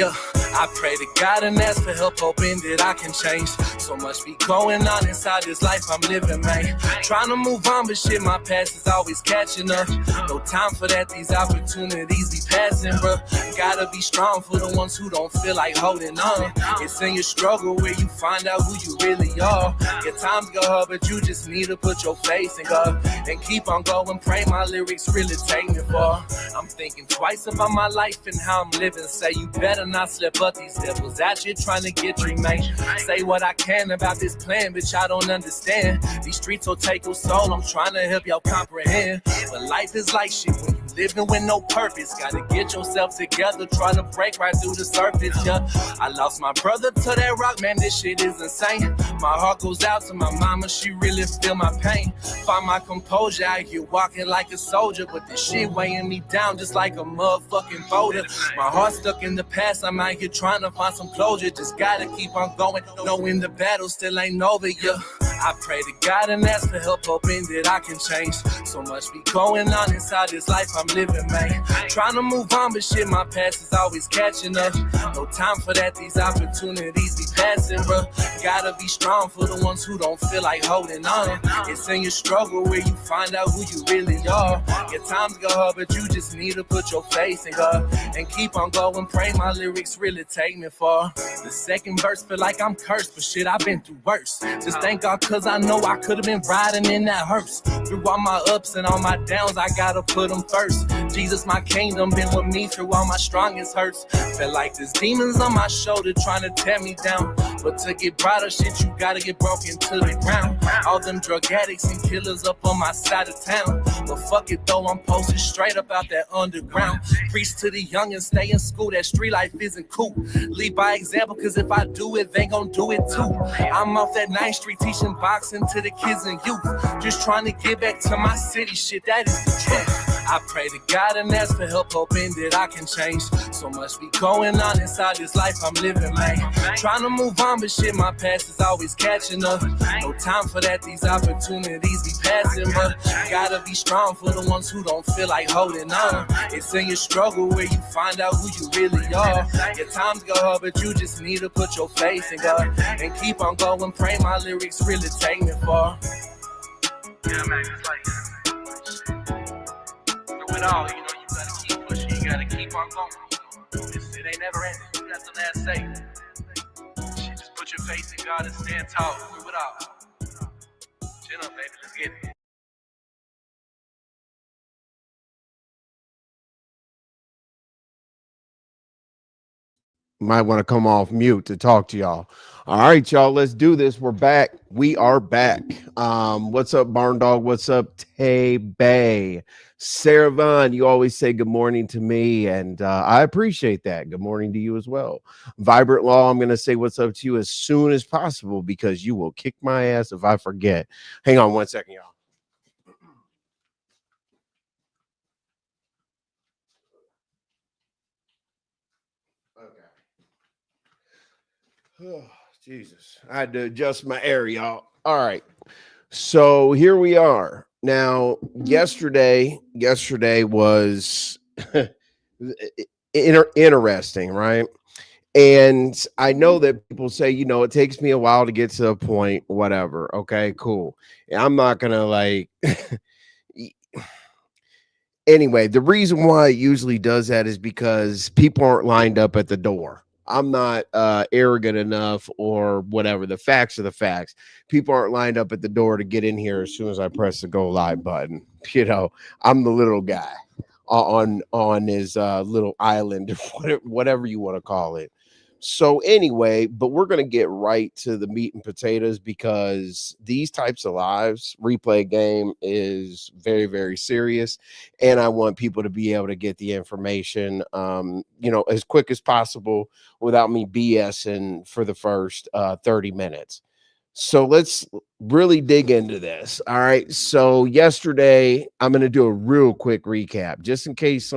Yeah, I pray to God and ask for help, hoping that I can change. So much be going on inside this life I'm living, man. Trying to move on, but shit, my past is always catching up. No time for that, these opportunities be passing, bro. Gotta be strong for the ones who don't feel like holding on. It's in your struggle where you find out who you really are. Your times go hard, but you just need to put your faith in God and keep on going. Pray my lyrics really take me far. I'm thinking twice about my life and how I'm living. Say you better not slip up, these devils out here trying to get you, man. Say what I can about this plan, but y'all don't understand. These streets will take your soul, I'm trying to help y'all comprehend. But life is like shit when you living with no purpose. Gotta get yourself together, trying to break right through the surface, yeah. I lost my brother to that rock, man, this shit is insane. My heart goes out to my mama, she really feel my pain. Find my composure out here walking like a soldier, but this shit weighing me down just like a motherfucking boulder. My heart stuck in the past, I'm out here trying to find some closure. Just gotta keep on going, knowing the battle still ain't over, yeah. I pray to God and ask for help, hoping that I can change. So much be going on inside this life I'm living, man. Trying to move on, but shit, my past is always catching up. No time for that, these opportunities be passing, bro. Gotta be strong for the ones who don't feel like holding on. It's in your struggle where you find out who you really are. Your times go hard, but you just need to put your faith in God and keep on going. Pray my lyrics really take me far. The second verse feel like I'm cursed, but shit, I've been through worse. Just thank God, cause I know I could've been riding in that hearse. Through all my ups and all my downs, I gotta put them first. Jesus, my kingdom, been with me through all my strongest hurts. Felt like there's demons on my shoulder trying to tear me down. But to get brighter shit, you gotta get broken to the ground. All them drug addicts and killers up on my side of town. But fuck it though, I'm posted straight up out that underground. Preach to the young and stay in school, that street life isn't cool. Lead by example, cause if I do it, they gon' do it too. I'm off that 9th Street teaching boxing to the kids and youth. Just trying to get back to my city, shit, that is the truth. I pray to God and ask for help, hoping that I can change. So much be going on inside this life I'm living, man. Trying to move on, but shit, my past is always catching up. No time for that, these opportunities be passing, but gotta be strong for the ones who don't feel like holding on. It's in your struggle where you find out who you really are. Your times go hard, but you just need to put your faith in God and keep on going. Pray my lyrics really take me far. Yeah, man, it's like through it all, you know, you gotta keep pushing, you gotta keep on going. It ain't never ending. That's the last say. Shit, just put your faith in God and stand tall through it all. Chill up, baby, let's get it. Might want to come off mute to talk to y'all. All right, y'all, let's do this. We're back. We are back. What's up, Barn Dog? What's up, Tay Bay? Sarah Vaughn, you always say good morning to me, and I appreciate that. Good morning to you as well. Vibrant Law, I'm going to say what's up to you as soon as possible because you will kick my ass if I forget. Hang on one second, y'all. Oh, Jesus. I had to adjust my air, y'all. All right. So here we are. Now, yesterday was interesting, right? And I know that people say, you know, it takes me a while to get to a point, whatever. Okay, cool. I'm not going to like anyway, the reason why it usually does that is because people aren't lined up at the door. I'm not arrogant enough or whatever. The facts are the facts. People aren't lined up at the door to get in here as soon as I press the go live button. You know, I'm the little guy on his little island or whatever you want to call it. So anyway, but we're going to get right to the meat and potatoes because these types of lives, replay game is very, very serious. And I want people to be able to get the information, you know, as quick as possible without me BSing for the first 30 minutes. So let's really dig into this. All right. So yesterday, I'm going to do a real quick recap just in case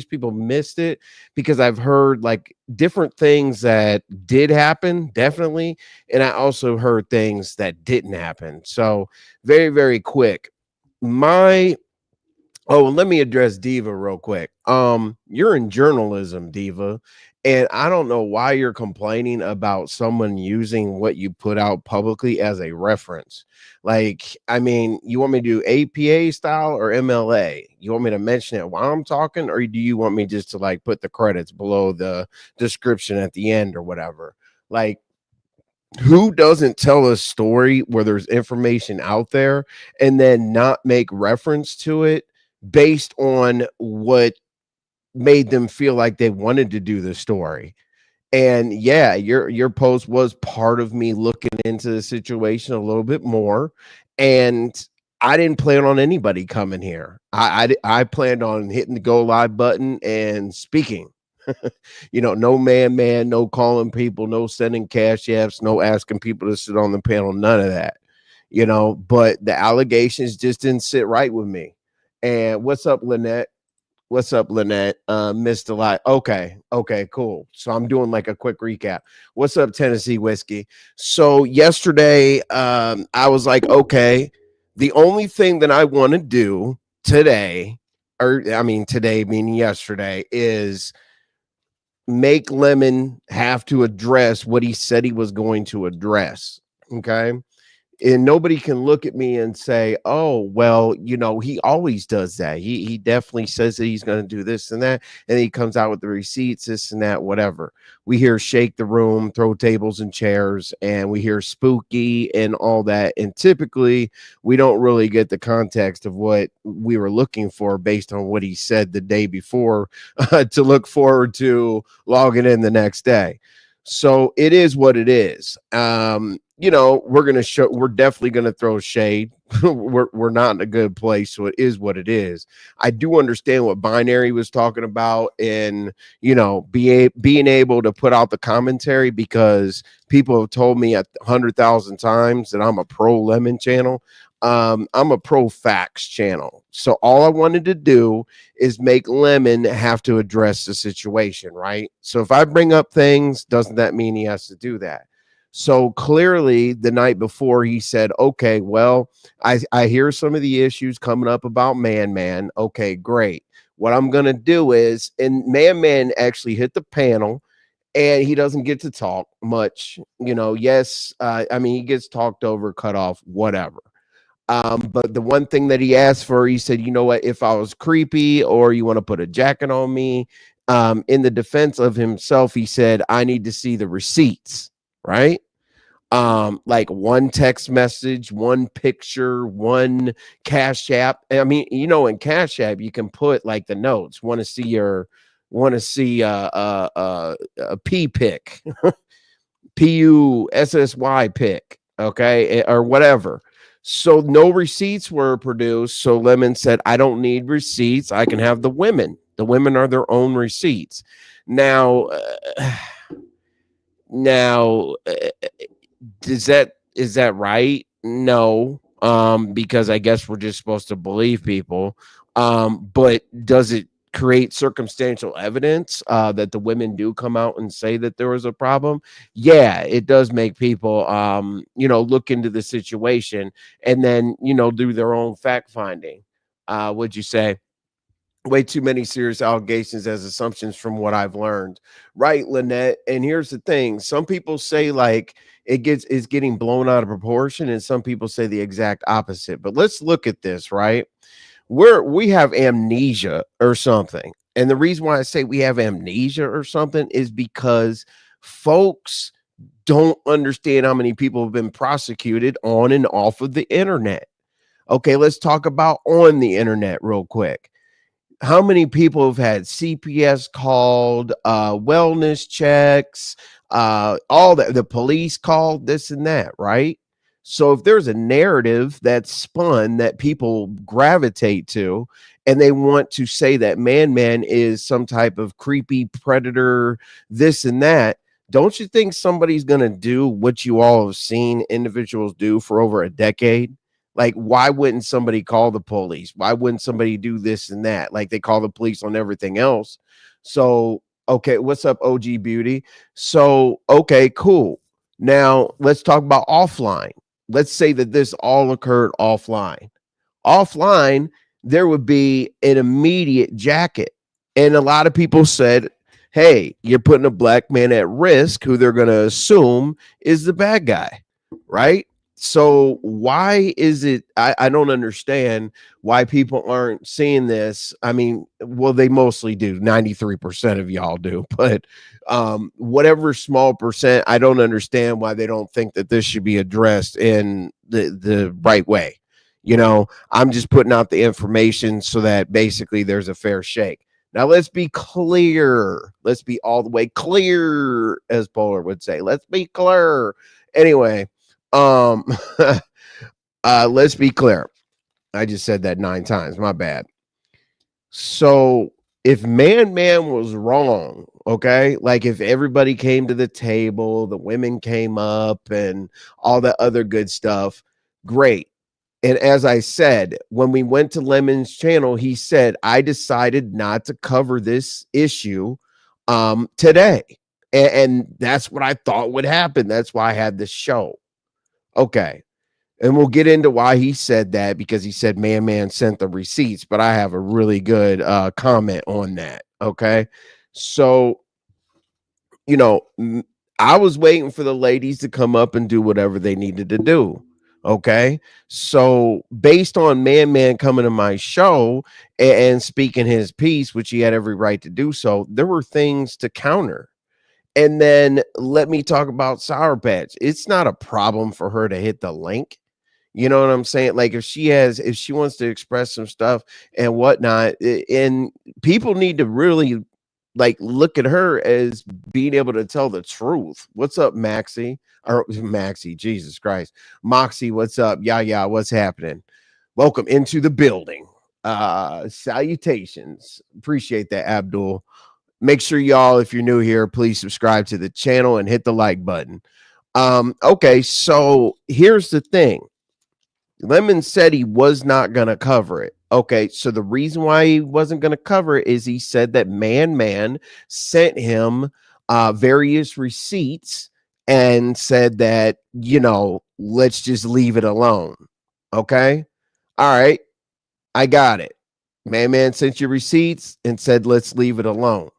people missed it, because I've heard like different things that did happen, definitely. And I also heard things that didn't happen. So very, very quick. My Oh, let me address Diva real quick. You're in journalism, Diva, and I don't know why you're complaining about someone using what you put out publicly as a reference. Like, I mean, you want me to do APA style or MLA? You want me to mention it while I'm talking, or do you want me just to like put the credits below the description at the end or whatever? Like, who doesn't tell a story where there's information out there and then not make reference to it based on what made them feel like they wanted to do the story? And yeah, your post was part of me looking into the situation a little bit more. And I didn't plan on anybody coming here. I planned on hitting the go live button and speaking. No man, no calling people, no sending cash apps, no asking people to sit on the panel, none of that. But the allegations just didn't sit right with me. And what's up, Lynette? What's up, Lynette? Missed a lot. Okay, cool. So I'm doing like a quick recap. What's up, Tennessee Whiskey? So yesterday, I was like, okay, the only thing that I want to do today, or I mean today meaning yesterday, is make Lemon have to address what he said he was going to address. Okay. And nobody can look at me and say, "Oh, well, he always does that. He definitely says that he's going to do this and that, and he comes out with the receipts, this and that, whatever." We hear shake the room, throw tables and chairs, and we hear spooky and all that. And typically, we don't really get the context of what we were looking for based on what he said the day before to look forward to logging in the next day. So it is what it is. We're definitely gonna throw shade. we're not in a good place, so it is what it is. I do understand what Binary was talking about, and being able to put out the commentary, because people have told me 100,000 times that I'm a pro Lemon channel. I'm a pro facts channel. So all I wanted to do is make Lemon have to address the situation, right? So if I bring up things, doesn't that mean he has to do that? So clearly, the night before, he said, "Okay, well, I hear some of the issues coming up about ManMan. Okay, great. What I'm gonna do is," and ManMan actually hit the panel, and he doesn't get to talk much. Yes, I mean, he gets talked over, cut off, whatever. But the one thing that he asked for, he said, "You know what? If I was creepy or you want to put a jacket on me," in the defense of himself, he said, "I need to see the receipts." Right? Like one text message, one picture, one Cash App. I mean, in Cash App, you can put like the notes. Want to see a P pick, PUSSY pick, okay, or whatever. So no receipts were produced. So Lemon said, "I don't need receipts. I can have the women. The women are their own receipts." Now, now, is that right? No, because I guess we're just supposed to believe people. But does it create circumstantial evidence that the women do come out and say that there was a problem? Yeah, it does make people look into the situation and then do their own fact finding. Would you say? Way too many serious allegations as assumptions from what I've learned. Right, Lynette. And here's the thing. Some people say like it's getting blown out of proportion, and some people say the exact opposite. But let's look at this, right? We have amnesia or something. And the reason why I say we have amnesia or something is because folks don't understand how many people have been prosecuted on and off of the internet. Okay, let's talk about on the internet real quick. How many people have had CPS called, wellness checks, all that, the police called, this and that, right? So if there's a narrative that's spun that people gravitate to, and they want to say that ManMan is some type of creepy predator, this and that, don't you think somebody's going to do what you all have seen individuals do for over a decade? Like, why wouldn't somebody call the police? Why wouldn't somebody do this and that? Like, they call the police on everything else. So, okay, what's up, OG Beauty? So, okay, cool. Now, let's talk about offline. Let's say that this all occurred offline. Offline, there would be an immediate jacket. And a lot of people said, hey, you're putting a black man at risk who they're going to assume is the bad guy, right? So why is it? I don't understand why people aren't seeing this. I mean, well, they mostly do. 93% of y'all do, but whatever small percent, I don't understand why they don't think that this should be addressed in the right way. I'm just putting out the information so that basically there's a fair shake. Now let's be clear. Let's be all the way clear, as Polar would say. Let's be clear. Anyway, um, let's be clear. I just said that 9 times. My bad. So if ManMan was wrong, okay, like if everybody came to the table, the women came up and all the other good stuff, great. And as I said, when we went to Lemon's channel, he said, I decided not to cover this issue today. And that's what I thought would happen. That's why I had this show. Okay. And we'll get into why he said that, because he said ManMan sent the receipts, but I have a really good comment on that. Okay. So, I was waiting for the ladies to come up and do whatever they needed to do. Okay. So, based on ManMan coming to my show and speaking his piece, which he had every right to do so, there were things to counter. And then let me talk about Sour Patch. It's not a problem for her to hit the link. You know what I'm saying? Like if she wants to express some stuff and whatnot, and people need to really like look at her as being able to tell the truth. What's up, Maxie? Or Maxie, Jesus Christ. Moxie, what's up? Yeah, what's happening? Welcome into the building. Salutations. Appreciate that, Abdul. Make sure y'all, if you're new here, please subscribe to the channel and hit the like button. Okay, so here's the thing. Lemon said he was not going to cover it. Okay, so the reason why he wasn't going to cover it is he said that ManMan sent him various receipts and said that, let's just leave it alone. Okay, all right, I got it. ManMan sent you receipts and said, let's leave it alone.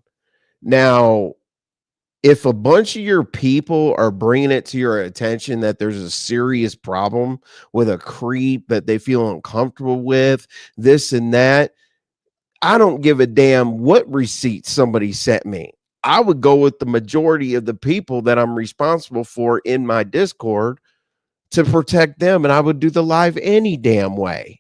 Now, if a bunch of your people are bringing it to your attention that there's a serious problem with a creep that they feel uncomfortable with, this and that, I don't give a damn what receipt somebody sent me. I would go with the majority of the people that I'm responsible for in my Discord to protect them, and I would do the live any damn way.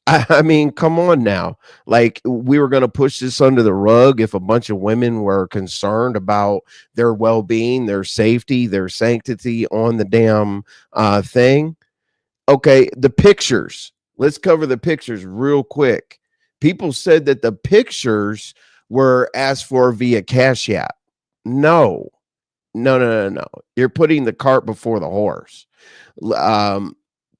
I mean, come on now. Like, we were going to push this under the rug if a bunch of women were concerned about their well being, their safety, their sanctity on the damn thing. Okay, the pictures. Let's cover the pictures real quick. People said that the pictures were asked for via Cash App. No, no. You're putting the cart before the horse.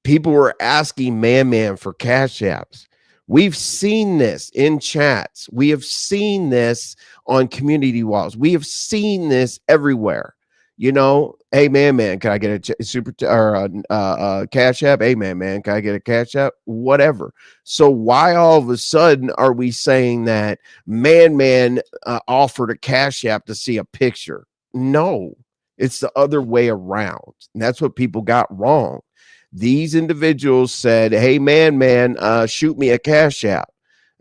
People were asking ManMan for cash apps. We've seen this in chats. We have seen this on community walls. We have seen this everywhere. Hey ManMan, can I get a super or a cash app? Hey ManMan, can I get a cash app? Whatever. So why all of a sudden are we saying that ManMan offered a cash app to see a picture? No, it's the other way around. And that's what people got wrong. These individuals said, hey, ManMan, shoot me a cash app.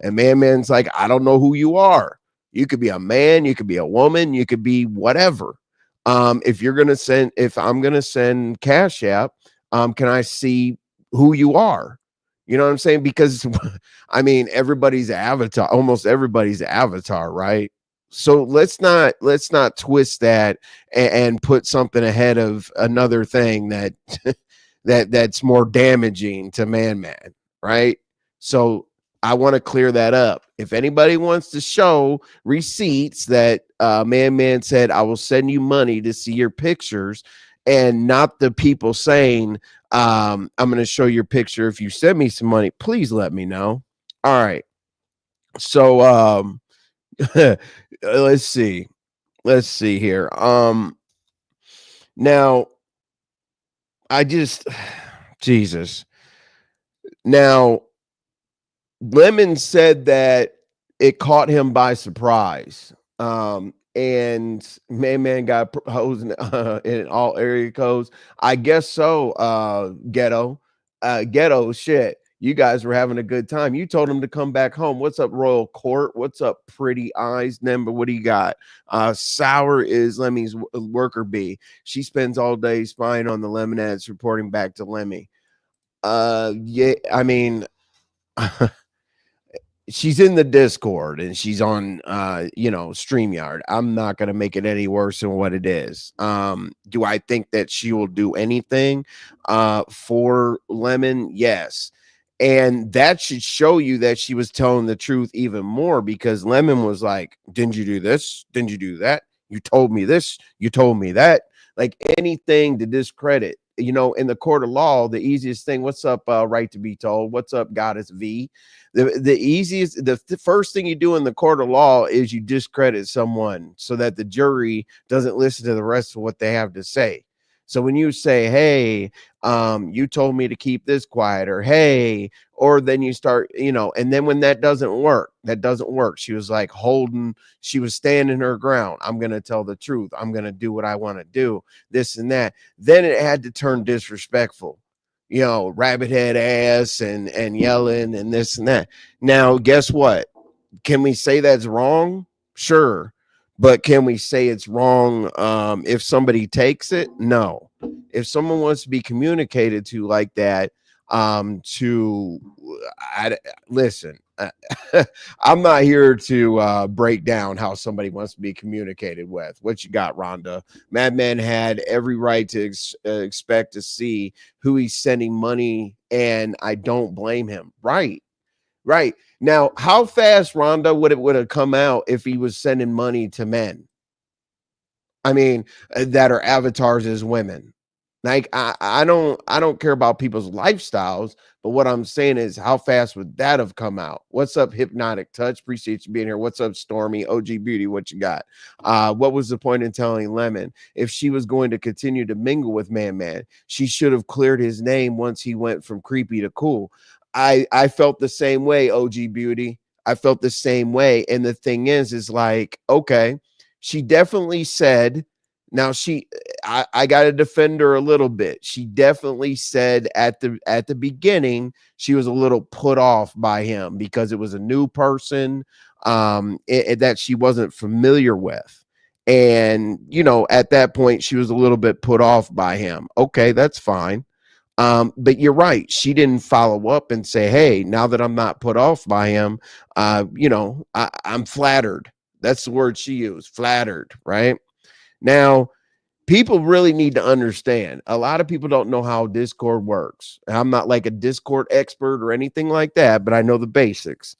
And ManMan's like, I don't know who you are. You could be a man, you could be a woman, you could be whatever. If I'm going to send cash app, can I see who you are? You know what I'm saying? Because I mean, almost everybody's avatar, right? So let's not twist that and put something ahead of another thing that that's more damaging to ManMan, right? So I want to clear that up. If anybody wants to show receipts that ManMan said, I will send you money to see your pictures, and not the people saying, I'm going to show your picture if you send me some money, please let me know. All right. So let's see here. Now I just Jesus. Now, Lemon said that it caught him by surprise. And man got proposed in all area codes. I guess so. Ghetto shit. You guys were having a good time. You told him to come back home. What's up, Royal Court? What's up, Pretty Eyes? Number, what do you got? Sour is Lemmy's worker bee. She spends all day spying on the Lemonades, reporting back to Lemmy. Yeah, I mean, she's in the Discord and she's on StreamYard. I'm not gonna make it any worse than what it is. Do I think that she will do anything for Lemon? Yes. And that should show you that she was telling the truth even more, because Lemon was like, didn't you do this? Didn't you do that? You told me this, you told me that. Like anything to discredit. In the court of law, the easiest thing, what's up, right to be told? What's up, Goddess V? The easiest, the first thing you do in the court of law is you discredit someone so that the jury doesn't listen to the rest of what they have to say. So when you say, hey, you told me to keep this quiet, or hey, or then you start, and then when that doesn't work. She was like she was standing her ground. I'm going to tell the truth. I'm going to do what I want to do, this and that. Then it had to turn disrespectful, rabbit head ass and yelling and this and that. Now, guess what? Can we say that's wrong? Sure. But can we say it's wrong if somebody takes it? No. If someone wants to be communicated to like that, listen, I'm not here to break down how somebody wants to be communicated with. What you got, Rhonda? ManMan had every right to expect to see who he's sending money, and I don't blame him. Right. Right. Now, how fast, Rhonda, would have come out if he was sending money to men? I mean, that are avatars as women. Like I don't care about people's lifestyles, but what I'm saying is, how fast would that have come out? What's up, Hypnotic Touch? Appreciate you being here. What's up, Stormy? OG Beauty, what you got? What was the point in telling Lemon if she was going to continue to mingle with ManMan? She should have cleared his name once he went from creepy to cool. I felt the same way, OG Beauty. I felt the same way. And the thing is like, okay, she definitely said, now I got to defend her a little bit. She definitely said at the beginning she was a little put off by him because it was a new person that she wasn't familiar with. And at that point she was a little bit put off by him. Okay, that's fine. But you're right. She didn't follow up and say, hey, now that I'm not put off by him, I'm flattered. That's the word she used, flattered, right? Now, people really need to understand. A lot of people don't know how Discord works. I'm not like a Discord expert or anything like that, but I know the basics.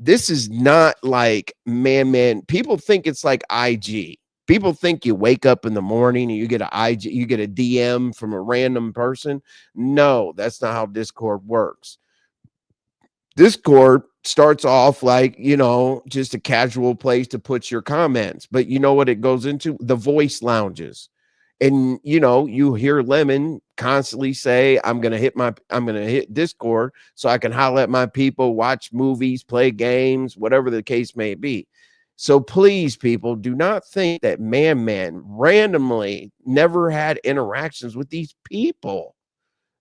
This is not like ManMan. People think it's like IG. People think you wake up in the morning and you get you get a DM from a random person. No, that's not how Discord works. Discord starts off like, just a casual place to put your comments. But you know what it goes into? The voice lounges. And you hear Lemon constantly say, I'm gonna hit Discord so I can holler at my people, watch movies, play games, whatever the case may be. So please, people, do not think that ManMan randomly never had interactions with these people.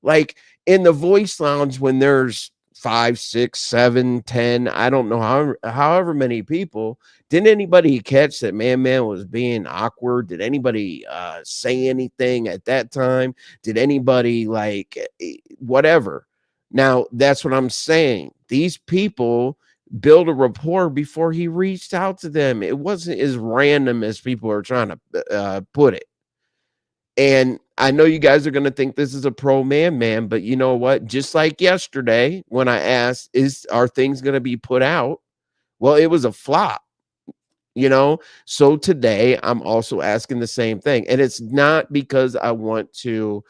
Like in the voice lounge, when there's 5, 6, 7, 10, I don't know, however many people, didn't anybody catch that ManMan was being awkward? Did anybody say anything at that time? Did anybody whatever? Now, that's what I'm saying. These people build a rapport before he reached out to them. It wasn't as random as people are trying to put it. And I know you guys are going to think this is a pro ManMan, but you know what? Just like yesterday, when I asked, are things going to be put out? Well, it was a flop, So today I'm also asking the same thing. And it's not because I want to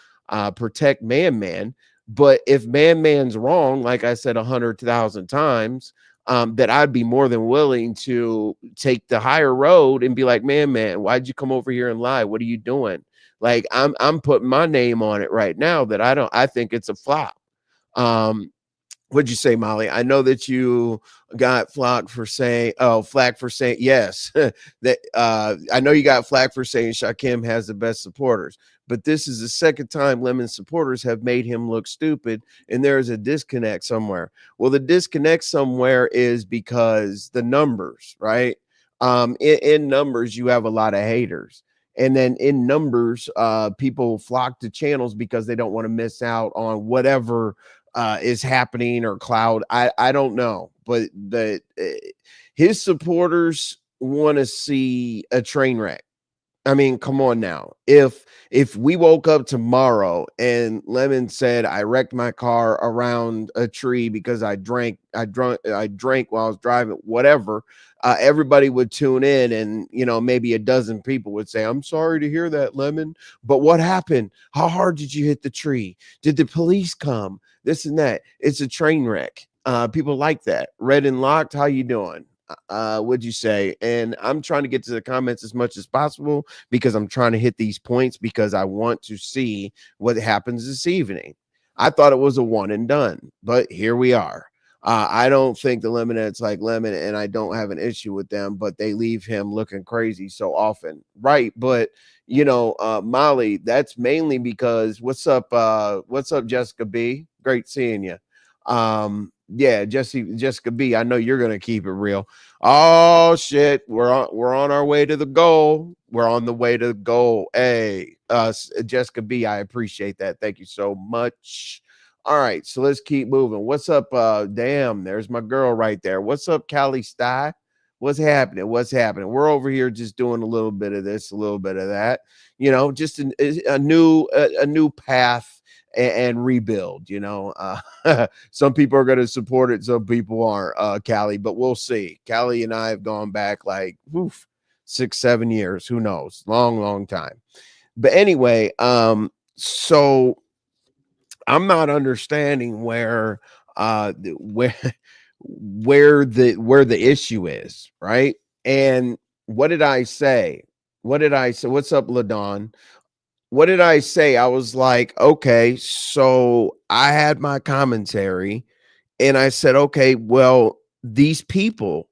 protect ManMan, but if ManMan's wrong, like I said 100,000 times, that I'd be more than willing to take the higher road and be like, ManMan, why'd you come over here and lie? What are you doing? Like I'm putting my name on it right now that I think it's a flop. What'd you say, Molly? I know that you got flack for saying yes. That I know you got flack for saying Shakim has the best supporters, but this is the second time Lemon supporters have made him look stupid, and there is a disconnect somewhere. Well, the disconnect somewhere is because the numbers, right? In numbers, you have a lot of haters. And then in numbers, people flock to channels because they don't want to miss out on whatever is happening or cloud. I don't know, but his supporters want to see a train wreck. I mean, come on now. If we woke up tomorrow and Lemon said I wrecked my car around a tree because I drank while I was driving, whatever, everybody would tune in, and maybe a dozen people would say, "I'm sorry to hear that, Lemon, but what happened? How hard did you hit the tree? Did the police come? This and that." It's a train wreck. People like that. Red and Locked, how you doing? What'd you say? And I'm trying to get to the comments as much as possible because I'm trying to hit these points because I want to see what happens this evening. I thought it was a one and done, but here we are. I don't think the Lemonheads like Lemon, and I don't have an issue with them, but they leave him looking crazy so often. Right. But Molly, that's mainly because what's up, Jessica B? Great seeing you. Yeah, Jessica B, I know you're gonna keep it real. Oh shit, we're on our way to the goal. We're on the way to the goal. Hey, Jessica B, I appreciate that. Thank you so much. All right, so let's keep moving. What's up? Damn, there's my girl right there. What's up, Callie Sty? What's happening? What's happening? We're over here just doing a little bit of this, a little bit of that. Just a new path and rebuild. Some people are going to support it, some people aren't, Callie, but we'll see. Callie and I have gone back like 6-7 years, who knows, long time. But anyway, so I'm not understanding where where the issue is, right? And what did I say? What's up, Ladon? What did I say? I was like, okay, so I had my commentary and I said, okay, well, these people,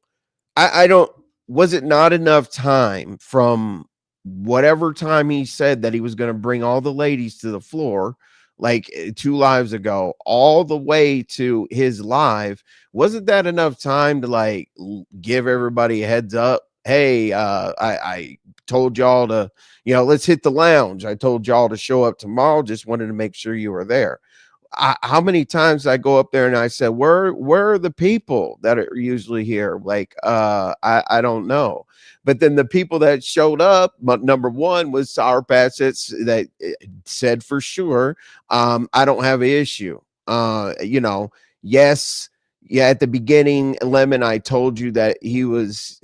I don't, was it not enough time from whatever time he said that he was going to bring all the ladies to the floor, like 2 lives ago, all the way to his live? Wasn't that enough time to like give everybody a heads up? Hey, I told y'all to, let's hit the lounge. I told y'all to show up tomorrow. Just wanted to make sure you were there. How many times I go up there and I said, where are the people that are usually here? Like, I don't know. But then the people that showed up, number one was Sour Patch that said for sure, I don't have an issue. Yes, yeah, at the beginning, Lemon, I told you that he was,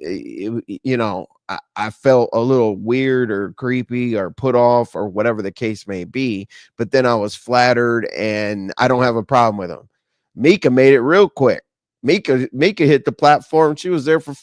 I felt a little weird or creepy or put off or whatever the case may be. But then I was flattered and I don't have a problem with him. Mika made it real quick. Mika hit the platform. She was there for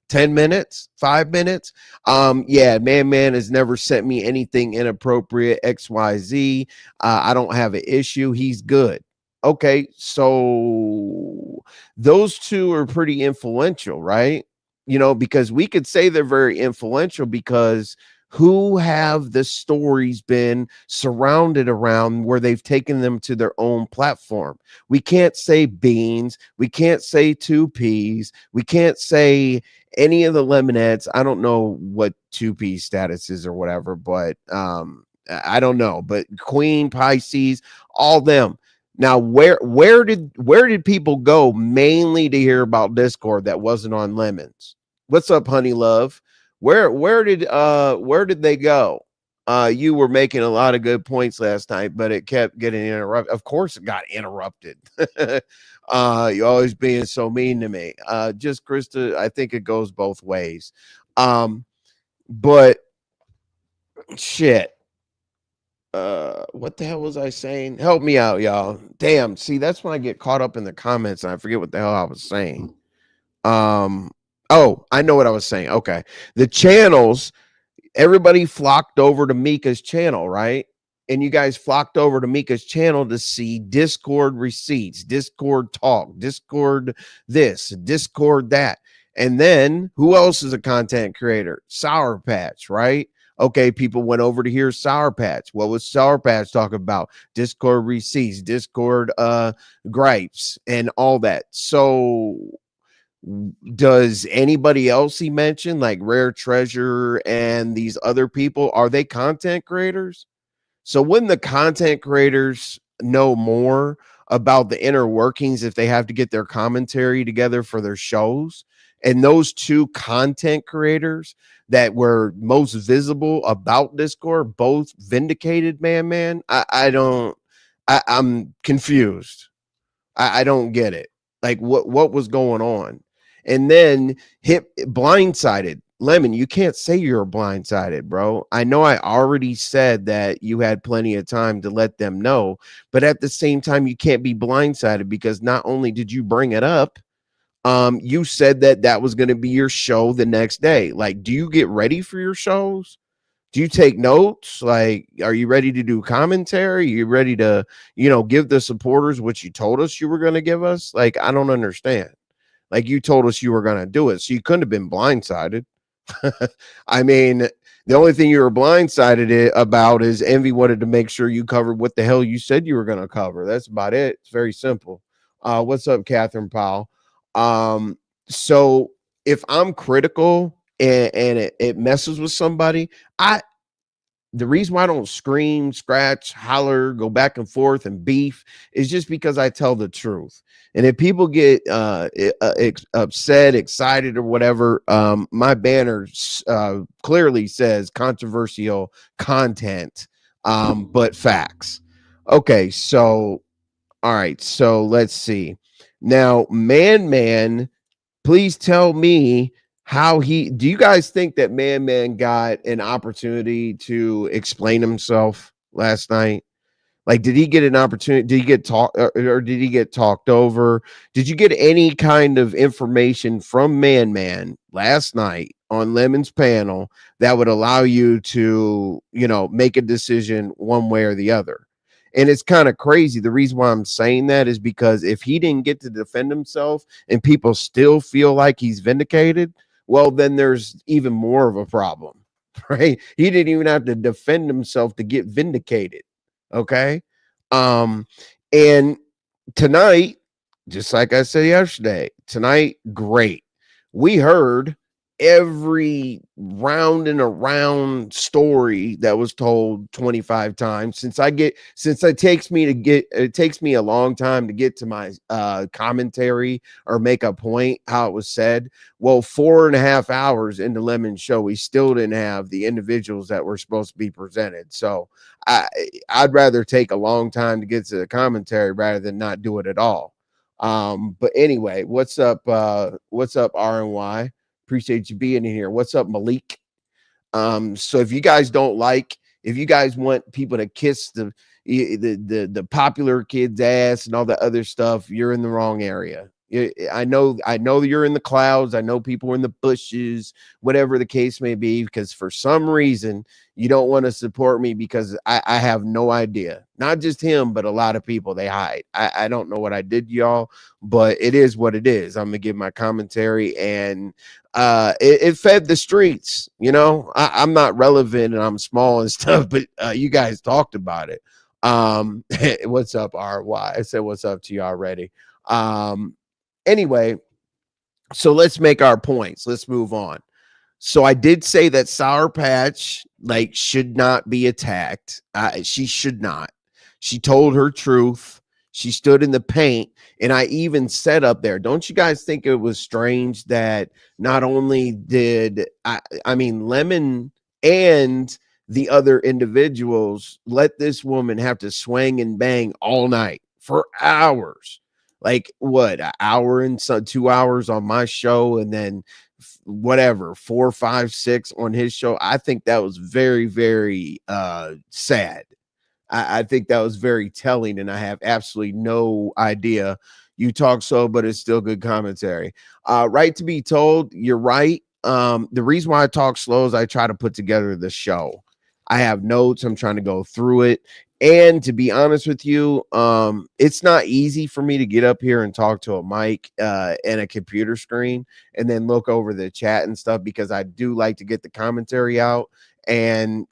10 minutes, 5 minutes. Yeah, ManMan has never sent me anything inappropriate, XYZ. I don't have an issue. He's good. Okay, so those two are pretty influential, right? Because we could say they're very influential because who have the stories been surrounded around where they've taken them to their own platform? We can't say Beans, we can't say 2Ps, we can't say any of the Lemonheads. I don't know what 2P status is or whatever, but I don't know. But Queen, Pisces, all them. Now, where did people go mainly to hear about Discord that wasn't on Lemons? What's up, Honey Love? Where did they go? You were making a lot of good points last night, but it kept getting interrupted. Of course, it got interrupted. You always being so mean to me. Just Krista, I think it goes both ways. But shit. What the hell was I saying? Help me out, y'all. Damn, see, that's when I get caught up in the comments and I forget what the hell I was saying. Oh, I know what I was saying. Okay. The channels, everybody flocked over to Mika's channel, right? and you guys flocked over to Mika's channel to see Discord receipts, Discord talk, Discord this, Discord that. And then who else is a content creator? Sour Patch, right? Okay, people went over to hear Sour Patch. What was Sour Patch talking about? Discord receipts, Discord gripes, and all that. So does anybody else he mentioned, like Rare Treasure and these other people, are they content creators? So wouldn't the content creators know more about the inner workings if they have to get their commentary together for their shows? And those two content creators that were most visible about Discord both vindicated ManMan. I'm confused. I don't get it. Like what was going on? And then hit blindsided. Lemon, you can't say you're blindsided, bro. I know I already said that you had plenty of time to let them know, but at the same time, you can't be blindsided because not only did you bring it up, you said that that was going to be your show the next day. Like, do you get ready for your shows? Do you take notes? Like, are you ready to do commentary? Are you ready to, give the supporters what you told us you were going to give us? Like, I don't understand. Like, you told us you were going to do it, so you couldn't have been blindsided. I mean, the only thing you were blindsided about is Envy wanted to make sure you covered what the hell you said you were going to cover. That's about it. It's very simple. What's up, Catherine Powell? So if I'm critical and it messes with somebody, the reason why I don't scream, scratch, holler, go back and forth and beef is just because I tell the truth. And if people get upset, excited, or whatever, my banner clearly says controversial content, but facts. Okay, so all right, so let's see. Now, ManMan, please tell me do you guys think that ManMan got an opportunity to explain himself last night? Like, did he get an opportunity? Did he get talked or did he get talked over? Did you get any kind of information from ManMan last night on Lemon's panel that would allow you to, make a decision one way or the other? And it's kind of crazy. The reason why I'm saying that is because if he didn't get to defend himself and people still feel like he's vindicated, well, then there's even more of a problem, right? He didn't even have to defend himself to get vindicated. Okay. And tonight, just like I said yesterday, tonight, great. We heard every round and around story that was told 25 times since it takes me a long time to get to my commentary or make a point how it was said. Well, 4.5 hours into Lemon's show, we still didn't have the individuals that were supposed to be presented. So I'd rather take a long time to get to the commentary rather than not do it at all. But anyway, what's up RNY? Appreciate you being in here. What's up, Malik? So if you guys if you guys want people to kiss the popular kid's ass and all that other stuff, you're in the wrong area. I know you're in the clouds. I know people are in the bushes, whatever the case may be, because for some reason you don't want to support me because I have no idea. Not just him, but a lot of people, they hide. I don't know what I did, y'all, but it is what it is. I'm gonna give my commentary, and it fed the streets. I'm not relevant and I'm small and stuff, but you guys talked about it. What's up, RY? I said what's up to you already. Anyway, so let's make our points. Let's move on. So I did say that Sour Patch should not be attacked. She should not. She told her truth. She stood in the paint, and I even said up there, don't you guys think it was strange that not only did Lemon and the other individuals let this woman have to swing and bang all night for hours? Like what, an hour and 2 hours on my show, and then whatever 4, 5, 6 on his show. I think that was very, very sad. I think that was very telling, and I have absolutely no idea. You talk so, but it's still good commentary. Right to be told, you're right. The reason why I talk slow is I try to put together the show. I have notes. I'm trying to go through it. And to be honest with you, it's not easy for me to get up here and talk to a mic and a computer screen and then look over the chat and stuff because I do like to get the commentary out and,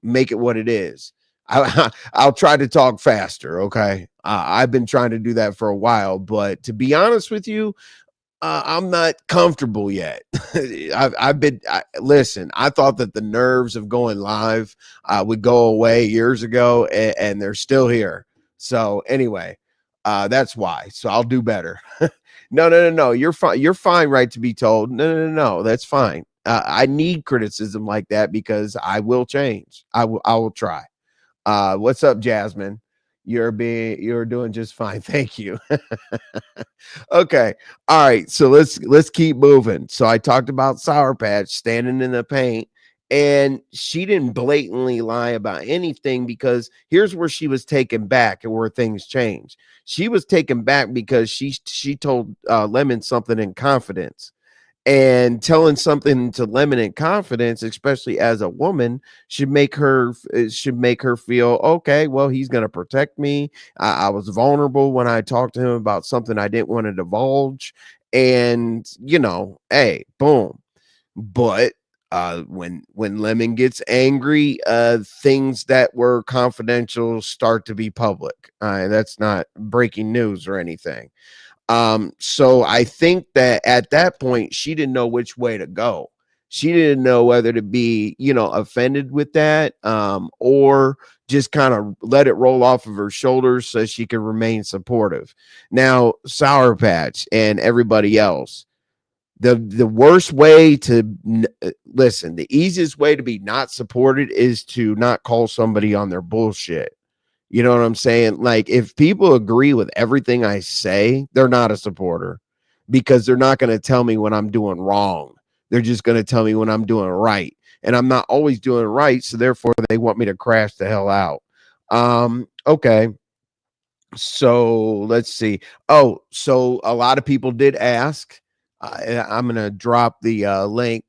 make it what it is. I'll try to talk faster. Okay. I've been trying to do that for a while, but to be honest with you, I'm not comfortable yet. Listen, I thought that the nerves of going live would go away years ago, and they're still here. So, anyway, that's why. So, I'll do better. No, no, no, no. You're fine. You're fine, right? To be told. No, no, no, no. That's fine. I need criticism like that because I will change. I will try. What's up, Jasmine? You're doing just fine. Thank you. Okay. All right. So let's keep moving. So I talked about Sour Patch standing in the paint, and she didn't blatantly lie about anything because here's where she was taken back and where things changed. She was taken back because she told Lemon something in confidence, and telling something to Lemon in confidence, especially as a woman, should make her feel okay. Well, he's going to protect me. I was vulnerable when I talked to him about something I didn't want to divulge, and hey, boom. But when Lemon gets angry, things that were confidential start to be public. That's not breaking news or anything. So I think that at that point, she didn't know which way to go. She didn't know whether to be, offended with that, or just kind of let it roll off of her shoulders so she could remain supportive. Now, Sour Patch and everybody else, the worst way to listen, the easiest way to be not supported is to not call somebody on their bullshit. You know what I'm saying? Like, if people agree with everything I say, they're not a supporter because they're not going to tell me when I'm doing wrong. They're just going to tell me when I'm doing right. And I'm not always doing right. So therefore, they want me to crash the hell out. Okay. So let's see. Oh, so a lot of people did ask. I'm going to drop the link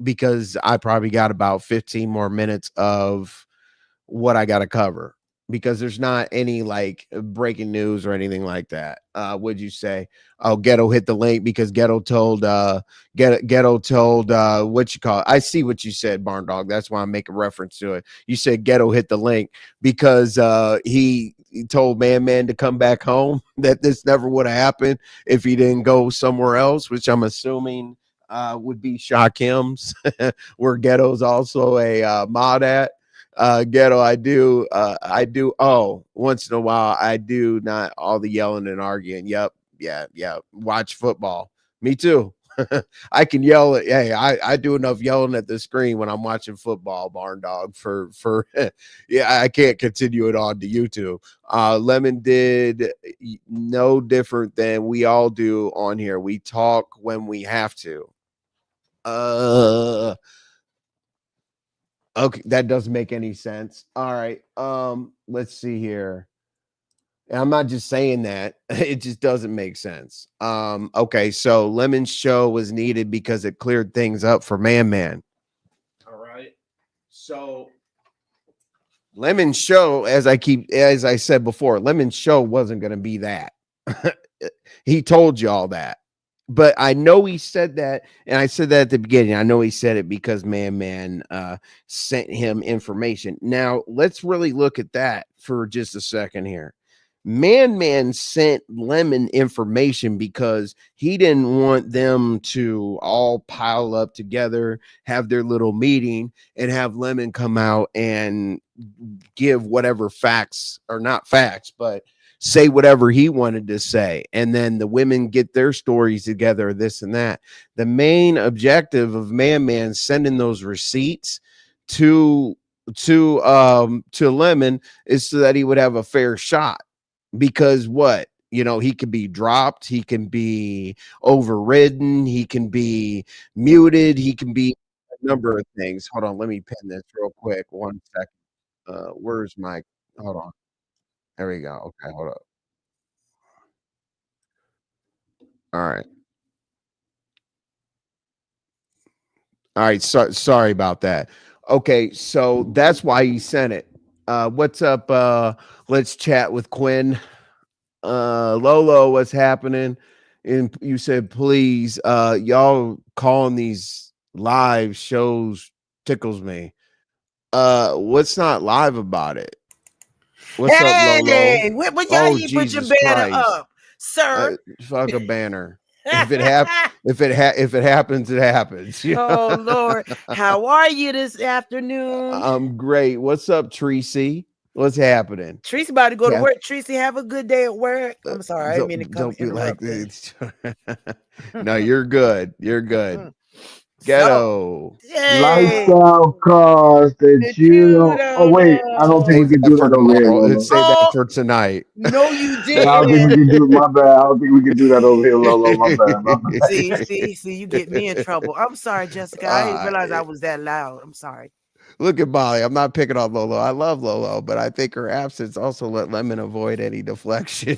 because I probably got about 15 more minutes of what I got to cover because there's not any like breaking news or anything like that. Would you say? Oh, Ghetto hit the link because Ghetto told what you call it. I see what you said, Barn Dog. That's why I'm making reference to it. You said Ghetto hit the link because he told Man to come back home. That this never would have happened if he didn't go somewhere else, which I'm assuming would be Shakim's, where Ghetto's also a mod at. Ghetto, I do once in a while I do not all the yelling and arguing. Yep, yeah, watch football. Me too. I can yell at, hey, I do enough yelling at the screen when I'm watching football, Barn Dog, for yeah, I can't continue it on to YouTube. Lemon did no different than we all do on here. We talk when we have to. uh Okay, that doesn't make any sense. All right. Let's see here. And I'm not just saying that. It just doesn't make sense. Okay, so Lemon's show was needed because it cleared things up for Man. All right. So Lemon's show, as I said before, Lemon's show wasn't gonna be that. He told you all that. But I know he said that, and I said that at the beginning. I know he said it because Man sent him information. Now let's really look at that for just a second here. Man sent Lemon information because he didn't want them to all pile up together, have their little meeting, and have Lemon come out and give whatever facts, or not facts, but say whatever he wanted to say, and then the women get their stories together, this and that. The main objective of Man sending those receipts to to Lemon is so that he would have a fair shot, because what, he can be dropped, he can be overridden, he can be muted, he can be a number of things. Hold on, let me pin this real quick, 1 second. Where's my, hold on, there we go. Okay, hold up. All right. All right. Sorry about that. Okay, so that's why he sent it. What's up? Let's chat with Quinn. Lolo, what's happening? And you said, please, y'all calling these live shows tickles me. What's not live about it? What's up, Lolo? Hey, when y'all Oh, you put your Jesus banner Christ. up, sir? Fuck a banner. If it happens, it happens. You know? Oh Lord, how are you this afternoon? I'm great. What's up, Tracy? What's happening? Tracy about to go to Yeah. work. Tracy, have a good day at work. I'm sorry, I didn't mean to come Don't be like interrupt you. this. No, you're good. You're good. So, Ghetto. hey, Lifestyle cars that that you you don't. Oh don't wait, I don't think we know. Save can that do for that over here, tomorrow. Lolo. Save that Oh for tonight. no, you I don't think we didn't. can do. My bad. I don't think we can do that over here, Lolo. My bad. My bad. See, you get me in trouble. I'm sorry, Jessica. I didn't realize I was that loud. I'm sorry. Look at Molly. I'm not picking on Lolo. I love Lolo, but I think her absence also let Lemon avoid any deflection.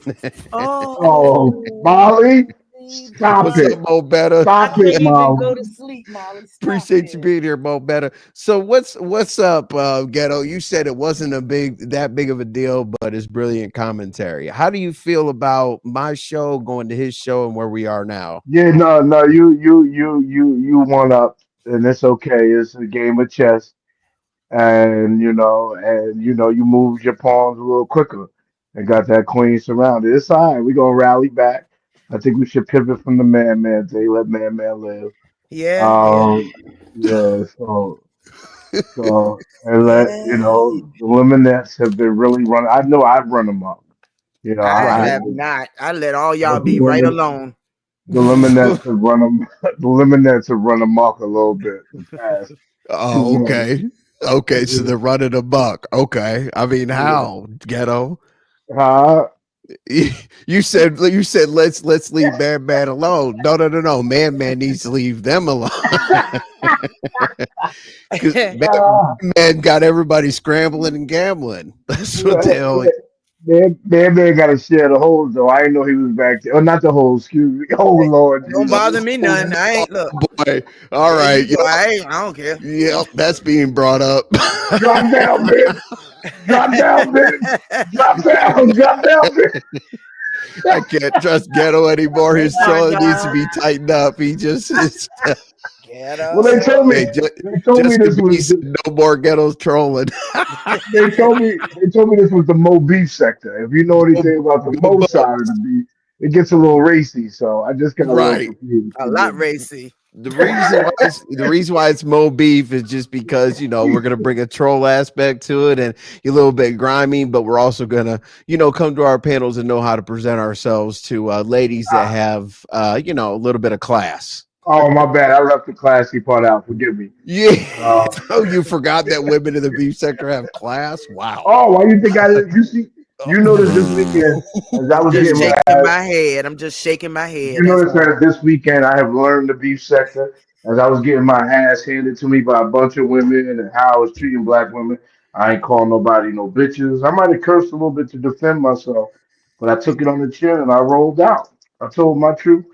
Oh, Oh, Molly, stop What's Molly, up, it. Mo Better? I Stop can't it, even go Molly. to sleep, Molly. Stop Appreciate you it. being here, Mo Better. So what's up, Ghetto? You said it wasn't that big of a deal, but it's brilliant commentary. How do you feel about my show going to his show and where we are now? Yeah, no. You won up, and it's okay. It's a game of chess, and you moved your pawns a little quicker and got that queen surrounded. It's all right. We're gonna rally back. I think we should pivot from the man thing. Let man live. Yeah. Um, yeah. So and let Yeah. the Luminettes have been really running. I know I've run them up. I Right. have not. I let all y'all But be right alone. the Luminettes have run them. The Luminettes have run amok a little bit the past few Oh, months. okay. Okay, so Yeah, they're running a buck. Okay. I mean, yeah. how, Ghetto? Huh? You said let's leave Man alone. No. Man needs to leave them alone. Because Ah, Man got everybody scrambling and gambling. That's what the yeah, hell. man got to share the holes though. I didn't know he was back there. Oh, not the holes. Excuse me. Oh Lord Don't Jesus. bother me none. I Oh ain't look. boy. All There right. you go. I don't care. Yep. That's being brought up. Drop down, bitch. Drop down, bitch. Drop down. Drop down, bitch. I can't trust Ghetto anymore. Hey, His trailer needs to Tanya. be tightened up. He just is. Well, they Ghetto. told me Hey, they told me Jessica this B was said no more Ghetto's trolling. they told me this was the Mo beef sector. If you know anything about the Mo side of the beef, it gets a little racy. So I just got a little Right. confused. A lot racy. The reason why it's Mo Beef is just because we're gonna bring a troll aspect to it and a little bit grimy, but we're also gonna come to our panels and know how to present ourselves to ladies that have a little bit of class. Oh, my bad. I left the classy part out. Forgive me. Yeah. Uh, Oh, you forgot that women in the beef sector have class? Wow. oh, why you think I did? You see, you noticed this weekend as I I'm was just getting my shaking my head. I'm just shaking my head. You That's notice all. that this weekend I have learned the beef sector as I was getting my ass handed to me by a bunch of women and how I was treating black women. I ain't calling nobody no bitches. I might have cursed a little bit to defend myself, but I took it on the chin and I rolled out. I told my truth,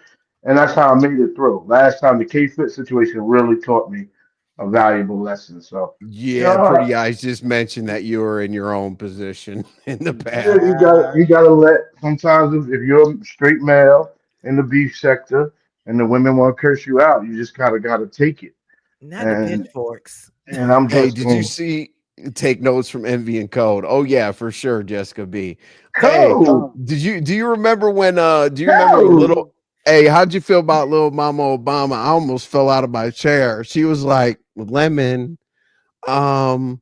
and that's how I made it through. Last time the K-Fit situation really taught me a valuable lesson. So, Yeah, yeah, Pretty Eyes just mentioned that you were in your own position in the yeah, past. you gotta let sometimes if you're a straight male in the beef sector and the women want to curse you out, you just gotta take it. Not the And pitchforks. I'm Hey, just did you see take notes from Envy and Code? Oh yeah, for sure, Jessica B. Hey, code, do you remember when do you remember when code. little Hey, how'd you feel about little Mama Obama? I almost fell out of my chair. She was like, Lemon, um,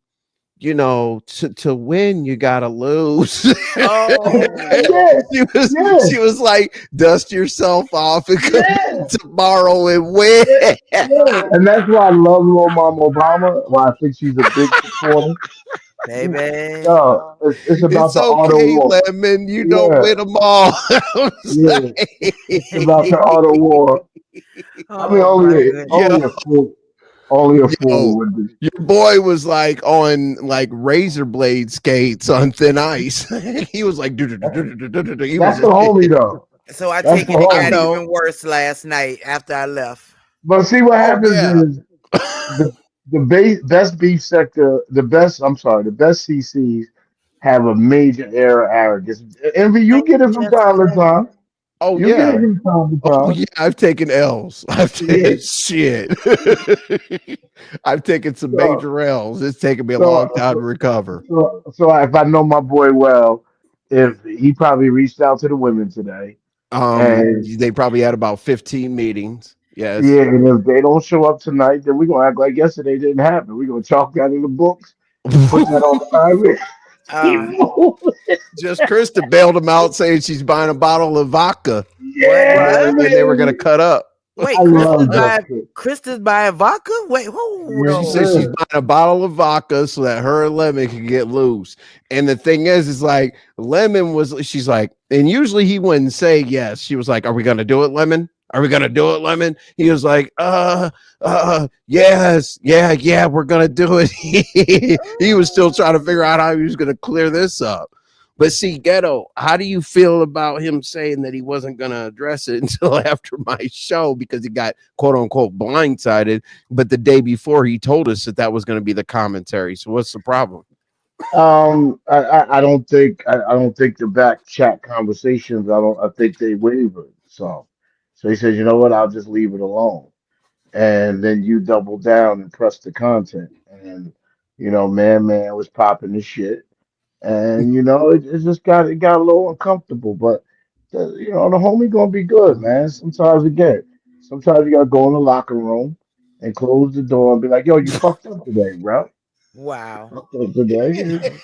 to win you gotta lose. Oh, Yes, she was yes, she was like, dust yourself off and come yes, tomorrow and win. yes, yes. And that's why I love Lil Mama Obama. Why I think she's a big supporter. baby. No, it's about It's the auto okay, war. Lemon. You don't Yeah, win them all. I was yeah. like, It's about the auto war. I mean, Oh my goodness. yo, only a fool yo, would do. your boy was like on like razor blade skates on thin ice. He was like, he That's was, the homie though. So I That's take the it I got homie. know. even worse last night after I left. But see what Oh happens yeah. is best beef sector, the best CCs have a major air of arrogance. Envy, you Thank get you, it from time to Jessica. time. Oh You get it yeah. from time to Oh time. yeah, I've taken L's. I've Yeah. taken shit. I've taken some So, major L's. It's taken me a long so, time to so, recover. so if I know my boy well, if he probably reached out to the women today, and They probably had about 15 meetings. Yes. yeah, and if they don't show up tonight, then we're gonna act like yesterday didn't happen. We're gonna chalk that in the books, put that on the keep Uh, moving. Just Krista bailed him out saying she's buying a bottle of vodka what? Yeah, and they were gonna man. cut up. I Wait, love Jessica. Krista's buying vodka? Wait, hold She said she's on. Yeah. buying a bottle of vodka so that her and Lemon can get loose. And the thing is like Lemon was, she's like, and usually he wouldn't say yes. She was like, "Are we gonna do it, Lemon? Are we gonna do it, Lemon?" He was like, yes, yeah, we're gonna do it." He was still trying to figure out how he was gonna clear this up. But see, Ghetto, how do you feel about him saying that he wasn't going to address it until after my show because he got quote unquote blindsided? But the day before, he told us that that was going to be the commentary. So what's the problem? I don't think the back chat conversations. I think they wavered. So he says, you know what? I'll just leave it alone. And then you double down and press the content. And man was popping the shit. And it got a little uncomfortable. But the homie gonna be good, man. Sometimes you gotta go in the locker room and close the door and be like, yo, you fucked up today, bro. Wow. Fucked up today.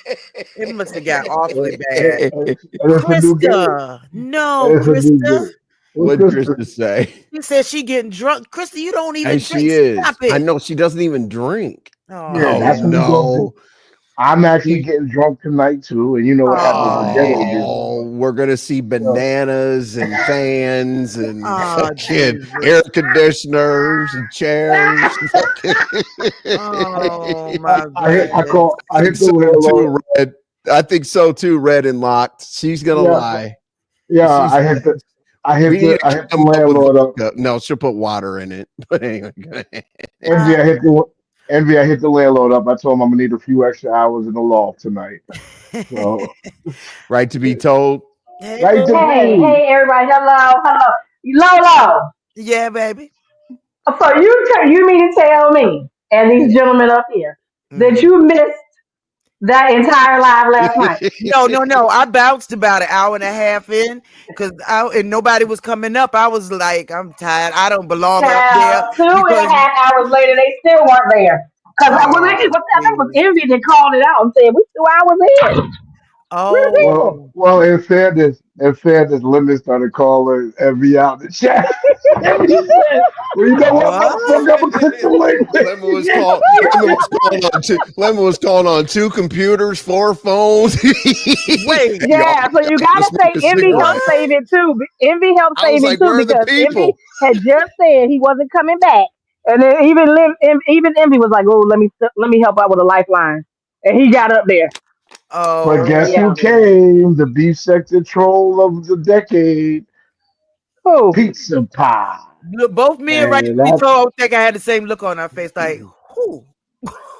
It must have got awfully And, bad. and it's a new game. Krista. No, And it's a new Krista. game. What What'd Christmas? Krista say? You said she getting drunk. Krista, you don't And even she drink. is. Stop I it. know she doesn't even drink. Yeah, Oh, Oh that's what we gonna do. no. I'm actually We getting drunk tonight too, and you know what happens when ghetto gets oh, Oh, drunk. we're gonna see So, bananas and fans and oh, fucking air Jesus. conditioners and chairs. Oh, my goodness. I think hit the so landlord. too, Red. I think so too, Red and Locked. She's gonna Yeah, lie. yeah. She's we need I to hit the come up with landlord up. vodka. No, she'll put water in it. But anyway, go ahead. Envy, I hit the Envy. I hit the landlord up. I told him I'm gonna need a few extra hours in the loft tonight. So, Right to be told. Hey, right to boo. Hey, be. hey, everybody! Hello. Lolo. Yeah, baby. So you mean to tell me and these gentlemen up here that Mhm. you missed that entire live last night? No. I bounced about an hour and a half in because and nobody was coming up. I was like, I'm tired. I don't belong up there Child, two and a because half hours later, they still weren't there. Because oh, I think it was please. Envy that called it out and said we 2 hours in. Where the people? Oh, In fairness, Linda started calling Envy out the chat. Envy said, "Well, you know what, what? motherfucker? I'm gonna click the link." Lemon was Yeah. called. Lemon was calling on two computers, four phones. Wait, Y'all, Yeah, so you y'all gotta gotta smoke say a Envy helped cigarette. what? save it too. Envy helped I was save it like, too where are the because Envy people? had just said he wasn't coming back, and then even Envy was like, "Oh, let me help out with a lifeline," and he got up there. But Oh So guess yeah, who goodness. came? The beef sector troll of the decade, who? Pizza Pie. Look, both me and Right And we told think I had the same look on our face, like, who?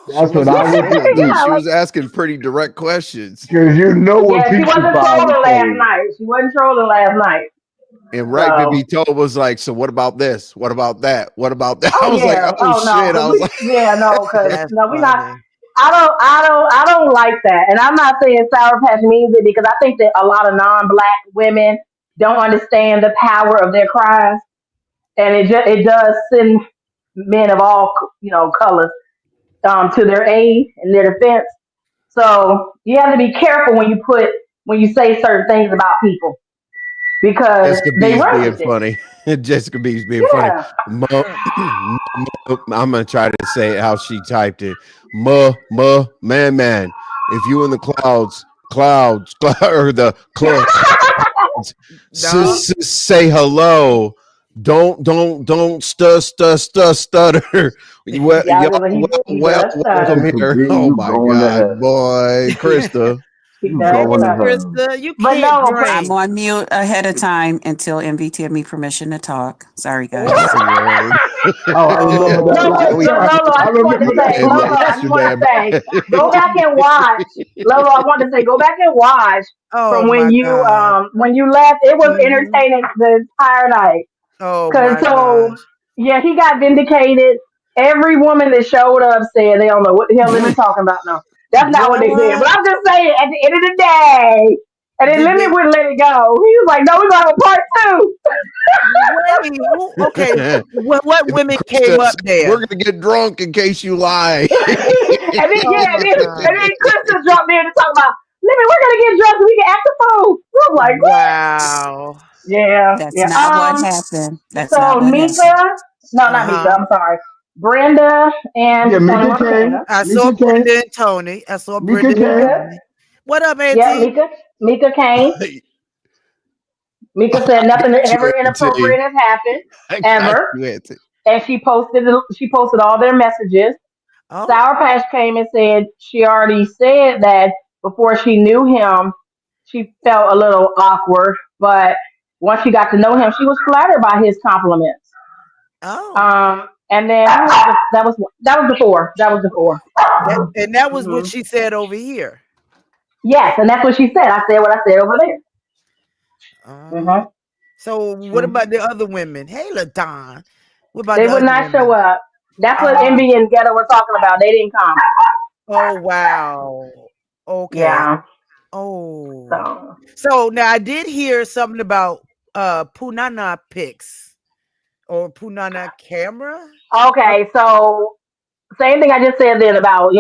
She that's what wasn't I went to trolling though. see. Yeah, She like was asking pretty direct questions. Because you know what yeah, she Pizza wasn't Pie was trolling last saying. night. She wasn't trolling last night. And Right to be So told was like, so what about this? What about that? What about that? I oh was like, yeah, oh oh no, shit. I because was like, That's we not. funny. I don't like that, and I'm not saying Sour Patch means it because I think that a lot of non-black women don't understand the power of their cries, and it does send men of all colors to their aid and their defense. So you have to be careful when you say certain things about people because Jessica they B's run being with it. funny. Jessica B's being funny. Yeah. I'm gonna try to say it how she typed it. Man. If you in the or the clouds, No. say hello. Don't stutter. Yeah, he better start. Welcome Jessica here. B, Oh you my going to God, hell. boy, Krista. He You does going Hey, to cuss. her. Krista, you But can't no, I'm drink. on mute ahead of time until MV give me permission to talk. Sorry, What? guys. Oh Lord. Oh, I remember that. no, but We so had Lolo, I I just wanted to remember that say, him Lolo, part. I just want to yesterday. say, go back and watch. Lolo, I want to say, go back and watch Oh from my God. when you left. It was Hmm. entertaining the entire night. Oh Cause my so gosh. yeah, he got vindicated. Every woman that showed up said they don't know what the hell Lemon talking about. No, that's not what they said. But What I'm just saying, at the end of the day, and then did Lemon they? wouldn't let it go. He was like, "No, we're gonna have a part two." Wait, who? Okay, what women came Krista up said, we're there? gonna get drunk in case you lie. and then Oh yeah, my and God. then Krista dropped in to talk about Lemon. We're gonna get drunk so we can act the fool. I'm like, what? Wow. Yeah, That's yeah. not what happened. That's not So what happened. Mika, no, not Mika. Uh-huh. I'm sorry. Brenda and Yeah, Tony Mika came. Montana. I saw Mika came. Brenda and Tony. I saw Mika Brenda and came. Mika, Tony. What up, yeah, Auntie? Mika came. Mika I said nothing got you, ever Auntie. inappropriate has happened I got ever, you, Auntie. and she posted all their messages. Oh, Sour Patch came and said she already said that before she knew him, she felt a little awkward, but once she got to know him, she was flattered by his compliments. oh. And then who was that was before. That was before. That was what Hmm. she said over here. Yes, and that's what she said. I said what I said over there. Uh, Hmm. so what Hmm. about the other women? Hey, LaDon. What about They the would other not show women? up. That's what Oh, Envy and Ghetto were talking about. They didn't come. oh wow. Okay. Yeah. Oh. So So now I did hear something about Punana pics or Punana camera. What? okay, so same thing I just said then about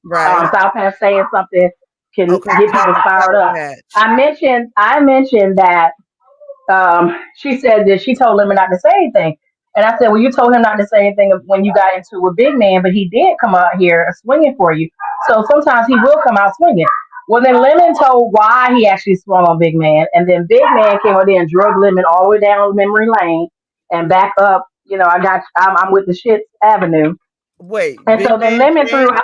Right. South Pass saying something can Okay, get that people was fired Sour up. Patch. I mentioned that she said that she told him not to say anything. And I said, well, you told him not to say anything when you got into a big man, but he did come out here swinging for you. So sometimes he will come out swinging. Well, then Lemon told why he actually swung on Big Man, and then Big Man came out there and drug Lemon all the way down memory lane and back up. I'm with the shit avenue, Wait, and Big so then Man Lemon threw came? out.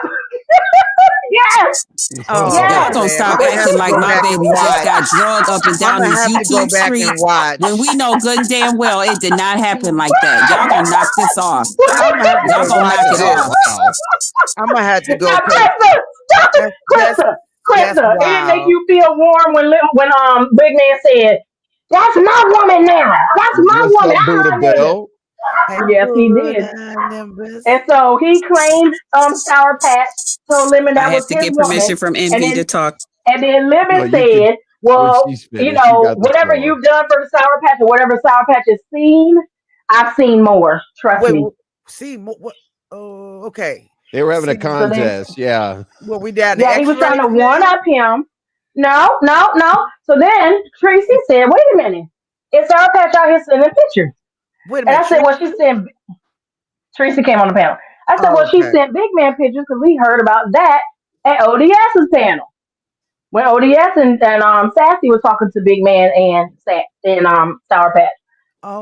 Yes, Oh Y'all yes. gonna man, stop I'm gonna acting have to like go my back and baby just watch. got drug up and I'm down gonna these have to go YouTube back and streets when watch. we know good and damn well it did not happen like that. Y'all gonna knock this off. I'm gonna have to Y'all go gonna watch knock it this. off. Wow. I'm gonna have to go Now, because Krista, stop it, that's Krista, that's Krista. It didn't make wild. you feel warm when Big Man said, "That's my woman now. That's my What's woman. up, I'm Buddha her nigga." Bell? Hey, Yes, he put did. on them best. And so he claimed Sour Patch, told Lemon I that was have to his get woman, permission from and Envy to then talk. and then No, Lemon you could said, when "Well, she's finished. You got the whatever floor. you've done for the Sour Patch or whatever Sour Patch has seen, I've seen more. Trust Wait, me." see what? Oh, okay. They were having a See, So then contest. Yeah. what we down the yeah, he was trying X-rays to one now? up him. No, no, no. So then Tracy said, "Wait a minute, it's Sour Patch out here sending pictures." Wait a And minute, I said, "Well, Tracy. she sent." Tracy came on the panel. I said, Oh, "Well, she okay. sent big man pictures because we heard about that at ODS's panel when ODS and Sassy was talking to Big Man and Sour Patch."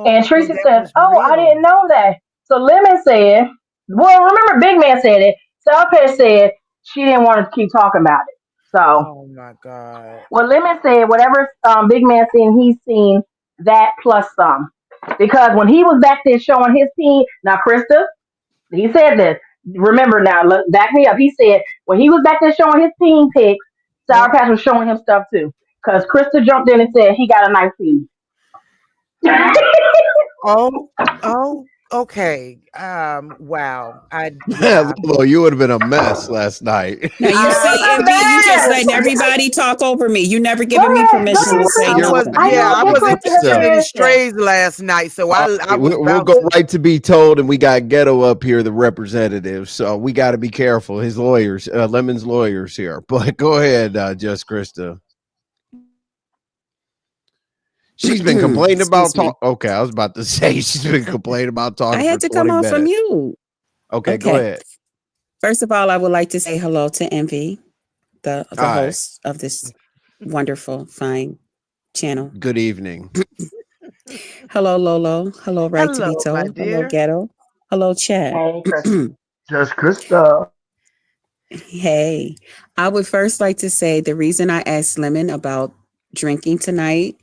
And Oh, so Tracy that said, was "Oh, I real. didn't know that." So Lemon said, "Well, remember Big Man said it." Sour Patch said she didn't want to keep talking about it. So Oh my God. well, Lemon said whatever Big Man seen, he's seen that plus some. Because when he was back there showing his team, now Krista, he said this. Remember now, look, back me up. He said when he was back there showing his team pics, Sour Yeah. Patch was showing him stuff too. Because Krista jumped in and said he got a nice team. Oh, oh, okay. Wow. Yeah. Lilo, you would have been a mess last night. Now you I was see, a Envy, you just mess. letting everybody talk over me. You never Go giving me ahead, go permission to ahead, say I Krista. was, nothing. I yeah, know I give wasn't Krista her catching Krista. any fair share. strays last night, so All I right, was we'll go bouncing. right to be told, and we got Ghetto up here, the representative. So we got to be careful. His lawyers, Lemon's lawyers here. But go ahead, just Krista. She's been complaining about Excuse me. talk. Okay, I was about to say she's been complaining about I talking for had to come 20 off from minutes. you. Okay, go Okay. ahead. First of all, I would like to say hello to Envy, the Hi. host of this wonderful, fine channel. Good evening. Hello, Lolo. Hello, Right to Be Hello, my Told. Hello, dear. Ghetto. Hello, Chad. Hey, Krista. Just Krista. Hey, I would first like to say the reason I asked Lemon about drinking tonight,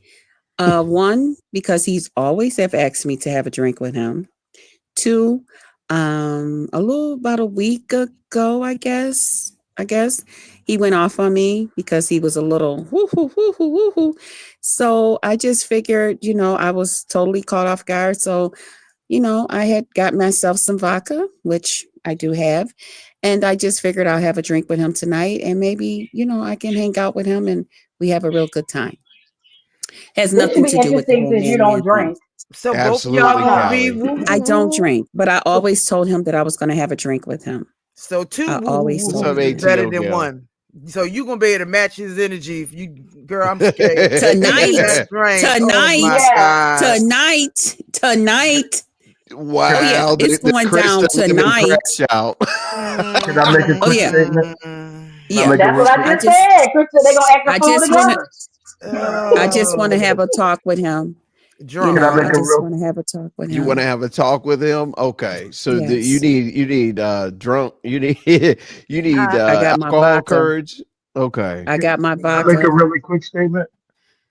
one, because he's always have asked me to have a drink with him. Two, a little about a week ago, I guess he went off on me because he was a little whoo hoo whoo hoo whoo hoo. So I just figured, I was totally caught off guard. So I had got myself some vodka, which I do have, and I just figured I'll have a drink with him tonight, and maybe I can hang out with him, and we have a real good time. Has This should nothing be to do with the interesting whole since you man don't man thing. drink. So both of y'all Absolutely, gonna be Callie. woo I woo don't woo. drink, but I always told him that I was going to have a drink with him. So two I woo woo always What's woo up, told is him. better ATO than Gil? one. So you gonna be able to match his energy if you, girl. I'm scared. Get Tonight, that drink. Oh my tonight, Yeah. god. tonight. Oh yeah, Wow, it's the going Krista down Lemon tonight. crash out. Can I make a Oh quick yeah, statement? Can I yeah. make a That's real what I quick? I just just, said. Krista, they gonna act a I fool just want to, together. I just want to have a Oh, talk with him. drunk. Can I I make a just real? want to have a talk with You want to him. have a talk with him? Okay, so you Yes, need drunk. You need you need I got my alcohol vodka. courage. Okay, I got my Can I make a vodka. really quick statement?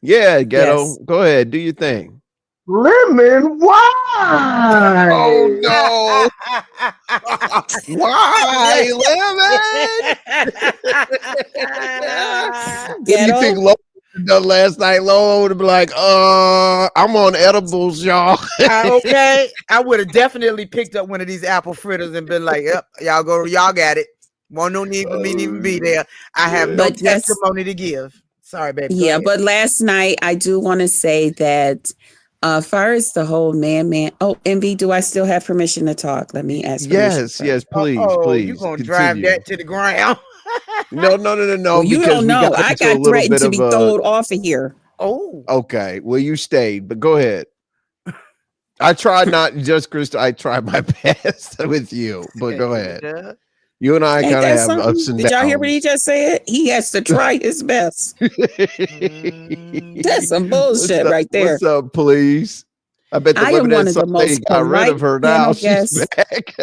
yeah, ghetto. Yes. Go ahead, do your thing. Lemon, Oh why? no! Why, Let- Lemon? What do you think Ghetto. Lo done last night? Lo would be like, I'm on edibles, y'all. Okay, I would have definitely picked up one of these apple fritters and been like, "Yep, y'all go, y'all got it. Won't no need for me to even be there. I have no But yes, testimony to give." Sorry, baby. Go yeah, ahead. but last night I do want to say that far as the whole man. Oh, Envy, do I still have permission to talk? Let me ask permission Yes, yes, first. please, Oh, you please gonna drive continue. that to the ground? No, Well, you because don't we know. got I into a got little threatened bit to of be a thrown off of here. Oh, okay. Well, you stayed, but go ahead. I tried not just Krista. I tried my best with you, but go ahead. yeah. You and I Ain't kind of that have ups something? and Did y'all hear what he downs. just said? He has to try his best. That's some What's bullshit up? right there. What's up, please? I bet the I am one lemonade of the sommelier most got rid of polite her now. panel She's guests. back.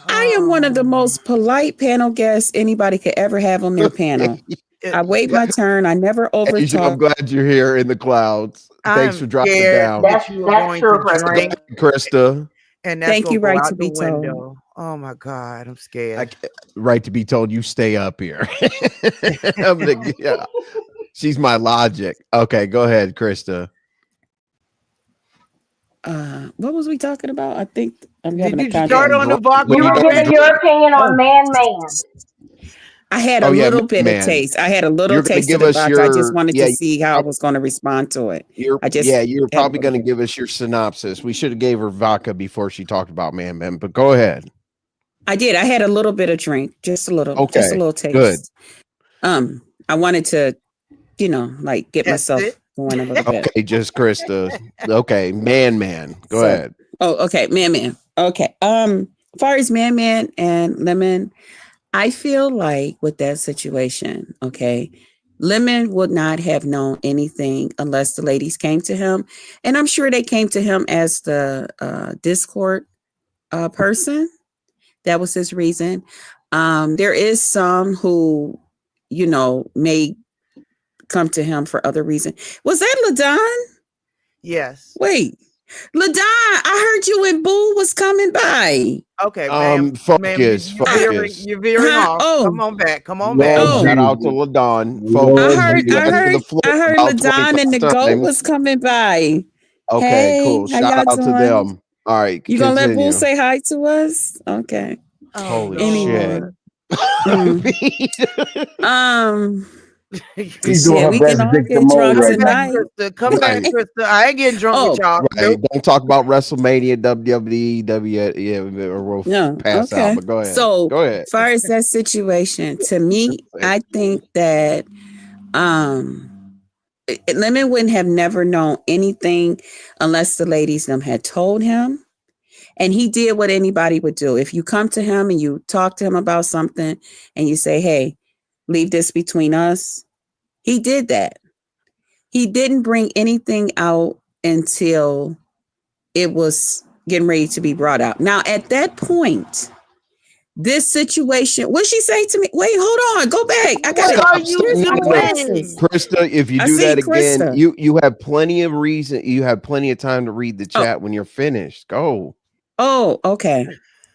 I am one of the most polite panel guests anybody could ever have on their panel. It- I wait my turn. I never Asia, I'm overtalk. glad you're here in the clouds. Thanks I'm for dropping scared down. what That's you are that's going to true, Go Krista. drink, ahead, Krista. and that's Thank gonna you, go right out to the be told. window. Oh my god, I'm I, scared. right to be told you stay up here. Yeah, she's my logic. Okay, go ahead, Krista. What was we talking about? I think I'm Did having a you start Getting on the drunk vodka when You you were don't already? giving your drink. opinion on oh, man. I had a Oh yeah, little bit of man. taste. I had a little You're gonna taste of give the us vodka. I just your wanted yeah. to see how I was going to respond to it. I just You're had a probably little gonna bit. give us your synopsis. We should have gave her vodka before she talked about man, but go ahead. I did. I had a little bit of drink, just a Okay, little good. taste. I wanted to, like get Test myself it. going a little bit. Okay, just Krista. Okay, man. Go So, ahead. okay, man. Okay. As far as man and lemon, I feel like with that situation, okay, Lemon would not have known anything unless the ladies came to him. And I'm sure they came to him as the Discord person. That was his reason. There is some who, may come to him for other reasons. Was that LaDon? Yes. Wait, LaDon, I heard you and Boo was coming by. Okay, ma'am. Ma'am, Focus, you veering, focus. you're veering Huh? off. Come Oh, on back. Come on back. Lord oh. Shout out to Jesus. LaDon. I Focus. Lord heard, You I asked Jesus. for the heard, floor I heard about LaDon and the 25 goat times. was coming by. Okay, Hey, cool. how Shout y'all out to doing? them. All right, You gonna let Boo continue. say hi to us? Okay. Oh Holy Anyway, shit. Lord. mm, um, She's doing shit, her we can best all Victor get mode drunk Come right back, now. tonight. Krista. Come back, Right. Krista. I ain't getting drunk with Oh, y'all. Right. Nope. Don't talk about WrestleMania, WWE, yeah, or we'll no, pass out. okay. But go ahead. So, Go ahead. far as that situation, to me, I think that Lemon wouldn't have never known anything unless the ladies them had told him. And he did what anybody would do. If you come to him and you talk to him about something and you say, hey, leave this between us, he did that. He didn't bring anything out until it was getting ready to be brought out. Now, at that point, this situation. What she say to me? Wait, hold on. Go back. I got What are it. you Here's my doing? glasses. Krista, if you I do see that again, Krista. you have plenty of reason. You have plenty of time to read the Oh. chat when you're finished. Go. Oh, okay.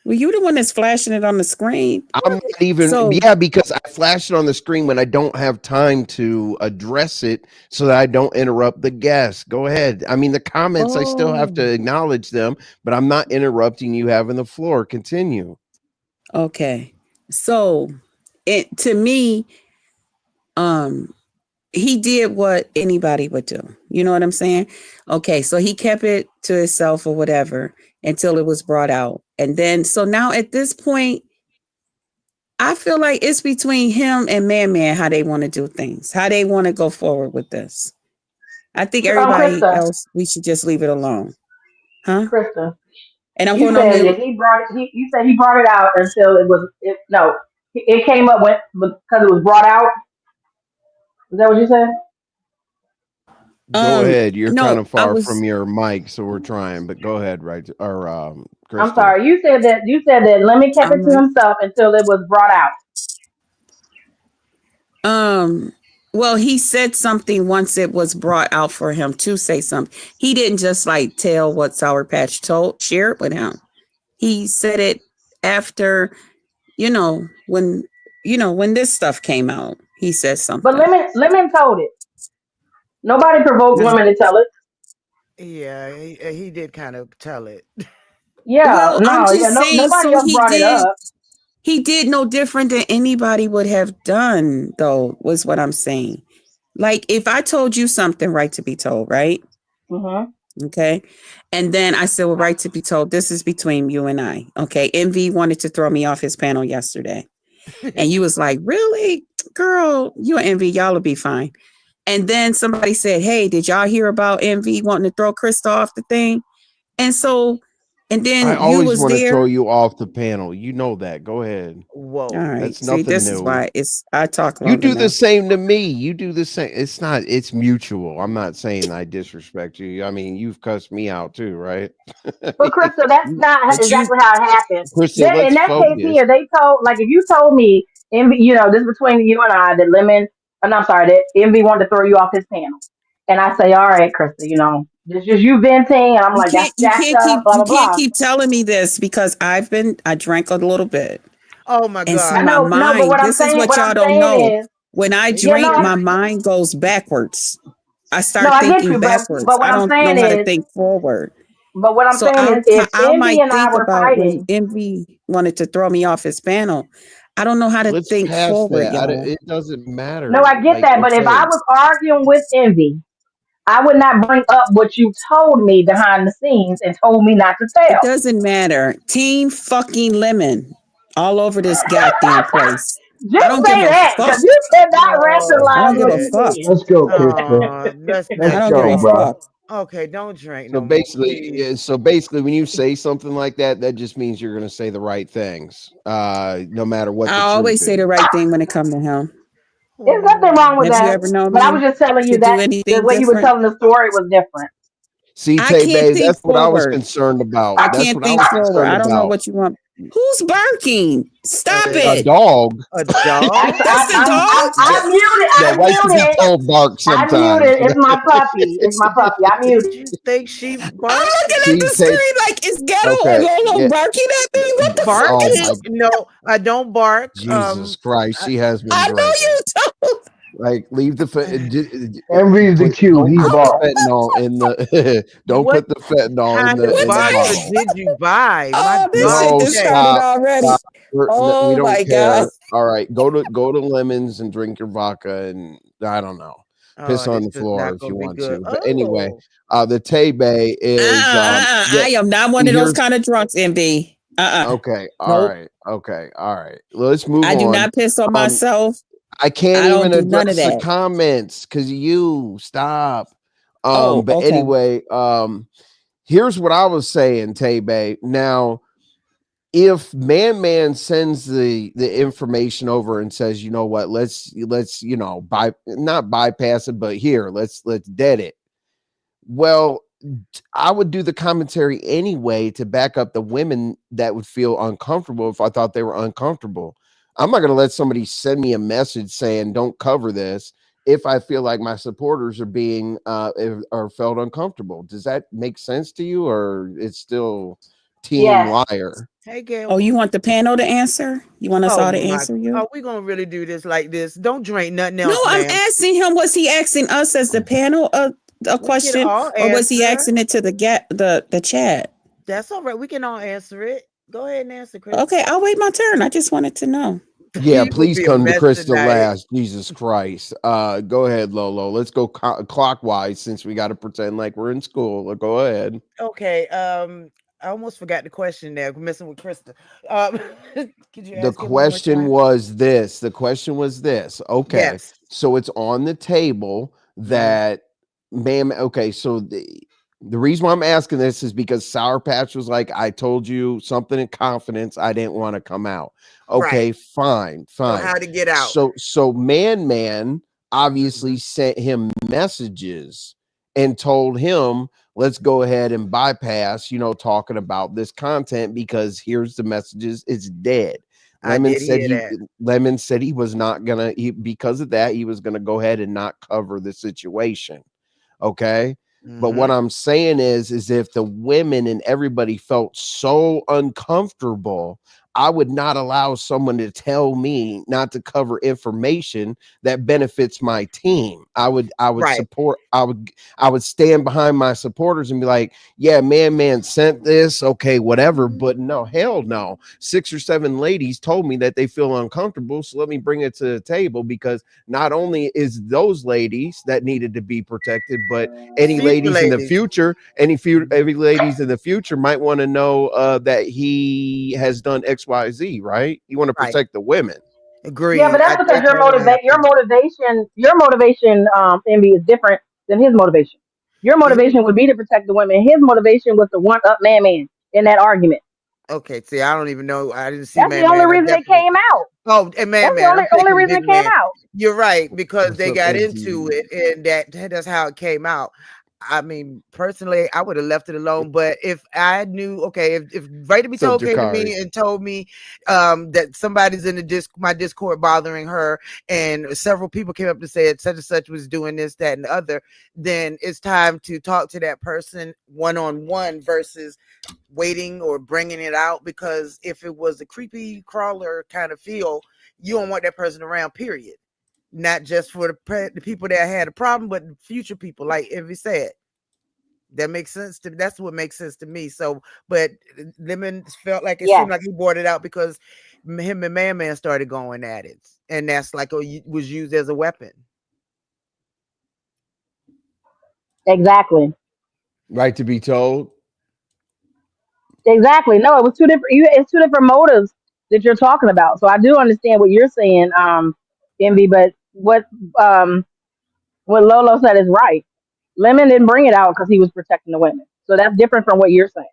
Well, you the one that's flashing it on the screen. I'm not even, So, yeah, because I flash it on the screen when I don't have time to address it so that I don't interrupt the guest. Go ahead. I mean, the comments, I still have to oh, acknowledge them, but I'm not interrupting you having the floor. Continue. okay. So, it to me, um, he did what anybody would do. You know what I'm saying? Okay, so he kept it to himself or whatever until it was brought out. And then so now at this point, I feel like it's between him and ManMan how they want to do things, how they want to go forward with this. I think everybody Krista, else, we should just leave it alone. Huh? Krista, And I'm you going on said mute. that he brought it. You said he brought it out until it was. No, it came up when because it was brought out. Is that what you said? Go ahead. You're kind No, of I far from was your mic, so we're trying, but go ahead, right? Or I'm Krista. sorry. You said that Lemon kept I'm it to right. himself until it was brought out. Um, well, he said something once it was brought out for him to say something. He didn't just like tell what Sour Patch told, share it with him. He said it after, you know, when when this stuff came out. He said But something. Lemon told it. Nobody provoked Nah. women to tell it. Yeah, he did kind of tell it. Yeah, Well, I'm no, yeah, just no, saying. nobody So else brought it up. he did no different than anybody would have done, though. Was what I'm saying. Like if I told you something, right to be told, right? Hmm. Okay. And then I said, well, right to be told, this is between you and I. Okay. MV wanted to throw me off his panel yesterday. And you was like, really? Girl, you and MV, y'all will be fine. And then somebody said, hey, did y'all hear about MV wanting to throw Krista off the thing? And so, and I then you always was want to throw there. you off the panel. You know that. Go ahead. All Whoa. right. That's See, nothing this is new. why I talk You long do the enough. same to me. You do the same. It's mutual. I'm not saying I disrespect you. I mean, you've cussed me out too, right? I But mean, Krista, that's not But you exactly how it happened. Krista, That, in let's that case focus. here, they told like if you told me, Envy, this is between you and I, that Lemon, and I'm sorry, that Envy wanted to throw you off his panel, and I say, all right, Krista, just you venting, and I'm like, that's jacked up, blah you blah can't blah. keep telling me this because I drank a little bit. Oh my And see, I God. my know, no, but mind, this is what what y'all I'm don't saying know. is, When I yeah, no, drink, my mind goes backwards. I no, start I get thinking you, backwards. but what I I'm don't saying know how to is, think forward. So if I Envy might and I think were about when fighting, Envy wanted to throw me off his panel. I don't know how to Let's think pass forward, that. y'all. It doesn't no, matter. I get Like, that, but if I okay, was arguing with Envy, I would not bring up what you told me behind the scenes and told me not to It tell. doesn't matter. Team fucking lemon all over this goddamn place. I Just don't give say a that because fuck. you cannot Oh I rationalize don't give what a you shit. fuck. did. Let's go, Krista. Let's I Let's not don't give go, a drink. bro. fuck. Okay, don't drink so no more, basically, please. when you say something like that, that just means you're going to say the right things, no matter what I the truth always say the is. right thing when it comes to him. There's nothing Oh, wrong with Have you that. ever known But I was me just telling to you do that the anything way you were different? telling the story was different. See, I Tay can't Bay, think that's what I was forward. concerned about. I That's can't what I think was forward. concerned I don't know about. what you want. Who's barking? Stop uh, A it. dog. a dog? That's the dog? I muted. No, I white people muted. don't bark I sometimes. muted. It's my puppy. It's my puppy. I Did muted. you think she I'm barked? looking at See, the Tay, screen like it's Ghetto or okay, Lolo yeah. barking at me. What the fuck Oh is my Barking? No, I don't bark. Jesus Christ, she has been I know drinking. you don't. Like, leave the Envy is the put cute. don't He put the bought. fentanyl in the don't What put the fentanyl kind of in the vodka bottle. did you buy? My Oh, this God, shit No, just today. started stop, already. stop. We Oh don't my God. care. All right, go to Lemons and drink your vodka, and I don't know, piss Oh, on this the is floor not if gonna you be want good. to. But anyway, Oh, the Tay Bay is yeah. I am not one of those Here's kind of drunks, MB. okay. All Nope. right. Okay. All right. Let's move I do on. not piss on Um, myself. I can't I don't even do none of address the that. comments because you stop. Oh, But okay. anyway, here's what I was saying, Tay Bay. Now, if ManMan sends the information over and says, you know what, let's not bypass it, but here, let's dead it. Well, I would do the commentary anyway to back up the women that would feel uncomfortable if I thought they were uncomfortable. I'm not going to let somebody send me a message saying don't cover this if I feel like my supporters are being or felt uncomfortable. Does that make sense to you, or it's still team Yes. liar? Hey, Gail. Oh, you want the panel to answer? You want us Oh all to my! answer you? Are we gonna really do this like this? Don't drink nothing No, else, I'm ma'am. asking him. Was he asking us as the panel a We can question, all or was he answer. asking it to the chat? That's all right. We can all answer it. Go ahead and answer, Chris. Okay, I'll wait my turn. I just wanted to know. Yeah, You will please be a come to mess Krista tonight. last. Jesus Christ. Go ahead, Lolo. Let's go clockwise since we got to pretend like we're in school. Go ahead. Okay. I almost forgot the question there. We're messing with Krista. Could you The ask it one more question time? was this. The question was this. Okay. Yes. So it's on the table Mhm. that, ma'am. Okay. So the reason why I'm asking this is because Sour Patch was like, I told you something in confidence. I didn't want to come out. Right. Okay. Fine. So Fine. how to get out? So Man obviously Mhm. sent him messages and told him, let's go ahead and bypass, talking about this content because here's the messages. It's dead. I Lemon did said hear he that. Lemon said he was not gonna because of that, he was gonna go ahead and not cover the situation. Okay. But what Hmm. I'm saying is if the women and everybody felt so uncomfortable, I would not allow someone to tell me not to cover information that benefits my team. I would Right. support, I would stand behind my supporters and be like, yeah, man sent this, okay, whatever. But no, hell no. 6 or 7 ladies told me that they feel uncomfortable. So let me bring it to the table because not only is those ladies that needed to be protected, but any Future ladies in the ladies. future, every ladies in the future might want to know that he has done XYZ, right? You want to Right. protect the women. Yeah, but Agreed. I that's because definitely have to. your motivation, Envy, is different than his motivation. Your His, motivation would be to protect the women. His motivation was to one up man in that argument. okay. See, I don't even know. I didn't see That's the Man only Man. I reason it definitely. came out. Oh, and That's the Man, I'm only taking reason Big it came Man. out. You're right because What's they up, got into MG? it, and that's how it came out. I mean, personally, I would have left it alone. But if I knew, okay, if Right to Be What's up, Told came to Jakari? me and told me that somebody's in my Discord bothering her, and several people came up and said such and such was doing this, that, and the other, then it's time to talk to that person one on one versus waiting or bringing it out, because if it was a creepy crawler kind of feel, you don't want that person around, period. Not just for the people that had a problem, but future people, like Evie said. That makes sense to That's what makes sense to me. So, but Lemon felt like it seemed Yes, like he brought it out because him and Man started going at it, and that's like was used as a weapon. exactly. Right to be told. Exactly. No, it was two different. It's two different motives that you're talking about. So I do understand what you're saying, Envy. But what Lolo said is right. Lemon didn't bring it out because he was protecting the women. So that's different from what you're saying.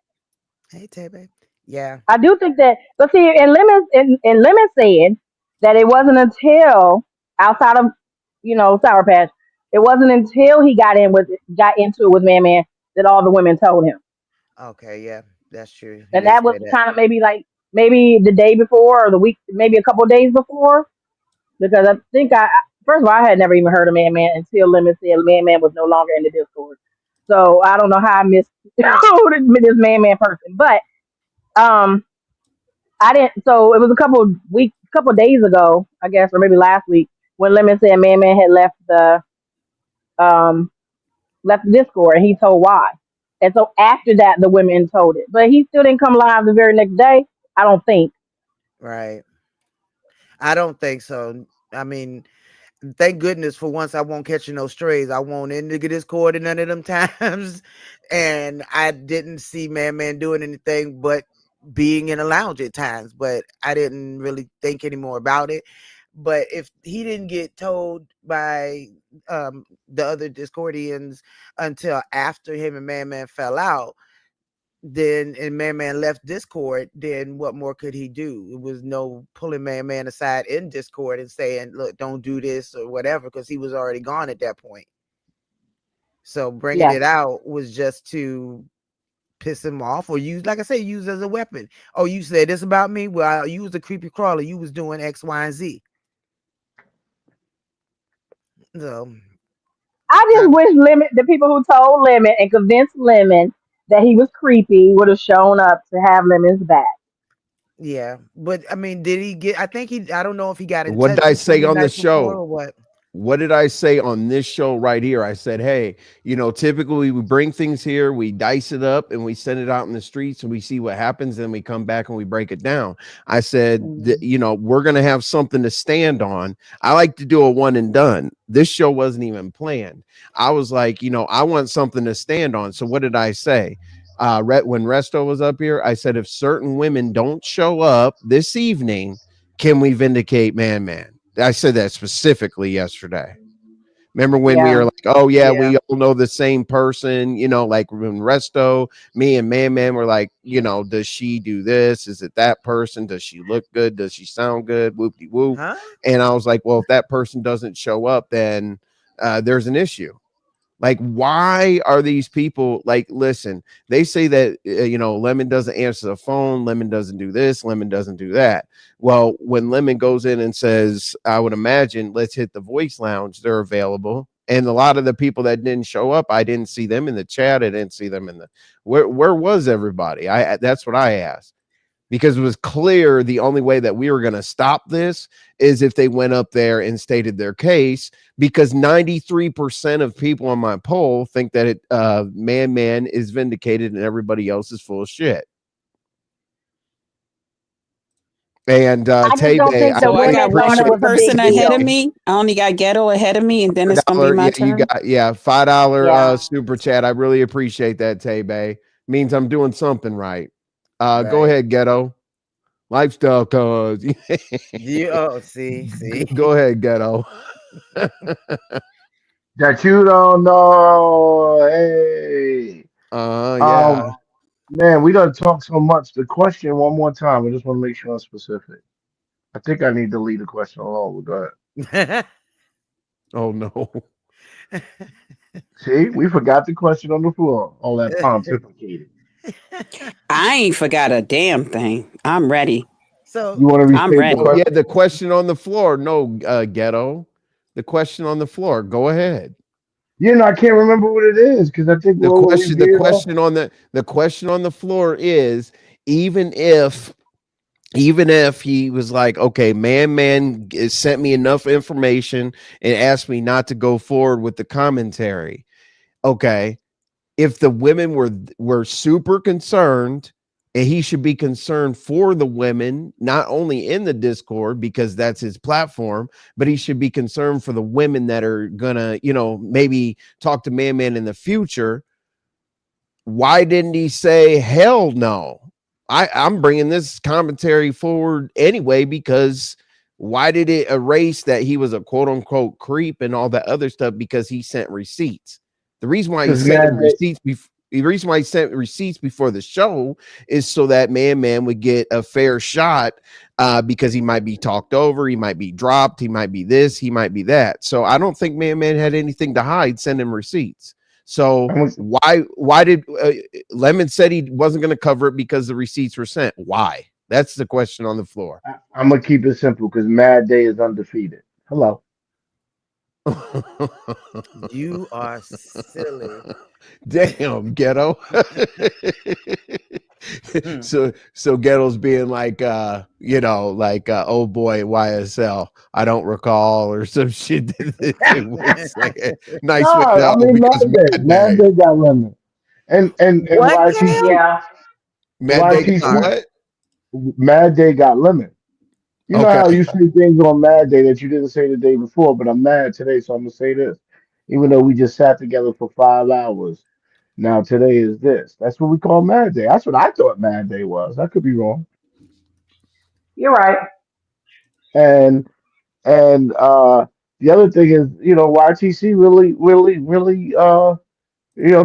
Hey, Tebe. Yeah. I do think that. But see, and Lemon said that it wasn't until outside of Sour Patch, it wasn't until he got into it with Man that all the women told him. Okay. Yeah, that's true. He And did that was say that. kind of maybe the day before or the week, maybe a couple of days before, because I think first of all I had never even heard of Man until Lemon said Man was no longer in the Discord. So I don't know how I missed this Man person, but um I didn't. So it was a couple of days ago, I guess, or maybe last week when Lemon said Man had um left the Discord, and he told why. And so after that, the women told it, but he still didn't come live the very next day. I don't think. Right. I don't think so. I mean, thank goodness for once I won't catch no strays. I won't in the Discord at none of them times. And I didn't see Man doing anything but being in a lounge at times. But I didn't really think any more about it. But if he didn't get told by the other Discordians until after him and Man fell out, then and Man left Discord, then what more could he do? It was no pulling Man aside in Discord and saying, look, don't do this or whatever, because he was already gone at that point. So bringing Yeah. it out was just to piss him off, or use, like I say, use as a weapon. Oh, you said this about me? Well, you was a creepy crawler. You was doing X, Y, and Z. So I I, just wish Lemon, the people who told Lemon and convinced Lemon that he was creepy, would have shown up to have Lemon's back. yeah, but I mean, did he get? I think he. I don't know if he got in What did touch I with them say the on the night before show? or what. What did I say on this show right here? I said, hey, typically we bring things here, we dice it up, and we send it out in the streets, and we see what happens. Then we come back and we break it down. I said, that, Mm. we're going to have something to stand on. I like to do a one and done. This show wasn't even planned. I was like, I want something to stand on. So what did I say? When Resto was up here, I said, if certain women don't show up this evening, can we vindicate ManMan? I said that specifically yesterday. Remember when we Yeah. were like, oh, yeah, Yeah. we all know the same person, like when Resto, me and ManMan were like, does she do this? Is it that person? Does she look good? Does she sound good? Whoop de whoop. Huh? And I was like, well, if that person doesn't show up, then there's an issue. Like, why are these people like, listen, they say that, Lemon doesn't answer the phone. Lemon doesn't do this. Lemon doesn't do that. Well, when Lemon goes in and says, I would imagine, let's hit the voice lounge, they're available. And a lot of the people that didn't show up, I didn't see them in the chat. I didn't see them in the, where was everybody? That's what I asked, because it was clear the only way that we were going to stop this is if they went up there and stated their case, because 93% of people on my poll think that ManMan is vindicated and everybody else is full of shit. And I just Tay don't Bay, think I the So I really got women one thought it more was appreciate a person big ahead of deal. me. I only got Ghetto ahead of me, and then it's gonna be $5. my Yeah, you turn. got $5 Yeah. super chat. I really appreciate that, Tay Bay. Means I'm doing something right. Go Right. ahead, Ghetto. Lifestyle cause. You. Oh, see. Go ahead, Ghetto. That you don't know. Hey, um, Yeah. man, we done talked so much. The question one more time. I just want to make sure I'm specific. I think I need to leave the question alone. Go ahead. Oh no. See, we forgot the question on the floor. All that pontificating. I ain't forgot a damn thing. I'm ready. So You want to I'm restate the ready. Oh yeah, question? the question on the floor. No, Ghetto. The question on the floor. Go ahead. I can't remember what it is because I think The well, we question, the veered off. question on the question on the floor is, even if even if he was like, okay, ManMan sent me enough information and asked me not to go forward with the commentary. Okay, if the women were super concerned, and he should be concerned for the women, not only in the Discord because that's his platform, but he should be concerned for the women that are gonna, maybe talk to ManMan in the future. Why didn't he say hell no? I'm bringing this commentary forward anyway, because why did it erase that he was a quote unquote creep and all that other stuff? Because he sent receipts. The reason why he Because sent man, him receipts before. The reason why he sent receipts before the show is so that ManMan would get a fair shot, because he might be talked over, he might be dropped, he might be this, he might be that. So I don't think ManMan had anything to hide. Send him receipts. So I'm, why did Lemon said he wasn't going to cover it because the receipts were sent? Why? That's the question on the floor. I'm gonna keep it simple because Mad Day is undefeated. Hello. you are silly. Damn, Ghetto. so Ghetto's being like oh boy, YSL, I don't recall, or some shit. It's like a nice way Nah, to, I mean because Mad Mad Day. Day got lemon, and What, YTC Cam? Yeah. Mad Day got Sorry. YTC what? Mad Day got lemon. You know Okay. how you say things on Mad Day that you didn't say the day before, but I'm mad today, so I'm gonna say this. Even though we just sat together for 5 hours, now today is this. That's what we call Mad Day. That's what I thought Mad Day was. I could be wrong. You're right. And and the other thing is, YTC really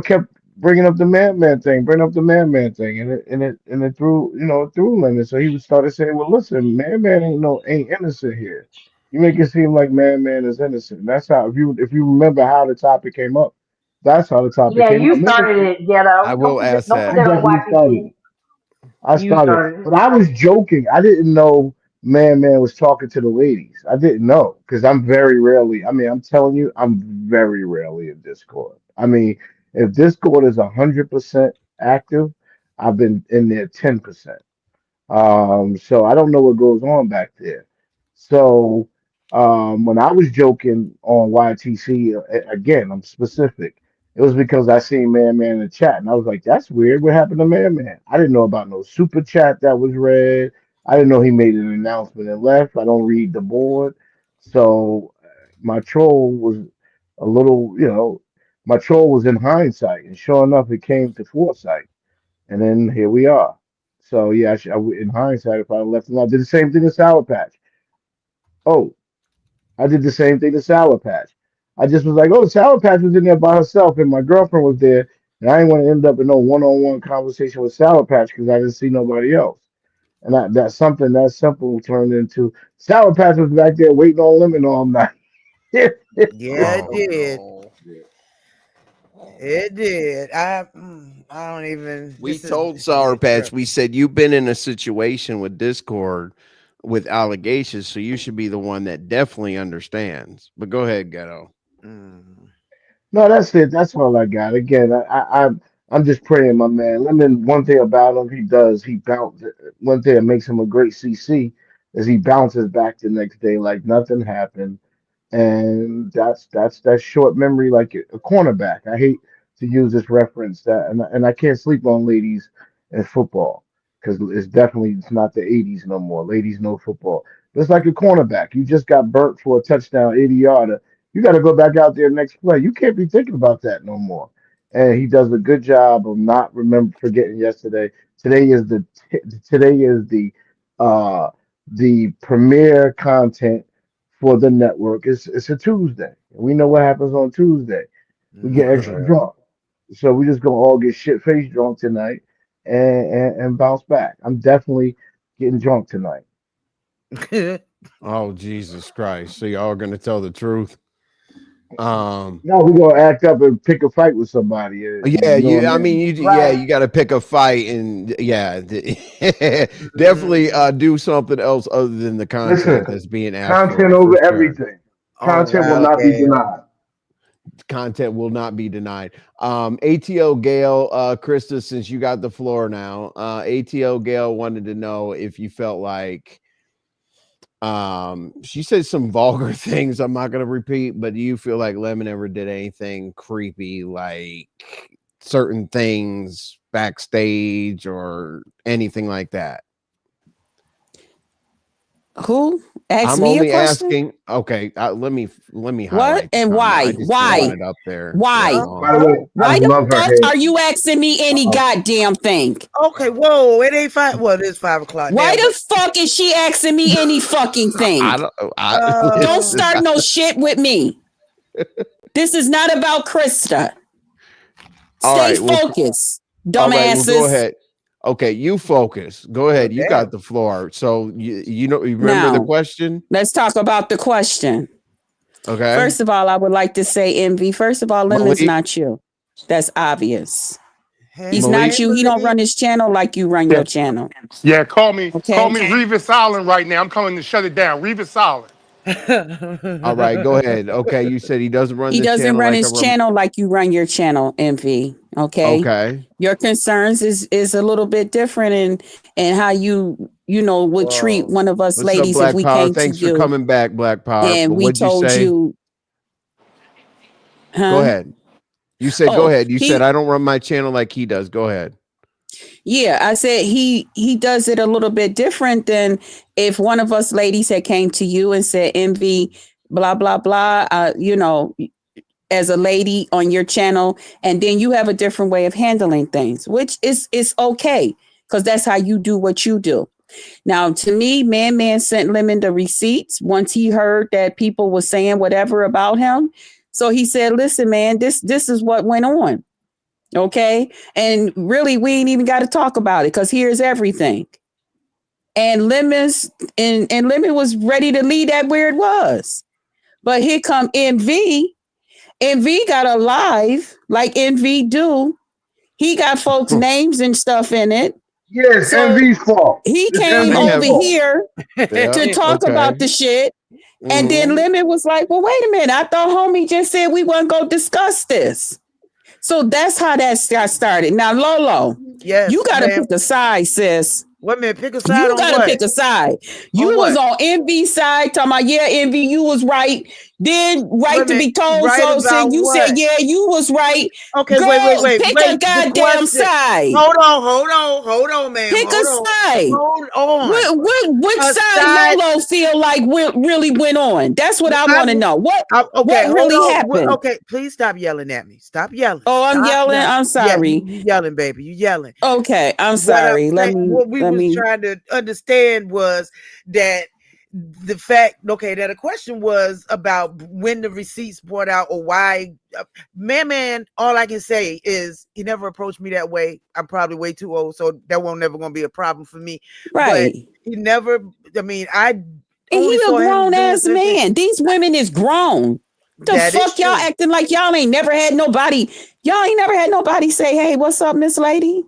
kept bringing up the madman thing, bringing up the madman thing, and it threw it threw limit. So he started saying, "Well, listen, madman ain't innocent here. You make it seem like madman is innocent." That's how if you remember how the topic came up, That's how the topic Yeah, came you up. Maybe started it, ghetto. I will ask Don't I that. forget on definitely started YPC. it. I You started, started it. but I was joking. I didn't know Man was talking to the ladies. I didn't know because I'm very rarely. I mean, I'm telling you, I'm very rarely in Discord. I mean, if Discord is 100% active, I've been in there 10%. So I don't know what goes on back there. So when I was joking on YTC, again, I'm specific. It was because I seen Man in the chat, and I was like, "That's weird. What happened to Man?" I didn't know about no super chat that was read. I didn't know he made an announcement and left. I don't read the board, so my troll was a little, my troll was in hindsight, and sure enough, it came to foresight. And then here we are. So yeah, in hindsight, if I left him, I did the same thing to Sour Patch. Oh, I did the same thing to Sour Patch. I just was like, oh, Sour Patch was in there by herself, and my girlfriend was there, and I didn't want to end up in no one-on-one conversation with Sour Patch because I didn't see nobody else. And that's something that simple turned into Sour Patch was back there waiting on Lemon all night. Yeah, it Oh did. no. It did. I don't even. We This is told Sour yeah, Patch, trip. we said you've been in a situation with Discord with allegations, so you should be the one that definitely understands. But go ahead, Ghetto. Mm. No, that's it. That's all I got. Again, I'm just praying, my man. Lemon, one thing about him, he bounce. One thing that makes him a great CC is he bounces back the next day like nothing happened, and that's short memory like a cornerback. I hate to use this reference that, and I can't sleep on ladies in football because it's not the '80s no more. Ladies know football. But it's like a cornerback. You just got burnt for a touchdown, 80-yarder. You got to go back out there next play. You can't be thinking about that no more. And he does a good job of not forgetting yesterday. Today is the today is the premiere content for the network. It's a Tuesday. We know what happens on Tuesday. We get extra Mhm. drunk. So we just gonna all get shit faced drunk tonight and bounce back. I'm definitely getting drunk tonight. Oh Jesus Christ! So y'all are gonna tell the truth. No, we're gonna act up and pick a fight with somebody. Yeah, You know what I I mean? mean, Right. you got to pick a fight, and yeah, definitely do something else other than the content Listen, that's being asked content for over sure. everything. Oh Content will wow, not be Gail. denied. Content will not be denied. ATO Gail, Krista, since you got the floor now, ATO Gail wanted to know if you felt like she said some vulgar things I'm not going to repeat, but do you feel like Lemon ever did anything creepy, like certain things backstage or anything like that? Who asked I'm me a only question? asking. Okay, let me What highlight the and comment. why? I just didn't want Why? it up there that Why? By the long. way, I Why the love her fuck hair. are you asking me any Uh-oh. goddamn thing? Okay, whoa, it ain't five. Well, it is 5 o'clock Why now, but the fuck is she asking me any fucking thing? I don't. I Don't uh, listen. start no shit with me. This is not about Krista. All Stay right. Well. focused, All right. Well, go dumbasses. ahead. Okay, you focus. Go well, ahead. You got damn. the floor. So you remember the Now, question? let's talk about the question. Okay, First of all, I would like to say, Envy. First of all, Lemon's Malik. not you. That's obvious. He's Hey, not Malik. you. He don't Emily. run his channel like you run Yeah, your channel. yeah. Call Okay? me Revis Island right now. I'm coming to shut it down. Revis Island. All right, go ahead. Okay, you said he doesn't run He the doesn't channel run like a his rum. channel like you run your channel, Envy. Okay? Okay. Your concerns is a little bit different in how you would treat Whoa. one of us What's up, ladies if Black we Power? came to Thanks for you coming back, Black Power. and But we what'd you told say? you, Go huh? ahead. You said go Oh, ahead. You said he I don't run my channel like he does. Go ahead. yeah, I said he does it a little bit different than if one of us ladies had came to you and said, Envy, blah blah blah, as a lady on your channel, and then you have a different way of handling things, which is okay because that's how you do what you do. Now, to me, Man sent Lemon the receipts once he heard that people were saying whatever about him. So he said, "Listen, man, this is what went on." Okay. And really, we ain't even got to talk about it because here's everything. And Lemon was ready to leave that where it was. But here come MV NV got a live like NV do. He got folks' names and stuff in it. Yes, So MV's fault. he It's came They MV's over have, fault. here yeah, to talk okay. about the shit. And then Hmm. Lemon was like, well, wait a minute. I thought homie just said we wasn't going to discuss this. So that's how that got started. Now, Lolo, you Yes, got to ma'am. pick a side, sis. Wait a minute, pick a side You on gotta what? pick a side. You On was what? on Envy side talking about, yeah, Envy, you was right. Then Wait right a to minute, be told right so, about saying you said, what? yeah, you was right. Okay, Girl, pick a wait. The goddamn question. side. Hold on, ma'am. Pick a side. Hold on. Which A side side. Lolo feel like really went on? That's what I I, want to know. okay, What hold really on. happened? Okay, please stop yelling at me. Stop yelling. Oh, I'm Stop yelling. yelling. I'm Yeah, sorry. you yelling, baby. You yelling. Okay, I'm What I'm sorry. saying, what we Let was me. trying to understand was that the fact, okay, that a question was about when the receipts brought out or why. Man, all I can say is he never approached me that way. I'm probably way too old, so that won't never gonna be a problem for me. But Right. he never. I mean, I And only he a saw him grown doing ass certain things. man. These women is grown. The That is fuck y'all true. acting like y'all ain't never had nobody. Y'all ain't never had nobody say, "Hey, what's up, Miss Lady?"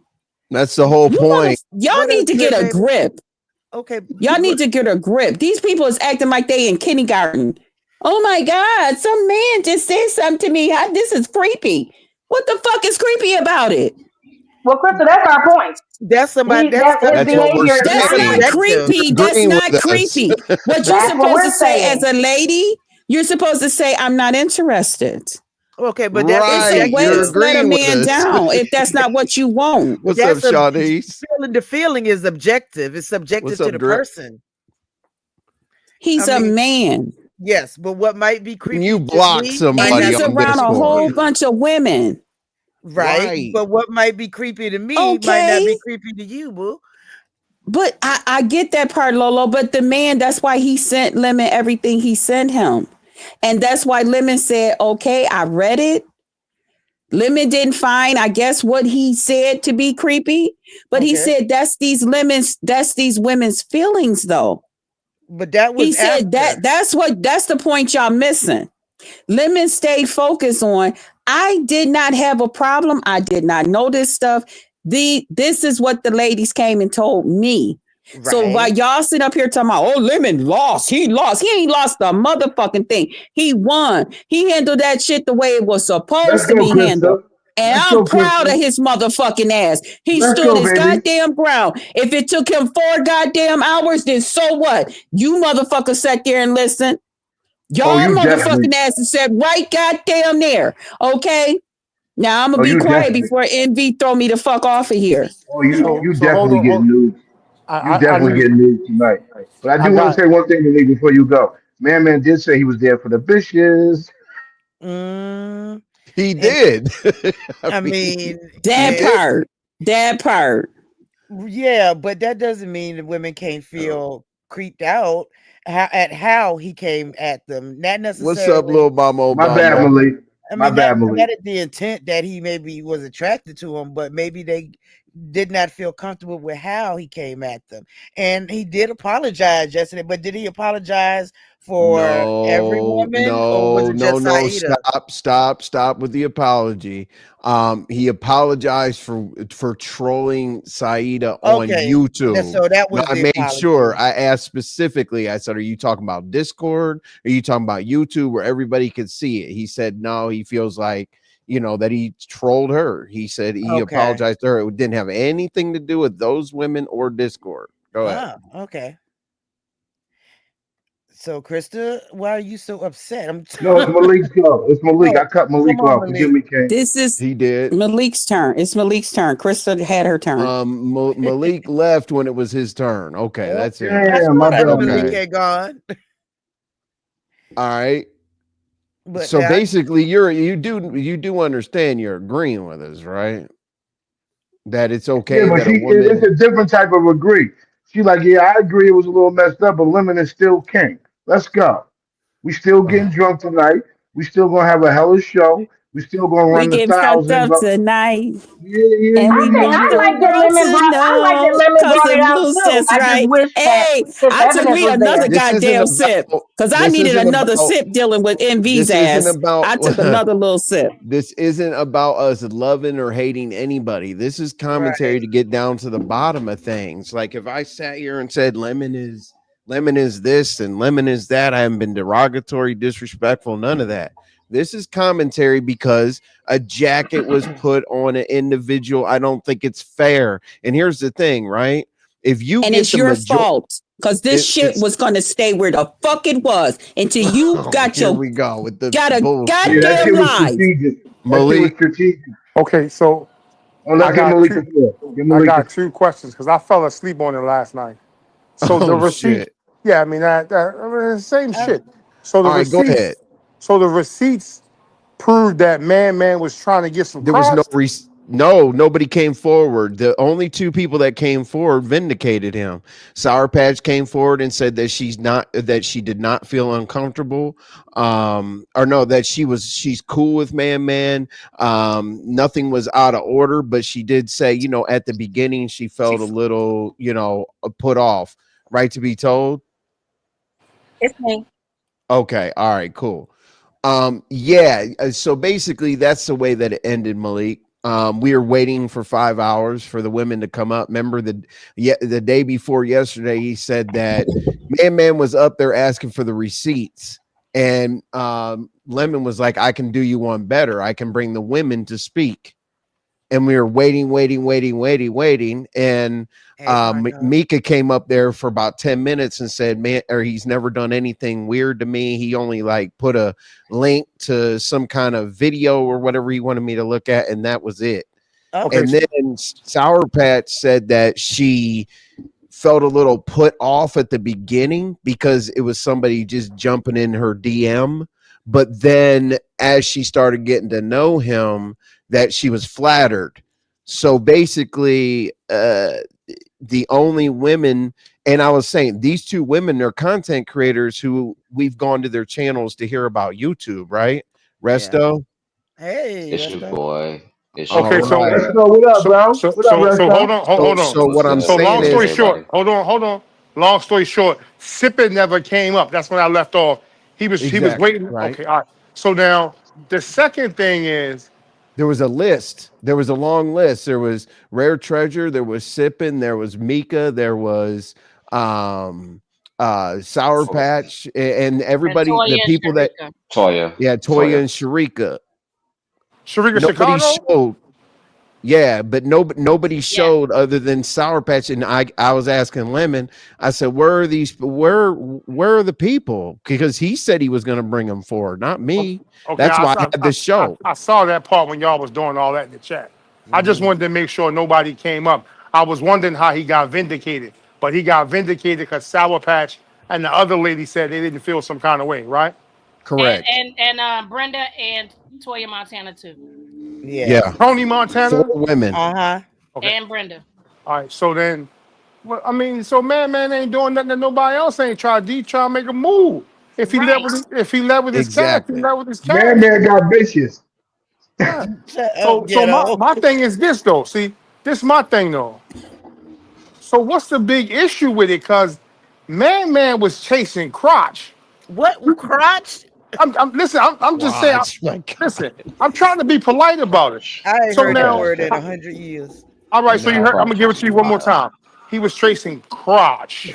That's the whole point. Y'all What need else, to good get a baby? grip. Okay, Y'all need to get a grip. These people is acting like they in kindergarten. Oh my God, some man just said something to me. This is creepy. What the fuck is creepy about it? Well, Crystal, that's our point. that's somebody. That's His That's what we're behavior is That's not saying. not creepy. subjective. creepy. You're That's agreeing not with us. creepy. What you're That's what supposed to we're say as saying. a lady, you're supposed to say, I'm not interested. Okay, but that's It's a Right. way You're to subjective. let a agreeing with man us. down if that's not what you want. What's up, That's a Shawnees? feeling. The feeling is objective. It's What's subjective to up, the Drip? person. I He's a mean, man yes, but what might be When you creepy to block me might and somebody not he's be on around creepy a to Discord. whole you. bunch of women. Right. Right. But what might be creepy to me might not Okay. be creepy to you, boo. But I get that part, Lolo. But the man, that's why he sent Lemon everything he sent him. And that's why Lemon said, okay, I read it. Lemon didn't find, I guess, what he said to be creepy. But he Okay. said that's these women's feelings, though. But that He was said after. that's the point y'all missing. Lemon stayed focused on, I did not have a problem. I did not know this stuff. This is what the ladies came and told me. So while Right. y'all sit up here talking about, oh, Lemon lost, he lost. He ain't lost the motherfucking thing. He won. He handled that shit the way it was Let's supposed to go, be handled. Krista. And Let's I'm go, proud of Krista. his motherfucking ass. He Let's stood go, his baby. goddamn ground. If it took him 4 goddamn hours, then so what? You motherfuckers sat there and listened. Oh, Y'all you motherfucking definitely. asses said right goddamn there. Okay. Now I'm gonna Oh, be you quiet definitely. before Envy throw me the fuck off of here. Oh, you So you so hold definitely on. get news. You I definitely need get news tonight. But I I do want to got say one thing to me before you go. Man did say he was there for the bitches. Mm, He and did. I I mean, mean, he That and did. part. That part. yeah, but that doesn't mean that women can't feel creeped out at how he came at them. Not What's up, necessarily. little mama My bad, Obama? Malik. I My mean, not bad, Malik. not at the intent that he maybe was attracted to him, but maybe they did not feel comfortable with how he came at them. And he did apologize yesterday, but did he apologize for every No, woman or was no, it no, just no. Saida? Stop with the apology. He apologized for trolling Saida on Okay, YouTube. so that No, was I the made sure apology. I asked specifically. I said, "Are you talking about Discord? Are you talking about YouTube where everybody could see it?" He said, "No." He feels like that he trolled her. He said he Okay. apologized to her. It didn't have anything to do with those women or Discord. Go ahead. Ah, okay. So, Krista, why are you so upset? I'm No, it's Malik's go. It's Malik. I no, cut come Malik on, off. Forgive Malik. me, King. This is He did. Malik's turn. It's Malik's turn. Krista had her turn. Malik left when it was his turn. Okay, Oh, that's I interesting. Damn, my thought bad, Malik Okay. Malik. had gone, All right. but So now, basically you do understand you're agreeing with us, right? That it's Yeah, okay but that a it's woman a different type of agree. She like, yeah, I agree it was a little messed up, but Lemon is still king. Let's go. We still getting drunk tonight. We still gonna have a hellish show. We still gonna We run the getting fucked thousands up up. tonight, Yeah, yeah, and we yeah, I want I the yeah. like that world Lemon to brought. I like that know. Lemon brought it Cousin out Blue too. says I just right. wish that Hey, his I took evidence me was another there. This isn't goddamn sip about. because I This needed isn't another about. sip dealing with Envy's This isn't ass. about. I took another little sip. This isn't about us loving or hating anybody. This is commentary Right. to get down to the bottom of things. Like if I sat here and said lemon is this and lemon is that, I haven't been derogatory, disrespectful, none of that. This is commentary because a jacket was put on an individual. I don't think it's fair. And here's the thing, right? If you And get it's the your major, fault because this shit it's was going to stay where the fuck it was until you oh, got here your we go with the got a Yeah, bullshit. that goddamn shit was life. strategic. That shit was Malik. strategic. Okay, so Oh, I let's get got Malik two. to floor. Get I Malik to got two questions because I fell asleep on it last night. So the Oh receipt, shit. yeah, I mean I mean, same Uh, shit. So the All right, go ahead. receipts, so the receipts proved that Man was trying to get some There was crotch. no nobody came forward. The only two people that came forward vindicated him. Sour Patch came forward and said that she did not feel uncomfortable, or no, that she's cool with Man. Nothing was out of order, but she did say, at the beginning she felt a little, put off. Right to be told. It's me. Okay, all right, cool. Yeah, so basically that's the way that it ended, Malik. We were waiting for 5 hours for the women to come up. Remember the day before yesterday, he said that Man was up there asking for the receipts, and Lemon was like, "I can do you one better. I can bring the women to speak." And we were waiting, and oh my God. Mika came up there for about 10 minutes and said, "Man, or he's never done anything weird to me. He only like put a link to some kind of video or whatever he wanted me to look at, and that was it." Okay, And then Sour Patch said that she felt a little put off at the beginning because it was somebody just jumping in her DM. But then as she started getting to know him, that she was flattered. So basically, the only women, and I was saying these two women are content creators who we've gone to their channels to hear about YouTube, right? Yeah. Resto. Hey, It's let's your go. boy. It's your All okay, boy. right. Resto, what up, so bro? so What up, so so Resto? hold on. So What's what I'm good? So What's long saying good, story is, short, everybody? hold on. Long story short, Sippin never came up. That's when I left off. He was exactly waiting. right. Okay, all right. So now the second thing is There was a list. There was a long list. There was Rare Treasure. There was Sippin. There was Mika. There was um Sour Oh, Patch, and And everybody, the Toya and people that, Sharika. Toya. yeah, Toya Toya. and Sharika. Sharika Nobody Chicago. showed. Yeah, but nobody Yes. showed other than Sour Patch. And I was asking Lemon. I said, where are the people? Because he said he was going to bring them forward, not me. Okay, That's why I had this show. I saw that part when y'all was doing all that in the chat. I just Hmm. wanted to make sure nobody came up. I was wondering how he got vindicated, but he got vindicated because Sour Patch and the other lady said they didn't feel some kind of way, right? Correct. And Brenda and Toya Montana too. Yeah. Yeah. Tony 4 Montana. women. Uh-huh. Okay, And Brenda. all right. So then, well, I mean, so Man ain't doing nothing that nobody else ain't tried. D try to make a move. Right. If he led with his cash, he Exactly. led with his cash. Man got bitches. Yeah. Shut up, So ghetto. my thing is this though. See, this my thing though. So what's the big issue with it? Cause Man was chasing crotch. What crotch? I'm just saying. Watch. My Listen, God. I'm trying to be polite about it. Crotch. I ain't So heard that now, word in Okay. 100 years. all right. So you Nah, heard. I'm gonna crotch give it is to you one more wild. time. He was chasing crotch.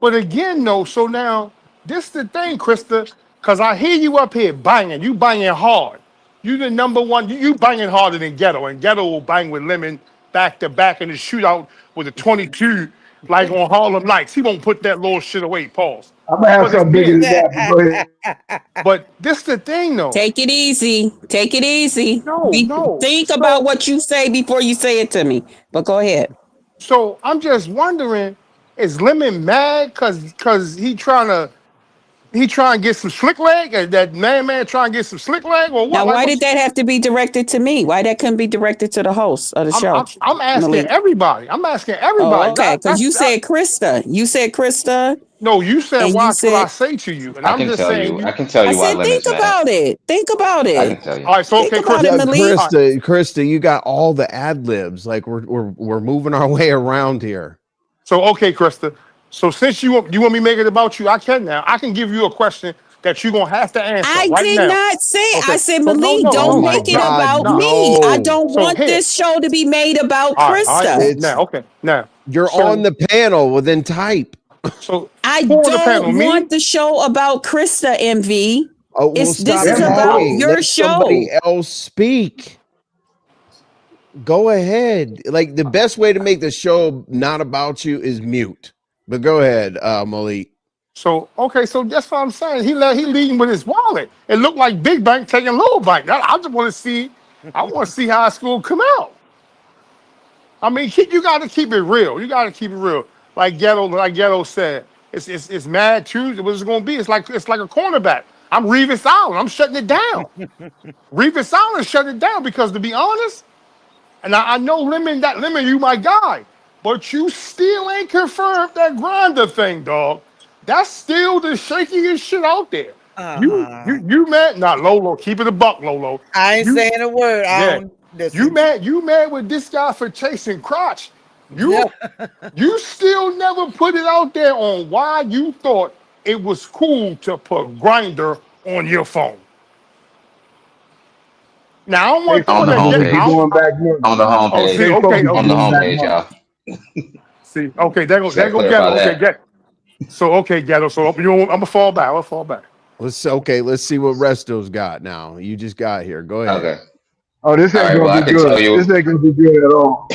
But again, though. So now this the thing, Krista. Cause I hear you up here banging. You banging hard. You the number one. You banging harder than Ghetto, and Ghetto will bang with Lemon back to back in the shootout with a 22, like on Harlem Nights. He won't put that little shit away. Pause. I'm gonna have But something bigger again, than that, but go ahead. but this the thing though. Take it easy. Take it easy. No. Think about So what you say before you say it to me. But go ahead. I'm just wondering, is Lemon mad cause he trying to he trying to get some slick leg? That man trying to get some slick leg or what? Now, Like why what? did that have to be directed to me? Why that couldn't be directed to the host of the I'm show, I'm, I'm asking Malik? everybody. I'm asking Oh, everybody. okay. Because you said Krista. You said Krista, No, you said and you watch what I said say to you, and I I'm can just tell saying you. I you. can tell I you why said think Lemon's mad. about it. Think about I it. can tell you. All right, so Think okay, about Krista. it, Yeah, Malik. All right. Krista, you got all the ad libs. Like we're moving our way around here. So okay, Krista. So since you want me to make it about you, I can now. I can give you a question that you're gonna have to answer I right did now. not say. I Okay. said, So no, Malik, no, Oh don't no, my make no, it no, God, about no. me. I no! don't So want here. this show to be made about All right. Krista. It's Now, okay. Now, you're on so the panel. Well, then type. so I who on the panel? don't Me? want the show about Krista, MV. Oh, well, This stop is Damn, about talking. Nicole. your Let somebody show. else speak. Go ahead. Like the best way to make the show not about you is mute. But go ahead, Malik. So okay, so that's what I'm saying. He leading with his wallet. It looked like Big Bank taking Little Bank. I just want to see. I want to see how it's going to come out. I mean, you got to keep it real. You got to keep it real. Like Ghetto said, it's Mad Tuesday. What it's going to be? It's like a cornerback. I'm Revis Island. I'm shutting it down. Revis Island shutting it down because to be honest, and I know Lemon, you my guy, but you still ain't confirmed that grinder thing, dog. That's still the shakiest shit out there. You Uh-uh. you you mad? Nah, Lolo, keep it a buck, Lolo. I ain't You saying a word. I yeah. don't You listen. mad? You mad with this guy for chasing crotch? You you still never put it out there on why you thought it was cool to put grinder on your phone. Now I don't Stay want On people the that focused get and keep homepage. out. going back money. On the Oh, homepage. see, Stay okay, focused On and the okay. getting back homepage, money. y'all. See, okay, there go, Just gotta there go clarify ghetto. Okay, that. get. So okay, ghetto. So I'm gonna fall back. I'm gonna fall back. Let's see what Resto's got now. You just got here. Go ahead. Okay. Oh, this All ain't right. gonna Well, I be can tell good. This you. ain't gonna be good at all.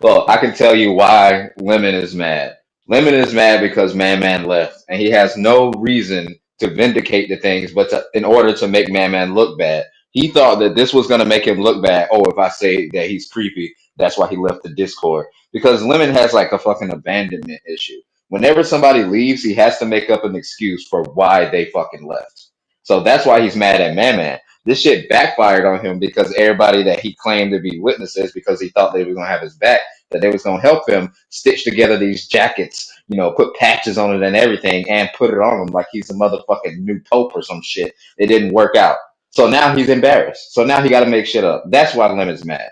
Well, I can tell you why Lemon is mad. Lemon is mad because Man left, and he has no reason to vindicate the things, but in order to make Man look bad. He thought that this was going to make him look bad. Oh, if I say that he's creepy, that's why he left the Discord. Because Lemon has like a fucking abandonment issue. Whenever somebody leaves, he has to make up an excuse for why they fucking left. So that's why he's mad at Man. This shit backfired on him because everybody that he claimed to be witnesses, because he thought they were gonna have his back, that they was gonna help him stitch together these jackets, put patches on it and everything, and put it on him like he's a motherfucking new pope or some shit. It didn't work out. So now he's embarrassed. So now he got to make shit up. That's why Lemon's mad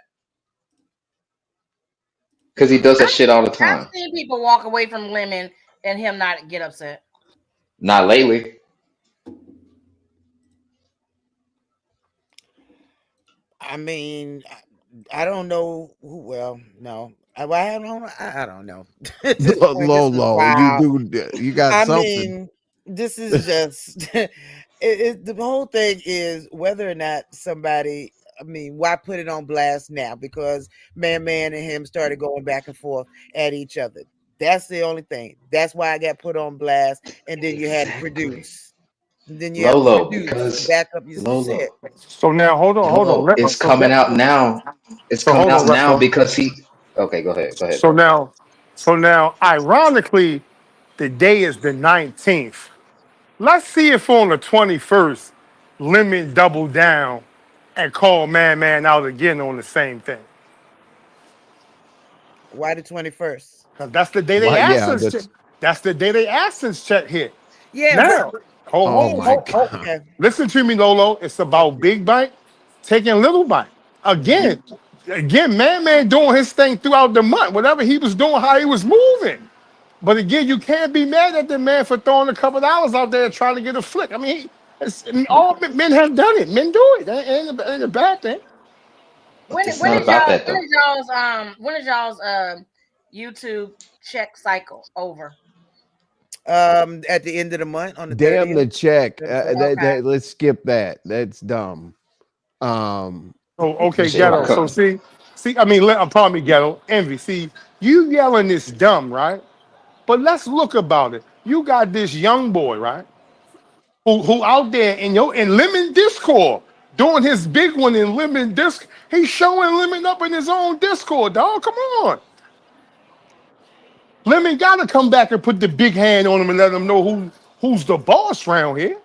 because he does that I've shit all the I've time. seen people walk away from Lemon and him not get upset. Not lately. I mean, I don't know who. Well, no, I don't know. At this point, this is Lolo, wild. you got I something. mean, this is just the whole thing is whether or not somebody. I mean, why put it on blast now? Because Man and him started going back and forth at each other. That's the only thing. That's why I got put on blast, and then you had to Exactly. produce. And then you have to Lolo, produce to because back up your shit. Lolo, So now hold on. Lolo, it's So coming out now. It's so coming hold on, out now Resto. because he. Okay, go ahead, So bro. now, ironically, the day is the 19th. Let's see if on the 21st, Lemon double down and call Man out again on the same thing. Why the 21st? Because that's the day they Why? Yeah, absence check. that's. That's the day they absence check hit. Yeah, but Now, Oh my hold. God. okay. Listen to me, Lolo. It's about Big Bank taking Little Bank. Mhm. Again, Man doing his thing throughout the month, whatever he was doing, how he was moving. But again, you can't be mad at the man for throwing a couple dollars out there trying to get a flick. I mean, all men have done it. Men do it. That ain't a bad thing. It's not about that though. When is y'all's YouTube check cycle over? At the end of the month on the Damn 30th. the check. 31st. Okay. Let's skip that. That's dumb. Oh, okay, Shit, ghetto. So I mean, pardon me, ghetto. Envy. See, you yelling this dumb, right? But let's look about it. You got this young boy, right? Who out there in Lemon Discord doing his big one in Lemon Disc. He's showing Lemon up in his own Discord, dog. Come on. Lemon gotta come back and put the big hand on him and let him know who's the boss around here.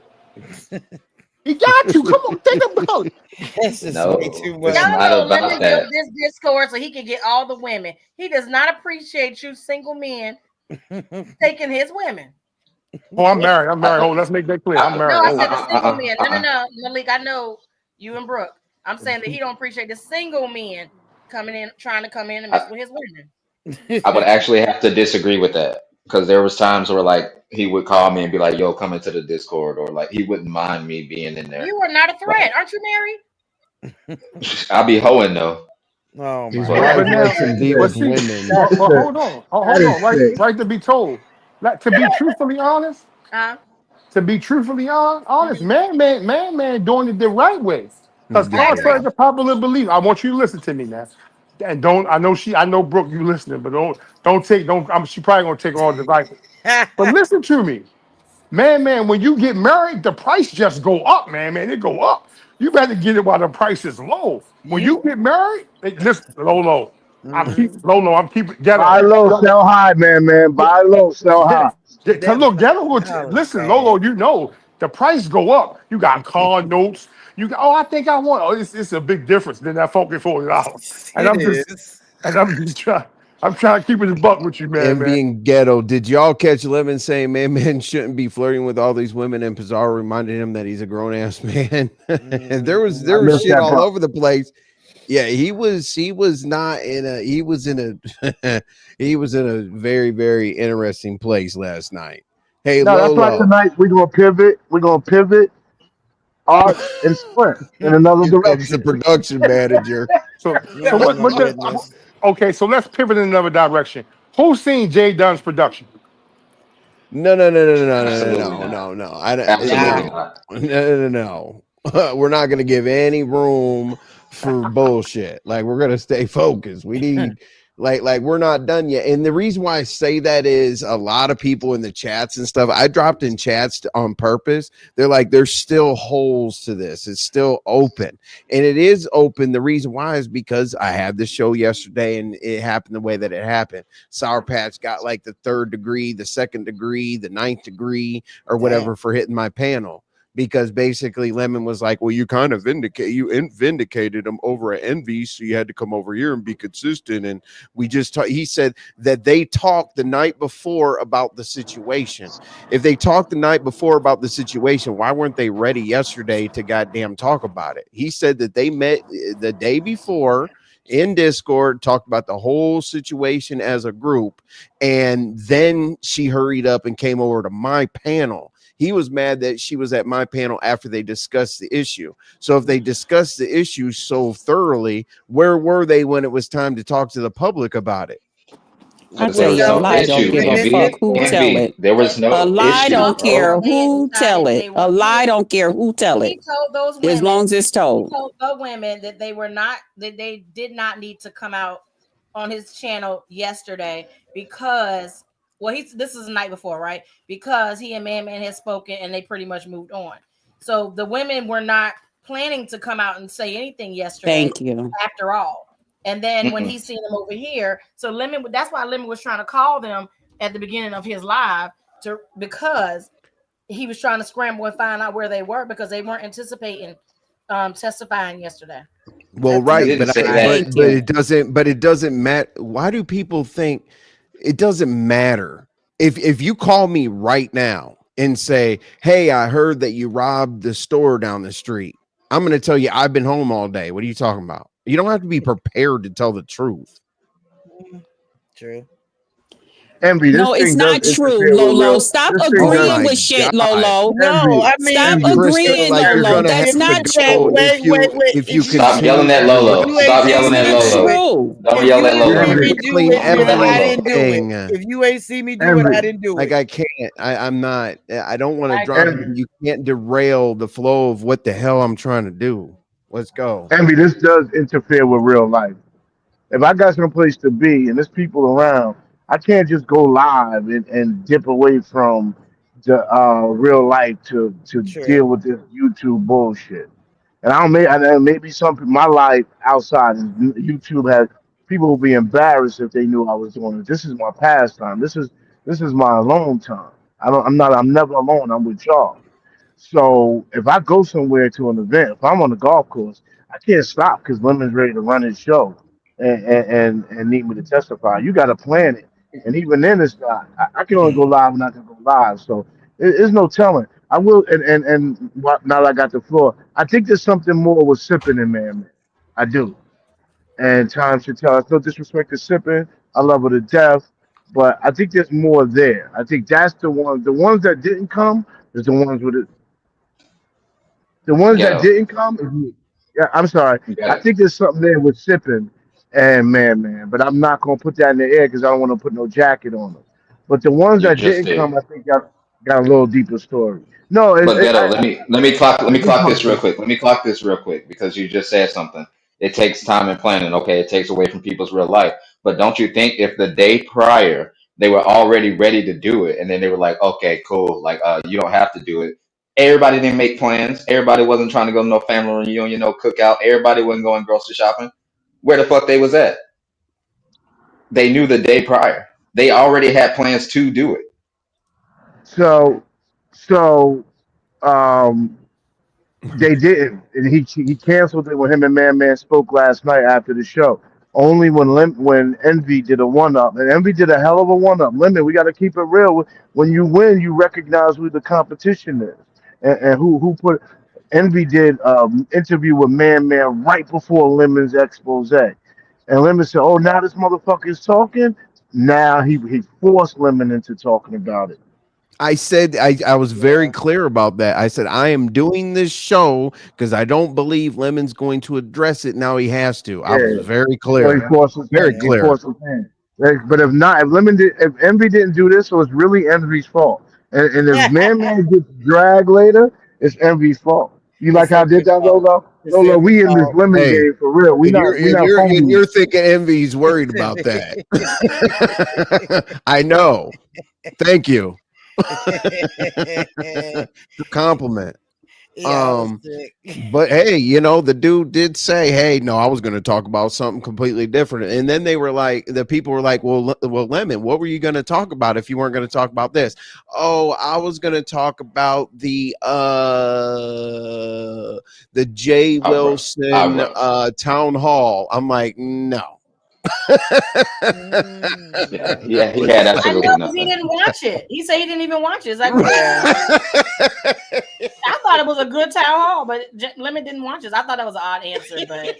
He got to come on, think about it. This is way No, too it's much. Y'all not know about Lemon built that. this Discord so he can get all the women. He does not appreciate you single men taking his women. Oh, I'm married. I'm married. I, Oh, let's make that clear. I'm I, No, married. I Oh, said the single men. No, no, uh. no, Malik. I know you and Brooke. I'm saying that he don't appreciate the single men coming in, trying to come in and mess I, with his women. I would actually have to disagree with that because there was times where like he would call me and be like, "Yo, come into the Discord," or like he wouldn't mind me being in there. You are not a threat. But Aren't you married? I'll be hoeing though. Oh His my But wife but god. now, lets him That's be but with sick. see, women. but, That's but sick. hold on, That hold is on. Right, sick. right to be told, like, to be truthfully honest, Uh, honest, mhm. man, doing it the right way. Because I contrary agree. Yeah. to popular belief, I want you to listen to me now. And don't I know Brooke, you listening, but don't she probably gonna take all the advice. But listen to me. Man, when you get married, the price just go up, man. It go up. You better get it while the price is low. When You you get married, listen, low. mhm. I'm keeping ghetto. Buy low, sell high, man. Buy low, sell high. Cause look, ghetto Y'all is listen, bad. Lolo, you know the price go up. You got car notes. You got, I think I want. Oh, it's a big difference than that funky $40. And It I'm just is. and I'm just trying. I'm trying to keep it a buck with you, And man. being ghetto, did y'all catch Lemon saying man shouldn't be flirting with all these women and Pizarro reminded him that he's a grown ass man? And I there was missed shit that all part. over the place. Yeah, he was not in a he was in a he was in a very, very interesting place last night. Hey No, that's why Lolo, tonight we're gonna pivot. We're gonna pivot, arc, and sprint in another here comes the direction. production manager. So Oh my what the goodness. okay, so let's pivot in another direction. Who's seen Jay Dunn's production? Absolutely not. No. I don't Absolutely Nah. no. not. No. We're not going to give any room for bullshit. Like we're going to stay focused. We need like we're not done yet. And the reason why I say that is a lot of people in the chats and stuff. I dropped in chats on purpose. They're like there's still holes to this. It's still open. And it is open. The reason why is because I had the show yesterday and it happened the way that it happened. Sour Patch got like the third degree, the second degree, the ninth degree, or Damn. whatever for hitting my panel. Because basically Lemon was like, well, you kind of vindicated him over at Envy, so you had to come over here and be consistent. And we just he said that they talked the night before about the situation. If they talked the night before about the situation, why weren't they ready yesterday to goddamn talk about it? He said that they met the day before in Discord, talked about the whole situation as a group, and then she hurried up and came over to my panel. He was mad that she was at my panel after they discussed the issue. So if they discussed the issue so thoroughly, where were they when it was time to talk to the public about it? I Because there tell was you, a no So lie don't issue. give a women fuck Envy, who Discord tell envy. it. There was A no lie issue, don't Talking care bro. when they who tell decided it. they A were. lie don't care who tell it. He told those As women. long as it's He told. told the women that they were not. That they did not need to come out on his channel yesterday because. Well, this is the night before, right? Because he and ManMan had spoken and they pretty much moved on. So the women were not planning to come out and say anything yesterday Thank you. after all. And then when he Mm-mm. seen them over here, so Lemon, that's why Lemon was trying to call them at the beginning of his live because he was trying to scramble and find out where they were because they weren't anticipating testifying yesterday. Well, that's He right, didn't but say right. that. Thank you. it doesn't matter. Why do people think it doesn't matter? If you call me right now and say, "Hey, I heard that you robbed the store down the street," I'm going to tell you I've been home all day. What are you talking about? You don't have to be prepared to tell the truth. True. Envy, this No, it's thing does not true, interfere with Lolo. real. Stop This thing Oh does. agreeing my with shit, god, Lolo. No, Envy, I Stop mean, envy. Krista, agreeing, like you're Lolo. going to That's have to not wait, true. go wait, wait, wait. if you Stop If yelling continue at to if Lolo. you ain't Stop That's see yelling me at not do Lolo. it, true. Don't if yell you at ain't see Lolo. Envy, me to do clean it, then I envy, didn't do it. everything. If you ain't see me do it, I envy, didn't do Like it. I can't. I'm not. I don't want to I drop agree. it. envy, You can't derail the flow of what the hell I'm trying to do. Let's go. envy. This does interfere with real life. If I got someplace to be and there's people around, I can't just go live and dip away from the real life to deal True. with this YouTube bullshit. And I don't maybe some my life outside YouTube has People will be embarrassed if they knew I was doing it. This is my pastime. This is my alone time. I'm never alone. I'm with y'all. So if I go somewhere to an event, if I'm on the golf course, I can't stop because Lemon's ready to run his show and need me to testify. You got to plan it, and even then, it's not. I can only go live when I can go live. So there's no telling. I will, now that I got the floor, I think there's something more with sipping in man. I do, and time should tell. It's no disrespect to sipping. I love her to death, but I think there's more there. I think that's the one. The ones that didn't come is the ones with it. The ones that Ghetto, didn't come, yeah, I'm sorry. I ghetto. think there's something there with sipping and man, but I'm not gonna put that in the air because I don't want to put no jacket on them. But the ones You that just didn't did. come, I think got a little deeper story. No, But ghetto, let me it is clock my this real story. quick. Let me clock this real quick because you just said something. It takes time and planning. Okay, it takes away from people's real life. But don't you think if the day prior they were already ready to do it, and then they were like, okay, cool, like you don't have to do it. Everybody didn't make plans. Everybody wasn't trying to go to no family reunion, no cookout. Everybody wasn't going grocery shopping. Where the fuck they was at? They knew the day prior. They already had plans to do it. So, so um, they didn't, and he canceled it when him and Man spoke last night after the show. Only when Envy did a one up, and Envy did a hell of a one up. Lemon, we got to keep it real. When you win, you recognize who the competition is, and who put. Envy did interview with Man right before Lemon's expose, and Lemon said, "Oh, now this motherfucker is talking." Now he forced Lemon into talking about it. I said I was very Yeah. clear about that. I said I am doing this show because I don't believe Lemon's going to address it. Now he has to. I was Yeah. very So he clear. forced his Very hand. He clear. forced his hand. But if not, if Envy didn't do this, so it's really Envy's fault. And if Man gets dragged later, it's Envy's fault. You like It's how I did every that, fault. Uh, Lolo? It's Lolo, every we in this fault. lemon Hey, game for real. We and not we not and phonies. you're thinking Envy's worried about that. I know. Thank you. Compliment. Yeah, I was Um, sick. but hey, the dude did say, "Hey, no, I was going to talk about something completely different." And then they were like, the people were like, well, Lemon, what were you going to talk about if you weren't going to talk about this?" "Oh, I was going to talk about the Jay Outburst. Wilson Outburst. town hall." I'm like, "No." Yeah, Mm, he had I know absolutely because he nothing. didn't watch it. He said he didn't even watch it. It's like, what? yeah. I thought it was a good town hall, but Lemon didn't watch it. I thought that was an odd answer, but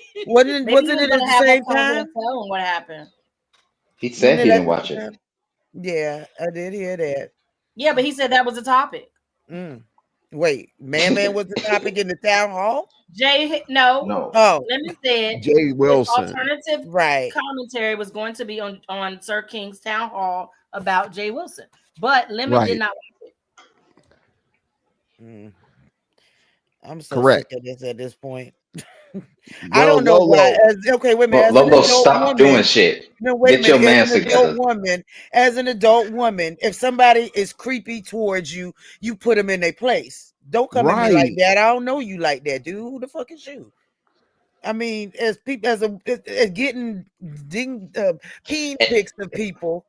maybe he Wasn't was it at gonna the have us same come over there time? and tell him what happened. He Wasn't said it he at didn't the watch same it. time? Yeah, I did hear that. Yeah, but he said that was the topic. Mm. Wait, Man was the topic in the town hall? No, No. Oh, Lemon said Jay his Wilson. alternative right. commentary was going to be on Sir King's town hall about Jay Wilson, but Lemon did Right. not. Mm. I'm so sick Correct. of this at this point. I Well, don't know why. Lolo. Okay, wait a minute. Well, As an Lolo, adult stop doing woman, shit. no, wait a Get your minute. mans together. As an adult woman, if somebody is creepy towards you, you put them in their place. Don't come at me like Right. that. I don't know you like that, dude. Who the fuck is you? I mean, as people as getting peen pics of people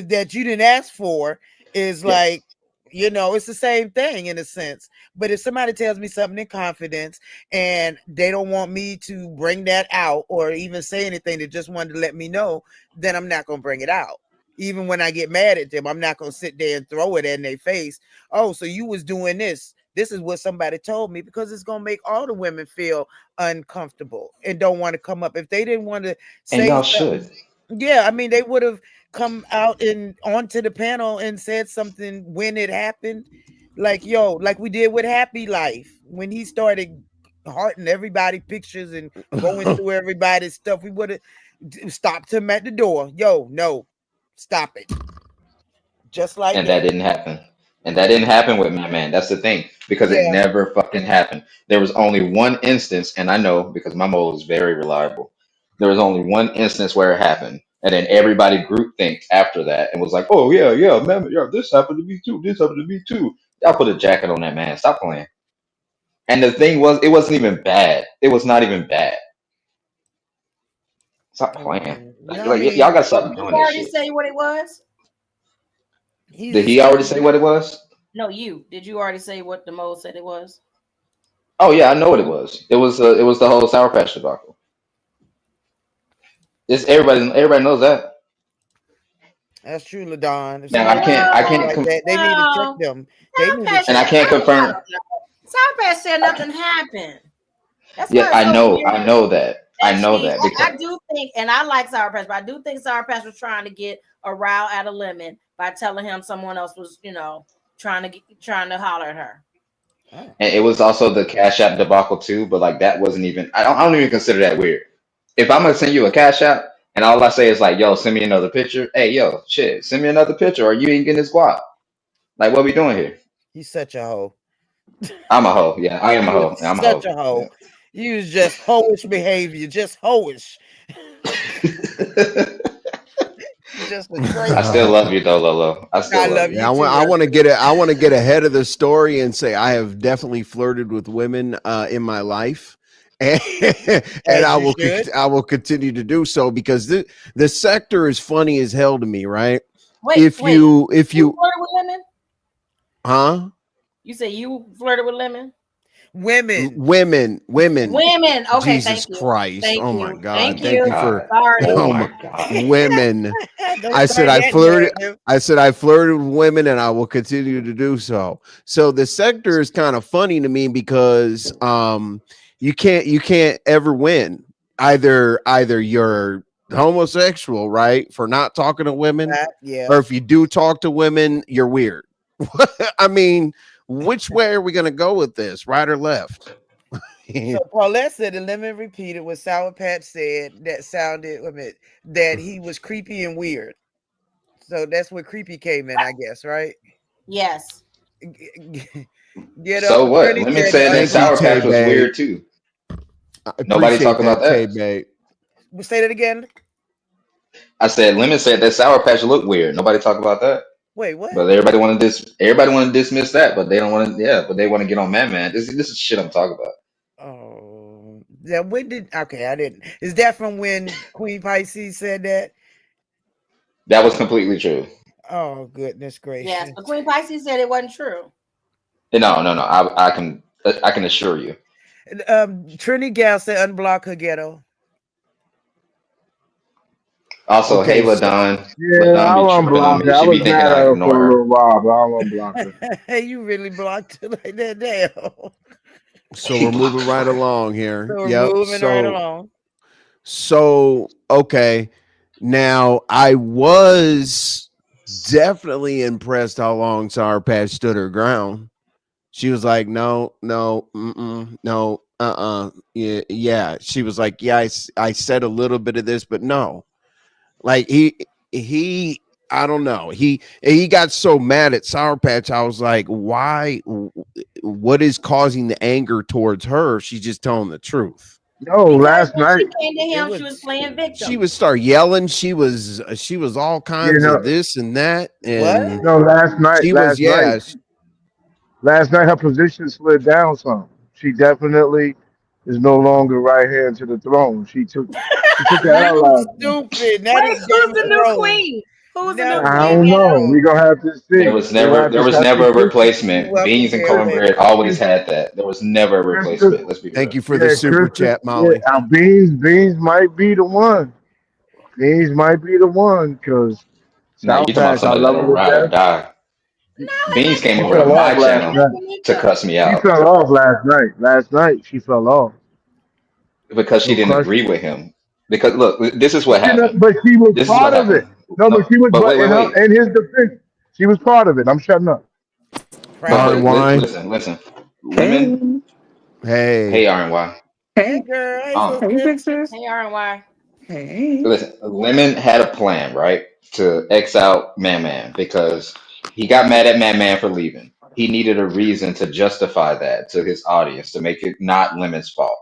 that you didn't ask for is Yes. like, it's the same thing in a sense. But if somebody tells me something in confidence and they don't want me to bring that out or even say anything, they just wanted to let me know, then I'm not gonna bring it out. Even when I get mad at them, I'm not gonna sit there and throw it in their face. Oh, so you was doing this. This is what somebody told me, because it's gonna make all the women feel uncomfortable and don't want to come up. If they didn't want to And say y'all something, should. yeah, I mean, they would have come out and onto the panel and said something when it happened. Like, yo, like we did with Happy Life when he started hearting everybody pictures and going through everybody's stuff. We would have stopped him at the door. Yo, no, stop it. Just like And that that. didn't happen. And that didn't happen with my man. That's the thing. Because it Yeah. never fucking happened. There was only one instance, and I know because my mole is very reliable. There was only one instance where it happened. And then everybody group think after that and was like, oh yeah, yeah, man, yeah, this happened to me too. This happened to me too. Y'all put a jacket on that man. Stop playing. And the thing was, it wasn't even bad. It was not even bad. Stop playing. Yeah, I Like mean, y'all gotta stop Did you doing that already shit. say what it was? he's Did a he already say what it was? No, you. Did you already say what the mole said it was? Oh yeah, I know what it was. It was the whole Sour Patch debacle. It's everybody knows that. That's true, Ladon. If Now somebody say I something can't like that, they need to check No. them. They Sour need to Patch and check I said can't I confirm. don't know. Sour Patch said nothing happened. That's why it's I so know, weird I know that. I that know that I because do think, and I like Sour Patch, but I do think Sour Patch was trying to get a rile out of Lemon by telling him someone else was, trying to holler at her. them. and it was also the Cash App debacle too. But like that wasn't even. I don't even consider that weird. If I'm gonna send you a Cash App and all I say is like, "Yo, send me another picture." Hey, yo, shit, send me another picture, or you ain't getting this guap. Like, what we doing here? He's such a hoe. I'm a hoe. Yeah, I am a You hoe. was I'm a such hoe. a hoe. Yeah. You was just hoish behavior, just hoish. Just a I crazy still hoe. love you though, Lolo. I I still love love you. Yeah, you too, Rusty. I want to get ahead of the story and say I have definitely flirted with women in my life, and, and As you should. I will continue to do so because the sector is funny as hell to me, right? Wait, If wait. you You flirted with Lemon? huh? You say you flirted with Lemon? Women. Women. Women. Okay, Jesus thank you. Christ! Thank Oh my you. God! Thank Oh my Thank you. you for God. Sorry. Oh oh my my God. women. Don't I said start I that flirted. narrative. I said I flirted with women, and I will continue to do so. So the sector is kind of funny to me because you can't ever win. Either you're homosexual, right, for not talking to women, Yeah. or if you do talk to women, you're weird. I mean, which way are we going to go with this, right or left? So Paulette said, and let me repeat it what Sour Patch said that sounded, wait a minute, that he was creepy and weird. So that's where creepy came in, I guess, right? Yes. Get up. So what? Trinity Lemon said the said that Thank you, Sour Tay Patch was Bay. weird too. I Nobody talk appreciate about that, Tay that. Bay. say that again. I said Lemon said that Sour Patch looked weird. Nobody talk about that. Wait, what? But everybody want to dismiss that, but they don't want to. Yeah, but they want to get on Man. This is shit I'm talking about. Oh, yeah. When did? Okay, I didn't. Is that from when Queen Pisces said that? That was completely true. Oh, goodness Yes. gracious. But Queen Pisces said it wasn't true. No. I can assure you. Trinity Gal said unblock her ghetto. Also, hey Okay, so Yeah, Ladon be I'll tripping on unblock me. her. I She was be thinking mad at I her ignore for a her. little while, but I'll unblock her. You really blocked her like that, damn. so He we're moving blocked right her. along So here. we're Yep. moving right So along. okay. Now I was definitely impressed how long Sour Patch stood her ground. She was like, no, no, no, yeah. She was like, yeah, I said a little bit of this, but no. Like he I don't know. He got so mad at Sour Patch. I was like, why? What is causing the anger towards her? She's just telling the truth. No, Because last when night, she came to It him, she was was playing She victim. would start yelling. She was all you kinds know, of this and that, what? and no, she was last night her position slid down some. She definitely is no longer right hand to the throne. She took the L You last night. stupid. That Wait, is who's Game the of new Thrones. queen? Who's the new No, I queen, Game don't of know. Ghetto? We're Thrones. gonna have to There see. was We'll never have there to was have never to a see. You're replacement. welcome, Beans and Gary. Krista, cornbread always Krista, had that. There was never a Krista, replacement. Let's be real. thank you for the yeah, super Krista, chat, yeah, Molly. our beans might be the one. Beans might be the one because Now you South talking about Patch, I somebody love that'll her to ride or death. die. No, it Beans had came She nothing over to to fell do with my off last Beans channel night. and to Mika. cuss me She out fell off last night. Last night she fell off. because she No didn't question. agree with him. Because look, this is But what happened. but she was This is what part of it. happened. No, but No, she was. but But wait, wait, wait. in his defense, she was part of it. I'm shutting up. But Proud of you. RY, listen. Hey, Lemon, hey, hey RNY. Hey, hey, girl. Hey, Um, hey, sister. big sis. Hey, RY. Hey. listen. Lemon had a plan, right, to X out Man because he got mad at Man for leaving. He needed a reason to justify that to his audience to make it not Lemon's fault.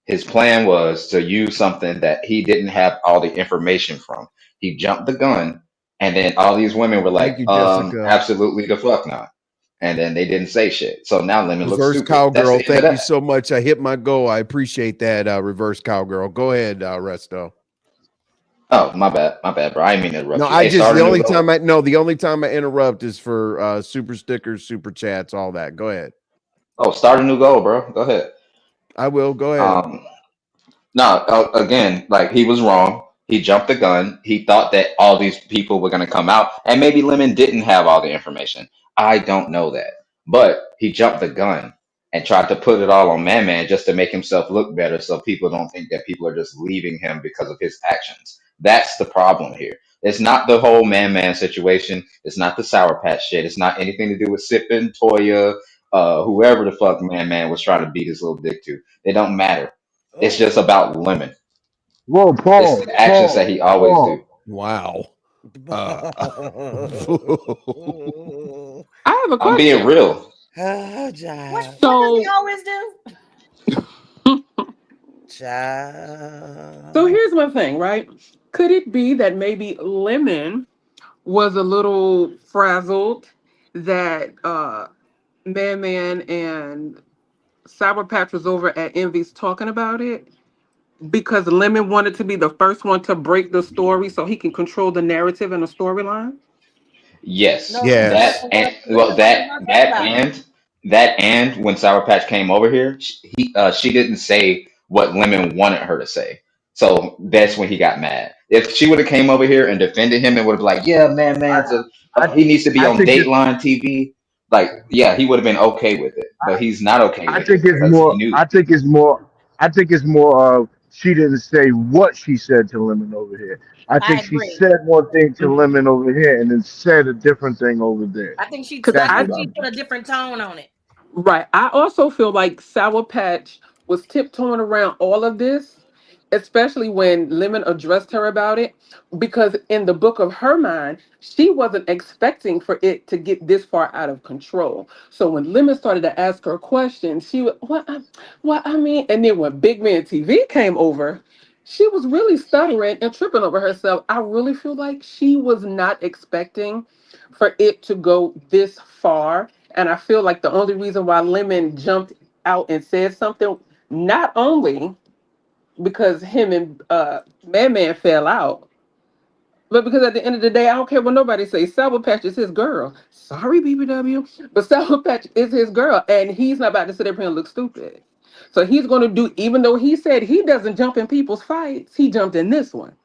His plan was to use something that he didn't have all the information from. He jumped the gun, and then all these women were thank like, you, Jessica. absolutely the fuck not. And then they didn't say shit. So now Lemon looks Reverse stupid. That's cowgirl. the end of Thank you that. so much. I hit my goal. I appreciate that. Reverse cowgirl. Go ahead, Resto. Oh, my bad, bro. I didn't mean to No, interrupt you. I Hey, just start a the new only goal. time I no, the only time I interrupt is for super stickers, super chats, all that. Go ahead. Oh, start a new goal, bro. Go ahead. I will. Go ahead. Um, No, again, like he was wrong. He jumped the gun. He thought that all these people were going to come out, and maybe Lemon didn't have all the information. I don't know that, but he jumped the gun and tried to put it all on Man just to make himself look better, so people don't think that people are just leaving him because of his actions. That's the problem here. It's not the whole Man situation. It's not the Sour Patch shit. It's not anything to do with Sippin, Toya, whoever the fuck Man was trying to beat his little dick to. It don't matter. It's Oh. just about Lemon. Whoa, It's the actions that he always do. Wow. Uh, I have a I'm being question. real. Oh, What child. does he So, always do? so Child. here's my thing, right? Could it be that maybe Lemon was a little frazzled that Man and Sour Patch was over at Envy's talking about it because Lemon wanted to be the first one to break the story so he can control the narrative and the storyline? Yes, No, because that yes. and Lemon well, wasn't gonna talk about it. that and when Sour Patch came over here, she didn't say what Lemon wanted her to say. So that's when he got mad. If she would have came over here and defended him and would have like, yeah, I, I, he needs to be I on think it's, Dateline TV. Like, yeah, he would have been okay with it. But he's not okay I with it think it's because he more. knew. I think it's more. I think it's more of she didn't say what she said to Lemon over here. I I think she agree. said one thing to Mhm. Lemon over here and then said a different thing over there. I think she Because I That's I think what I she mean. put a different tone on it. Right. I also feel like Sour Patch was tiptoeing around all of this, especially when Lemon addressed her about it, because in the book of her mind, she wasn't expecting for it to get this far out of control. So when Lemon started to ask her questions, she would, what I mean, and then when Big Man TV came over, she was really stuttering and tripping over herself. I really feel like she was not expecting for it to go this far, and I feel like the only reason why Lemon jumped out and said something, not only because him and Man fell out, but because at the end of the day, I don't care what nobody says. Sour Patch is his girl. Sorry, BBW, but Sour Patch is his girl, and he's not about to sit up here and look stupid. So he's going to do, even though he said he doesn't jump in people's fights, he jumped in this one.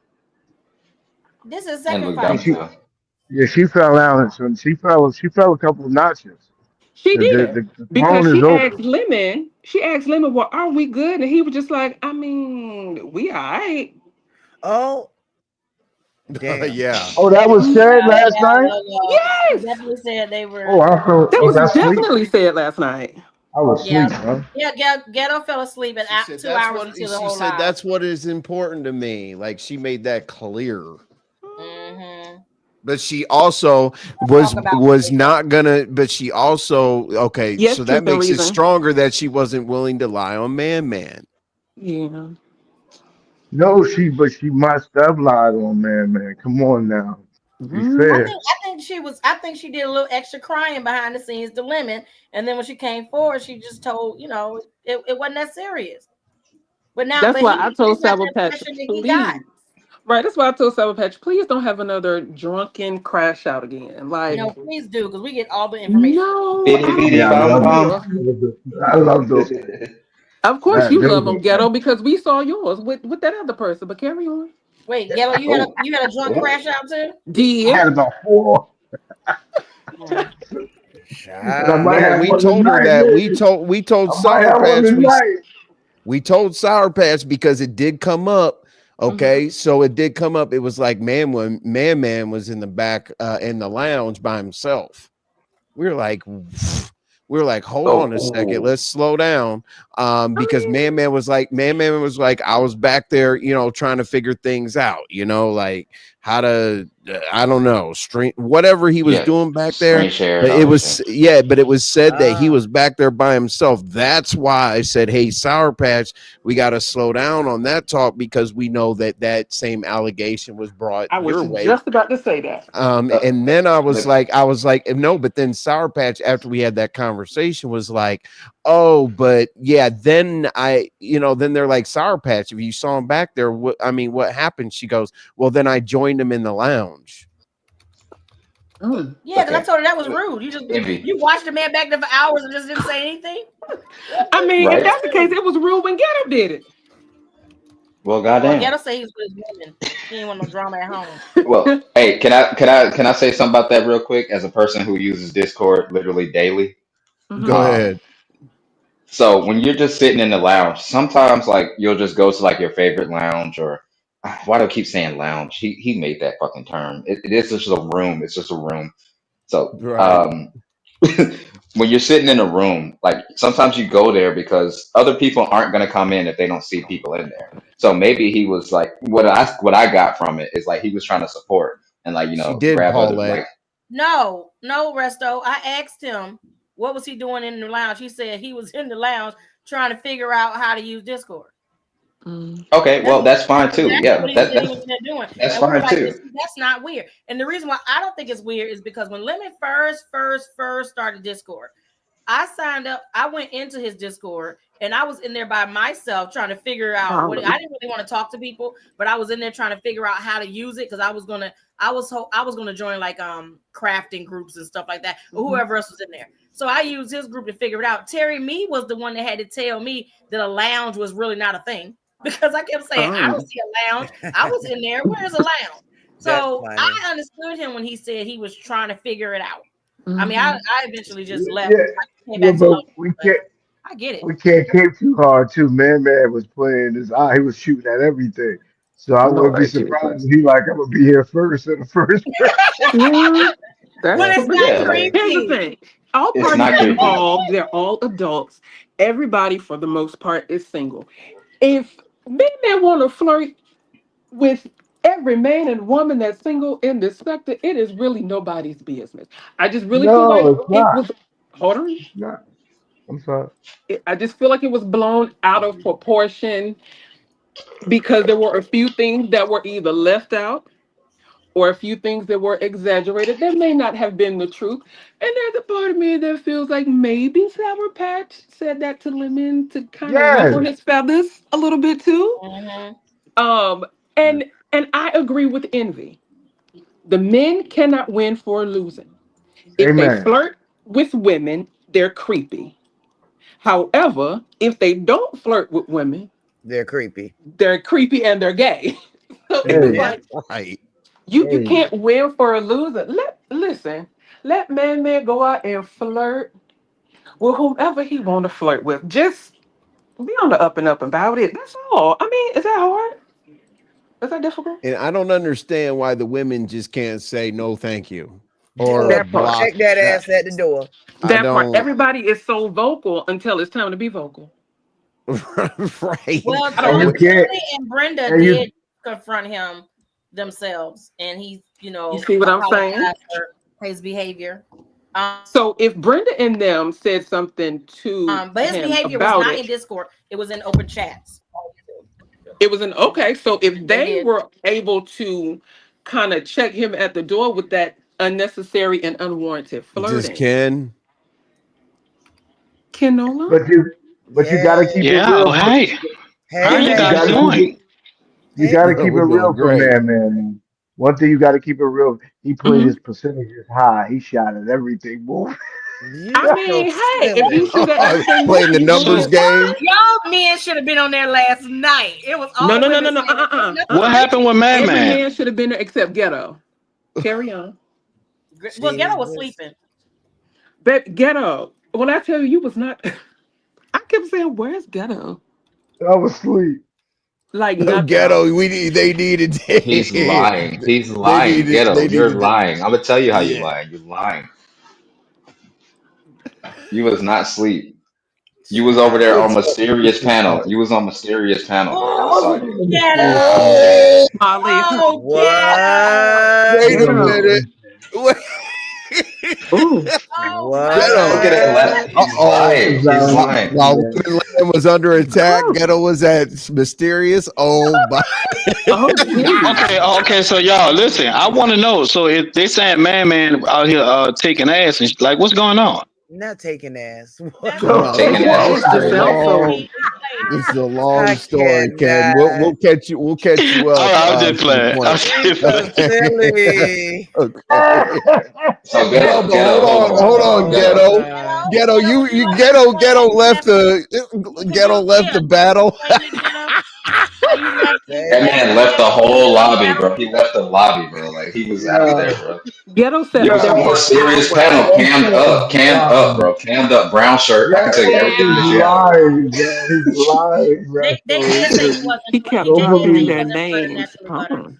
This is And second look Yeah, fight. dumb she, too. yeah, she fell out. And she fell a couple of notches. She The, did. the Because throne is over. She asked Lemon, well, are we good? And he was just like, I mean, we all right. Oh, damn. Yeah. Oh, that was Mm, said Yeah, last yeah, night. he yes. definitely said they Oh, were. I felt. That Was was I asleep? definitely said last night. I was Yeah, asleep, man. yeah. Ghetto fell asleep at She said 2 hours into the she whole said live. that's what is important to me. Like she made that clear. Mm-hmm. But she also Talk about was Jacob. not gonna, but she also okay, Yes, so that truth and makes it reason. stronger that she wasn't willing to lie on Man. Yeah. No, but she must have lied on man. Come on now. Be Mhm. fair. I think she did a little extra crying behind the scenes to Lemon, and then when she came forward, she just told it wasn't that serious. That's But why I he told got the Sour Patch, impression that he got. please. Right, that's why I told Sour Patch, please don't have another drunken crash out again. Like, No, please do because we get all the information. no, Bitty I don't bitty Yeah, I want bum love it. bum. to. I love those. Of course, That you those love are them, Ghetto, because we saw yours with that other person. But carry on. Wait, Ghetto, Oh, you had a drunk oh. crash out too? I Did had about four, Mm. and I might yeah. Yeah, have we one told her tonight, that. maybe. We told I might Sour have one Patch tonight. we told Sour Patch because it did come up. Mhm. Okay, so it did come up. It was like Man was in the back in the lounge by himself. We were like, hold on a second, Oh, let's slow down. I Because mean, Man was like, I was back there, trying to figure things out, like how to, I don't know, string whatever he was yeah. doing back there. Screen share But and all that shit. it was said that he Ah, was back there by himself. That's why I said, hey, Sour Patch, we got to slow down on that talk because we know that same allegation was brought I was your way. just about to say that. Uh, And then I was look, like, no, but then Sour Patch, after we had that conversation, was like, Oh, but yeah, then then they're like, Sour Patch, if you saw him back there, what happened? She goes, well, then I joined him in the lounge. Oh. Yeah, because I Okay. told her that was rude. Envy. You watched the man back there for hours and just didn't say anything. I mean, if Right. that's the case, it was rude when Ghetto did it. Well, Well, goddamn. Ghetto say he was with his women. He didn't want no drama at home. Well, hey, can I say something about that real quick? As a person who uses Discord literally daily, Go Mhm. ahead. so when you're just sitting in the lounge, sometimes like you'll just go to like your favorite lounge or why do I keep saying lounge? He made that fucking term. It is just a room. It's just a room. So Right. when you're sitting in a room, like sometimes you go there because other people aren't going to come in if they don't see people in there. So maybe he was like, what I got from it is like he was trying to support and like She did, grab other Paulette. like No, Resto. I asked him what was he doing in the lounge. He said he was in the lounge trying to figure out how to use Discord. Mm. okay, well that's fine too. That's Yeah, what he said he was in there doing. that's And we were fine like, too. that's not weird. And the reason why I don't think it's weird is because when Lemon first started Discord, I signed up. I went into his Discord and I was in there by myself trying to figure out what I didn't really want to talk to people, but I was in there trying to figure out how to use it because I was gonna join like crafting groups and stuff like that, or whoever else was in there. So I used his group to figure it out. Terry Me was the one that had to tell me that a lounge was really not a thing because I kept saying I don't see a lounge. I was in there. Where's a lounge? So I understood him when he said he was trying to figure it out. I mean, I eventually just left. Yeah, I came yeah, back to but London, we but can't I get it. we can't cape too hard too. Man was playing his eye. He was shooting at everything. So I wouldn't be Lord surprised Jesus. if he like I'm gonna be here first in the first place. Yeah, that's But Yeah. it's true. not Yeah, But like here's the creepy. thing: all it's parties not creepy. involved, they're all adults. Everybody, for the most part, is single. If big men want to flirt with every man and woman that's single in this sector, it is really nobody's business. I just really feel like No, it's it not. was. Hold on. It's not. I'm sorry. I just feel like it was blown out of proportion because there were a few things that were either left out or a few things that were exaggerated that may not have been the truth. And there's a part of me that feels like maybe Sour Patch said that to Lemon to kind of ruffle Yes. his feathers a little bit too. Mm-hmm. Um, and I agree with Envy. The men cannot win for losing. If they Amen. flirt with women, they're creepy. However, if they don't flirt with women, They're creepy. they're creepy and they're gay. So it's Hey, Yeah. like Right. you hey. can't win for a loser. Let man go out and flirt with whomever he want to flirt with. Just be on the up and up about it. That's all. I mean, is that hard? Is that difficult? And I don't understand why the women just can't say no, thank you, or Or That part. block. check that ass at the door. I That part. don't. Everybody is so vocal until it's time to be vocal. Right. Well, I And don't you Tony understand. can't. and Brenda And you. did confront him themselves, and he, You see what I'm saying? apologized for his behavior. Um, So if Brenda and them said something to but his him behavior was about not in it, Discord; it was in open chats. it was an okay. So if They they did. were able to kind of check him at the door with that unnecessary and unwarranted Just flirting, Ken. Kenola, But you got to keep Hey, it Yeah, real. well, hey, how hey, you You guys got to hey, keep doing? it. You hey, got to man. keep it We're doing real for great. man. One thing you got to keep it real. He played hmm his percentages high. He shot at everything, boy. I You so mean, hey, if you silly. shoot at everything, Playing the you gonna numbers get. So, game. Y'all men should have been on there last night. It was No, all no, the no, no, women no. saying ain't nothing what Uh. happened with creepy. Man Every Man? man should have been there except Ghetto. Carry on. Well, Ghetto was Jesus. sleeping. But Ghetto, when I tell you, you was not. I kept saying, "Where's Ghetto?" I was asleep. Like not at all. Ghetto. They needed. He's lying. He's They lying. needed. Ghetto, They you're needed. lying. I'm gonna tell you how you're Yeah. lying. You're lying. You was not asleep. You was over Stop there it. on mysterious panel. You was on mysterious panel. I I saw wasn't you. on the mysterious panel. Oh, Molly, Oh, Ghetto. wait What? a Ghetto. minute. Wait. Oh, Oh Look at Ghetto. it. What? He's Oh. lying. Was He's out, lying. While man. Woman Land was under attack, oh, Ghetto was at mysterious. Oh my. oh, Jesus. Okay, so y'all listen. I want to know. So if they saying Man Man out here taking ass, and like, what's going on? Not taking ass. That's No, what no, Taking Taking ass this is ass is a just crazy. sounds so. he explained this is a I long story, Ken. We'll cannot. catch you. We'll catch you All up right, I'm just to the playing. I'm point. He's just so playing. Okay. silly. Okay. So No, but ghetto, hold on, hold on. Oh ghetto. my. Ghetto, Ghetto, would you you like to ghetto explain what left happened? ghetto left Yeah, the can you battle. explain it, Ghetto? Can you That Baby. man explain left that the for me, whole lobby, Ghetto? bro. He left the lobby, bro. Like he was out of there, Yeah, bro. Ghetto It sat was a there yeah. more for an serious hour. panel. That shit is Cammed up, wild. bro. Cammed up, brown shirt. I can tell you That everything he's that you Wow. have. lying, bro. He's lying, bro. They So did say he it's wasn't. He kept They don't did say dropping he believe their it. wasn't names. naturally butter. Oh.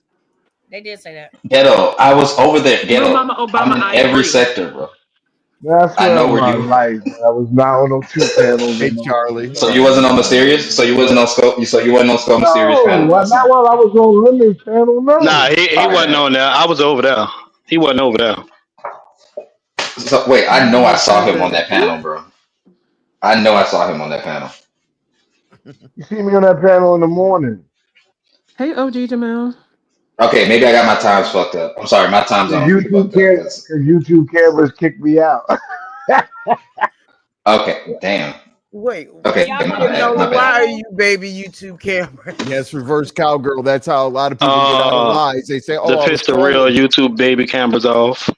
They did say that. Ghetto, I was over there. No, Ghetto, Mama I'm Obama, in I every agree. sector, bro. I I swear know on where my you. life, I was not on no two panels Hey in the whole Charlie. So you time. wasn't on Mysterious. So you wasn't on scope. So you wasn't on scope Mysterious panel No, last not night. while I was on Lemon panel, Nah, no. he All right, wasn't bet. on there. I was over there. He wasn't over there. So wait, I know I He saw sure him on doesn't. that panel, bro. I know I saw him on that panel. You see me on that panel in the morning. Hey, OG Jamel. Okay, maybe I got my times fucked up. I'm sorry, my time Cause zone be YouTube fucked up. can't, cause YouTube cameras kicked me out. Okay, damn. Wait, Okay, Y'all my want to know bad, Nola, my what why bad. are Ghetto? you baby YouTube cameras? Yes, reverse cowgirl. That's how a lot of people get out of Uh, lies. They say, the "Oh, I was piss the real trolling." YouTube baby cameras off.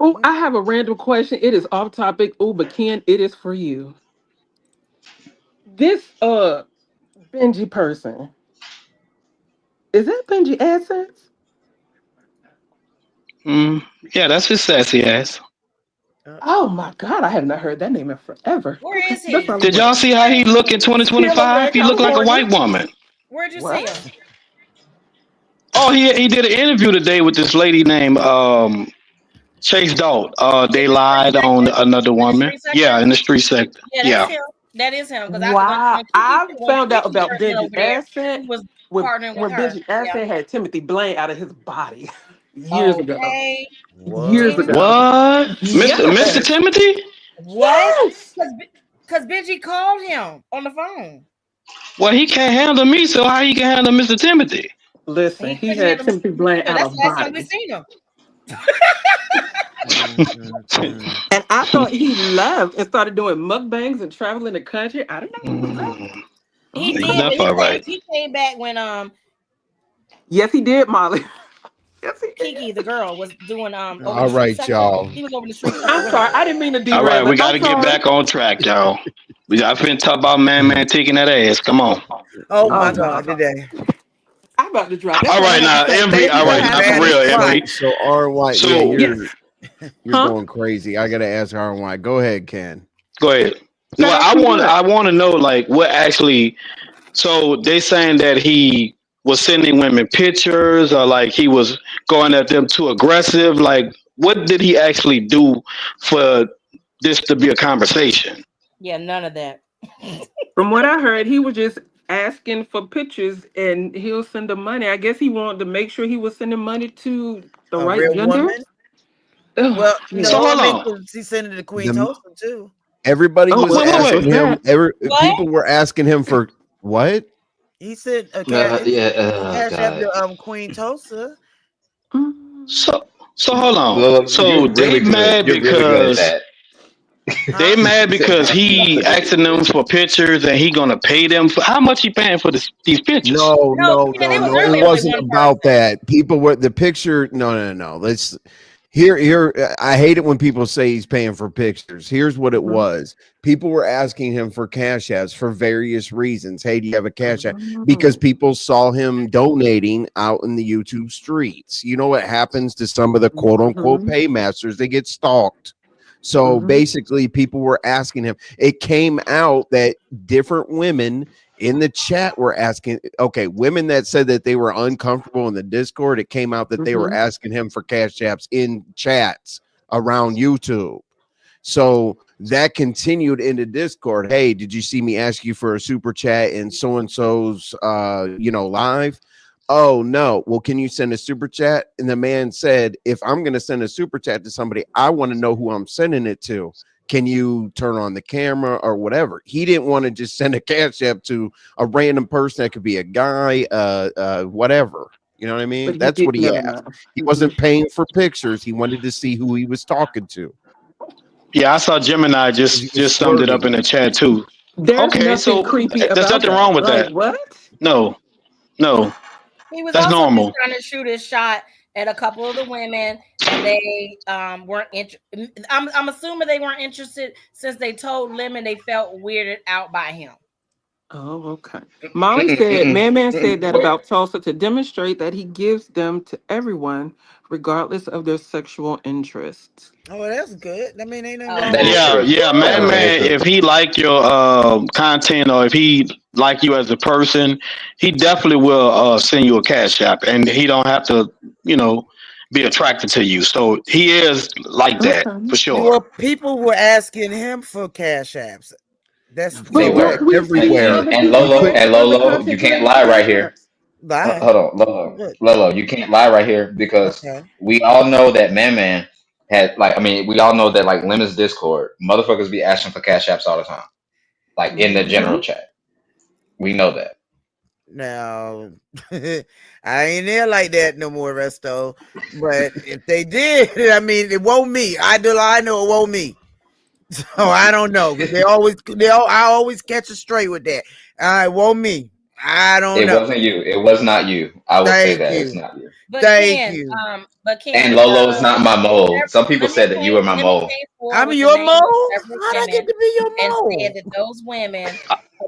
Oh, I have a random question. It is off topic. Oh, but Ken, it is for you. This Benji person, is that Benji Assets? Mm, yeah, that's his sassy ass. Oh my God, I have not heard that name in forever. Where Okay, is that's he? all I Did want. y'all see how he look in Still over there 2025? in He looked like a California. white woman. Where'd you see him? What? Oh, he did an interview today with this lady named Chase Dalt. In They the street lied on sector? another In the woman. street sector? Yeah, in the street sector. Yeah, that's Yeah. him. That is him. Because I Wow. I when found out Kiki about first went Benji over there, he Asset was when partnering with when her. Benji Yeah. Asset had Timothy Blaine out of his body years ago. Okay. Years What? ago. What? Mr. Yes. Timothy? What? Yes. Because Benji called him on the phone. Well, he can't handle me, so how he can handle Mr. Timothy? Listen, He he couldn't had handle Mr. Timothy Blaine either. out That's the of last time we body. seen him. Mm. And I thought he left and started doing mukbangs and traveling the country. I didn't know he was left. Mm, He Oh, did, but enough, all right. he came back when yes, he did, Molly. Yes, he did. Kiki, the girl, was doing over Mm. the All street right, sector. y'all. He was over the street sector I'm with her. sorry. I didn't mean to All right, derail we it. got I'm to get sorry. back on track, y'all. We got to talk about man taking that ass. Come on. Oh Oh my no. God, today. I'm about to drop. That's All all I right, have to now, say. MV. Thank you All for right, This now for having man is me. real, So quiet. MV. so RY, yeah, So, Yes. you're Huh? going crazy. I gotta ask RY. Go ahead, Ken. go ahead. Shut Well, up and do I it. want to know like what actually. So they saying that he was sending women pictures, or like he was going at them too aggressive. Like, what did he actually do for this to be a conversation? Yeah, none of that. From what I heard, he was just asking for pictures and he'll send the money. I guess he wanted to make sure he was sending money to the A right real gender. woman? Ugh, Well, So yeah. no, I hold mean, on. 'cause he sent it to Queen The Toast too. everybody Oh, was well, Wait, there's asking wait. him. that. What? People were asking him for what? He sent a cash, Yeah. Oh cash after God. Queen Tosa. Mm. So hold on. Well, So you're really good. You're really good at that. they Huh? mad You said because cash he after the asking them for pictures and he gonna pay them for how much he paying for these pictures? No, No, no, man, no, it was no. It earlier only wasn't one about person. that. People were the picture. No, no, no. Let's here. I hate it when people say he's paying for pictures. Here's what it Mhm. was. People were asking him for cash apps for various reasons. Hey, do you have a cash app? Because Mm. people saw him donating out in the YouTube streets. You know what happens to some of the quote unquote Mhm. paymasters? They get stalked. So Mhm. basically, people were asking him. It came out that different women in the chat were asking, okay, women that said that they were uncomfortable in the Discord, it came out that they were Mhm. asking him for cash apps in chats around YouTube. So that continued into Discord. Hey, did you see me ask you for a super chat in so and so's live? Oh no. Well, can you send a super chat? And the man said, if I'm going to send a super chat to somebody, I want to know who I'm sending it to. Can you turn on the camera or whatever? He didn't want to just send a cash app to a random person that could be a guy, whatever. You know what I But mean? he That's did what he never asked. know. He Mhm. wasn't paying for pictures. He wanted to see who he was talking to. Yeah, I saw Gemini 'Cause he just was summed it up in swerving. the chat too. There's Okay, nothing so creepy there's about nothing that. wrong with Like that. what? No, no, He was that's also just normal. trying to shoot his shot at a couple of the women, and they weren't interested. I'm assuming they weren't interested since they told Lemon they felt weirded out by him. Oh, okay. Molly Mm-mm, said, mm-mm, Man said mm-mm. that about Tulsa to demonstrate that he gives them to everyone, regardless of their sexual interests. Oh, that's good. I mean, ain't nothing Oh, wrong That with is Yeah, that. true. yeah, That is very man. true. If he like your content or if he like you as a person, he definitely will send you a cash app, and he don't have to, you know, be attracted to you. So he is like that Okay. for sure. Well, people were asking him for cash apps. That's But They so. what were. we've And seen Everywhere. and, other and You people, Lolo couldn't. and other Lolo, you content can't creators for lie right cash here. apps. Bye. Hold on, Lolo. What? Lolo, you can't lie right here because Okay. we all know that Man had like I mean, we all know that like Lemon's Discord, motherfuckers be asking for cash apps all the time. Like in the Hmm. general chat. We know that. Now, I ain't there like that no more, Resto. But if they did, I mean, it won't me. I know it won't me. So I don't know because I always catch it straight with that. It won't me. I don't It know. wasn't you. It was not you. I will say Thank that it's you. not you. but Thank Ken, you. And Lolo's not my mole. Some people Lemon said that you were my Lemon mole. came forward I'm with the your names of mole. several How'd I get women to be your and said mole? that those women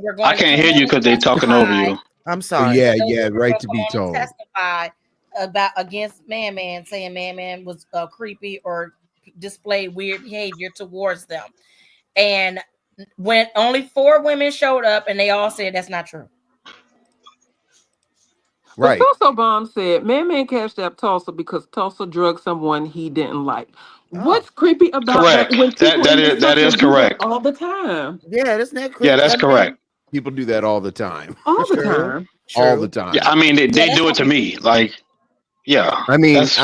were I going to can't come hear you on and because they talking over testify. you. I'm Oh, sorry. yeah, Those yeah, women were right going to to come be on and told. testify about against Man, saying Man was creepy or displayed weird behavior towards them. And when only 4 women showed up, and they all said that's not true. But Right. Tulsa Bomb said, Man cashed out Tulsa because Tulsa drugged someone he didn't like. Oh, What's creepy about that Correct. when That people that in this is that country is do that correct. all the time? yeah, that's not Yeah, creepy. that's I mean, correct. People do that all the time. All the true, time. All the true. Yeah, time. I mean Yeah, they that's do it not to creepy. me. Like, yeah, I mean, that's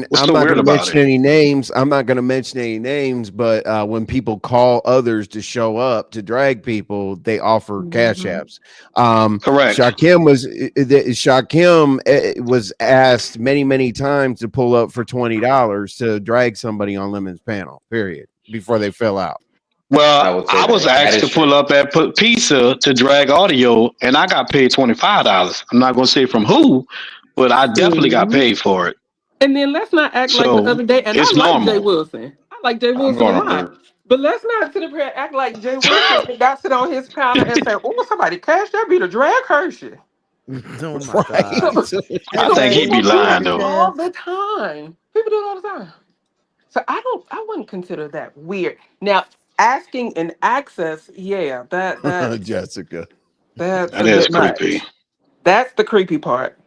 what's I'm so not going weird to about mention it. any names. I'm not going to mention any names, but when people call others to show up to drag people, they offer cash Mhm. apps. Correct. Shakim was asked many, many times to pull up for $20 to drag somebody on Lemon's panel. Period. Before they fell out. I Well, would say I was that. That asked is to pull true. up at Put Pizza to drag audio, and I got paid $25. I'm not gonna say from who, but I definitely got See? paid for it. And then let's not act like the So other day. And I it's like Jay normal. Wilson. I like Jay I'm Wilson a going on lot. mute. But let's not sit up here and act like Jay Wilson got sit on his panel and say, "Oh, somebody cashed that be to drag Hershey." Oh my God. Right. So, I That's so think right. he'd people be do lying it though. all Because the time. People do it all the time. So I wouldn't consider that weird. Now, asking in access, yeah, Jessica. that's That a is bit creepy. much. That's the creepy part.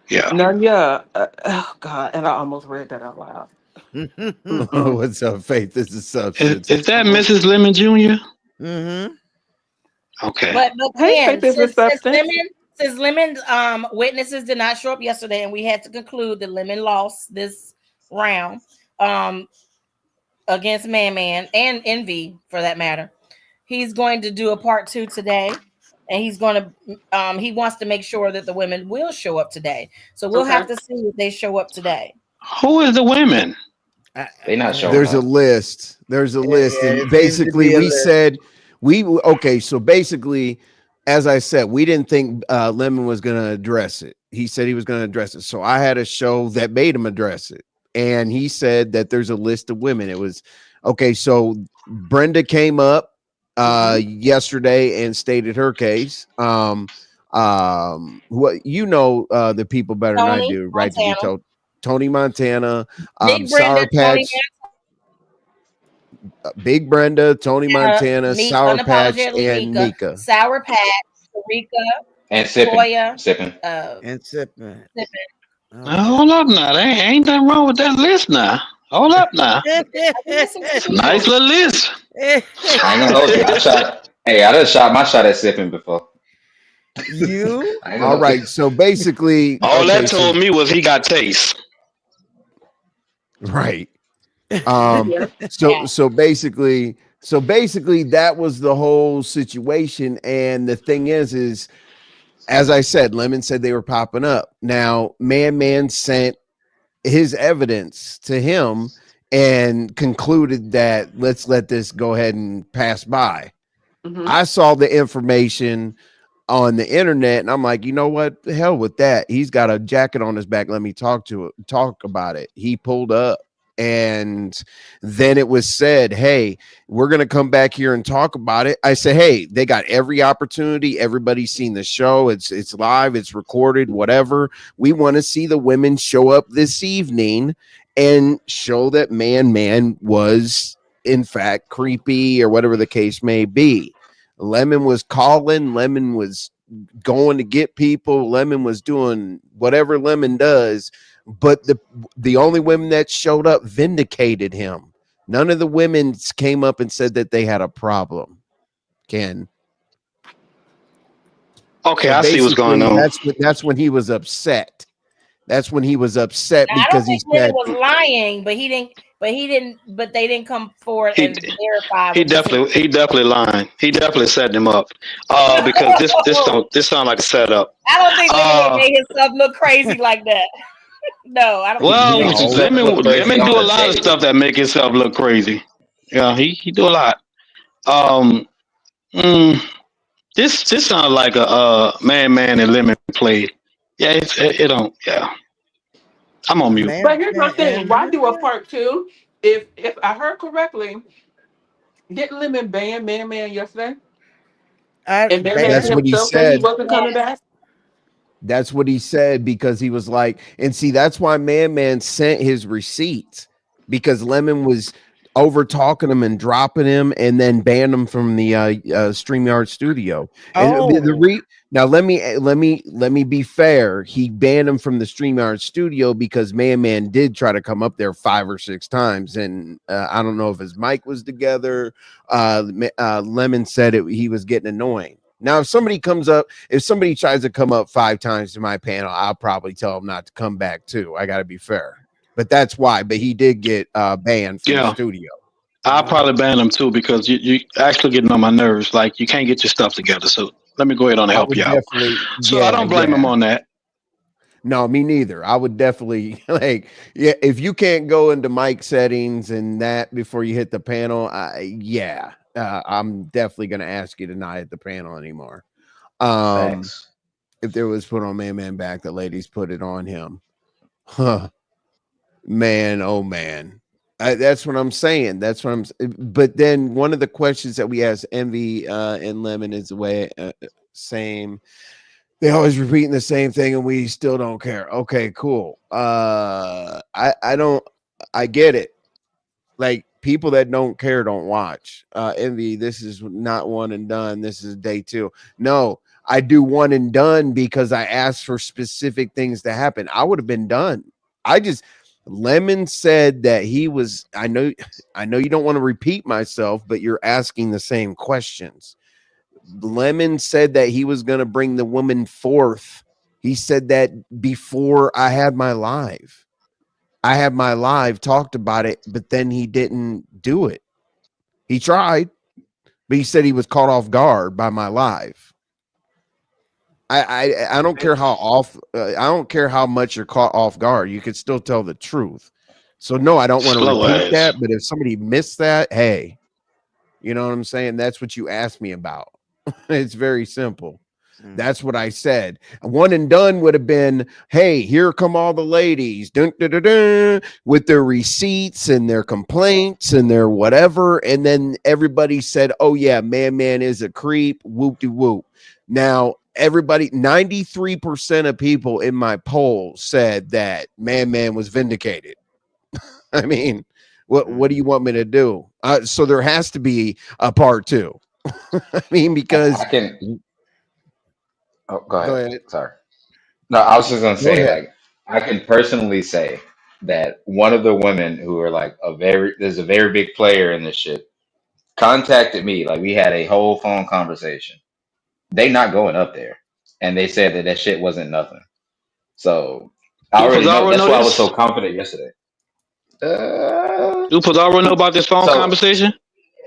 Yeah. Now, yeah, oh God, and I almost read that out loud. Mm-mm. What's up, Faith? This is Is, substance. is What's that going on? Mrs. Lemon Jr.? mm-hmm. Okay. But Hey, Ken, faith is a substance. since Lemon witnesses did not show up yesterday, and we had to conclude that Lemon lost this round against Man and Envy for that matter. He's going to do a part 2 today, and he's going to he wants to make sure that the women will show up today. So we'll Okay. have to see if they show up today. Who is the women? They not showing There's a up. list. There's a list. Yeah, And it seems to basically, be a we list. said, okay. So basically, as I said, we didn't think Lemon was going to address it. He said he was going to address it. So I had a show that made him address it. And he said that there's a list of women. It was okay. So Brenda came up yesterday and stated her case. What the people better than I Tony do, right? To be Montana, told, Tony Montana, Big Sour Brenda, Tony Patch, Big Brenda, Tony Montana, Montana, Meek, Sour Patch, unapologetically and Mika, Nika. Sour Patch, Sarika, And sipping. Toya, Sipping. And sipping. Sippin. Okay. Hold up now. There ain't nothing wrong with that list now. Hold up now. I've been listening to It's a nice people. little list. I ain't gonna hold you. I done shot my shot at sipping before. You? I ain't gonna All hold you. right. So basically, All that okay. So told me was he got taste. right. Yeah. So basically, that was the whole situation. And the thing is, as I said, Lemon said they were popping up. Now, Man sent his evidence to him, and concluded that let's let this go ahead and pass by. Mm-hmm. I saw the information on the internet and I'm like, you know what? The hell with that. He's got a jacket on his back. Let me talk about it. He pulled up and then it was said, hey, we're going to come back here and talk about it. I said, hey, they got every opportunity. Everybody's seen the show. It's live, it's recorded, whatever. We want to see the women show up this evening and show that man was in fact creepy or whatever the case may be. Lemon was calling, Lemon was going to get people, Lemon was doing whatever Lemon does, but the only women that showed up vindicated him. None of the women came up and said that they had a problem. Ken. Okay, So I see what's going basically, on. that's when he was upset. That's when he was upset Now, I don't because he think Lemon said was lying, but they didn't come forward He and verify he what he said. definitely lying. He definitely setting him up. Because this sound like a setup. I don't think Lemon made himself look crazy like that. No, I don't He, think he Well, he did. makes no. himself look crazy Lemon on do a the lot of daily. stuff that make himself look crazy. Yeah, he do a lot. Um, mm, this sounds like a man and Lemon played. Yeah, it don't. Yeah, I'm on mute. But Man, here's my man, thing: and why lemon do a play. part two? If I heard correctly, didn't Lemon ban Man yesterday? I And Man That's what he himself said he said. wasn't coming back. That's what he said because he was like, and see, that's why Man sent his receipts because Lemon was over talking him and dropping him and then banned him from the StreamYard studio. And Oh, now let me be fair. He banned him from the StreamYard studio because Man did try to come up there 5 or 6 times, and I don't know if his mic was together. Lemon said he was getting annoying. Now, if somebody tries to come up 5 times to my panel, I'll probably tell them not to come back too. I got to be fair, but that's why. But he did get banned from the Yeah, studio. I'll probably wow. ban him too because you actually getting on my nerves. Like you can't get your stuff together. So let me go ahead on and I help would you out. definitely, So I don't blame him yeah. on that. No, me neither. I would definitely yeah. If you can't go into mic settings and that before you hit the panel, I'm definitely going to ask you to not hit the panel anymore. Um, Facts. if there was put on Man back, the ladies put it on him. Huh. Man, oh man. That's what I'm saying. But then one of the questions that we asked Envy and Lemon is the way same. They always repeating the same thing and we still don't care. Okay, cool. I don't I get it. Like people that don't care don't watch. Envy, this is not one and done. This is day 2. No, I do one and done because I asked for specific things to happen. I would have been done. I just Lemon said that he was I know you don't want to repeat myself, but you're asking the same questions. Lemon said that he was going to bring the woman forth. He said that before I had my live. I had my live talked about it, but then he didn't do it. He tried, but he said he was caught off guard by my live. I don't care how I don't care how much you're caught off guard. You could still tell the truth. So no, I don't want to Slow repeat ass. that. But if somebody missed that, hey, you know what I'm saying? That's what you asked me about. It's very simple. Mm. That's what I said. One and done would have been, hey, here come all the ladies dun, dun, dun, dun, with their receipts and their complaints and their whatever. And then everybody said, oh, yeah, Man is a creep. Whoop de whoop. Now, everybody, 93% of people in my poll said that Man was vindicated. I mean, what do you want me to do? So there has to be a part 2. I mean, because I can. Oh, go go ahead. ahead. Sorry. No, I was just gonna Go say, ahead. like, I can personally say that one of the women who are like there's a very big player in this shit, contacted me. Like, we had a whole phone conversation. They not going up there, and they said that that shit wasn't nothing. So I Do already know. Pizarro That's know why I was so this? confident yesterday. Uh, Do Pizarro know about this phone so conversation?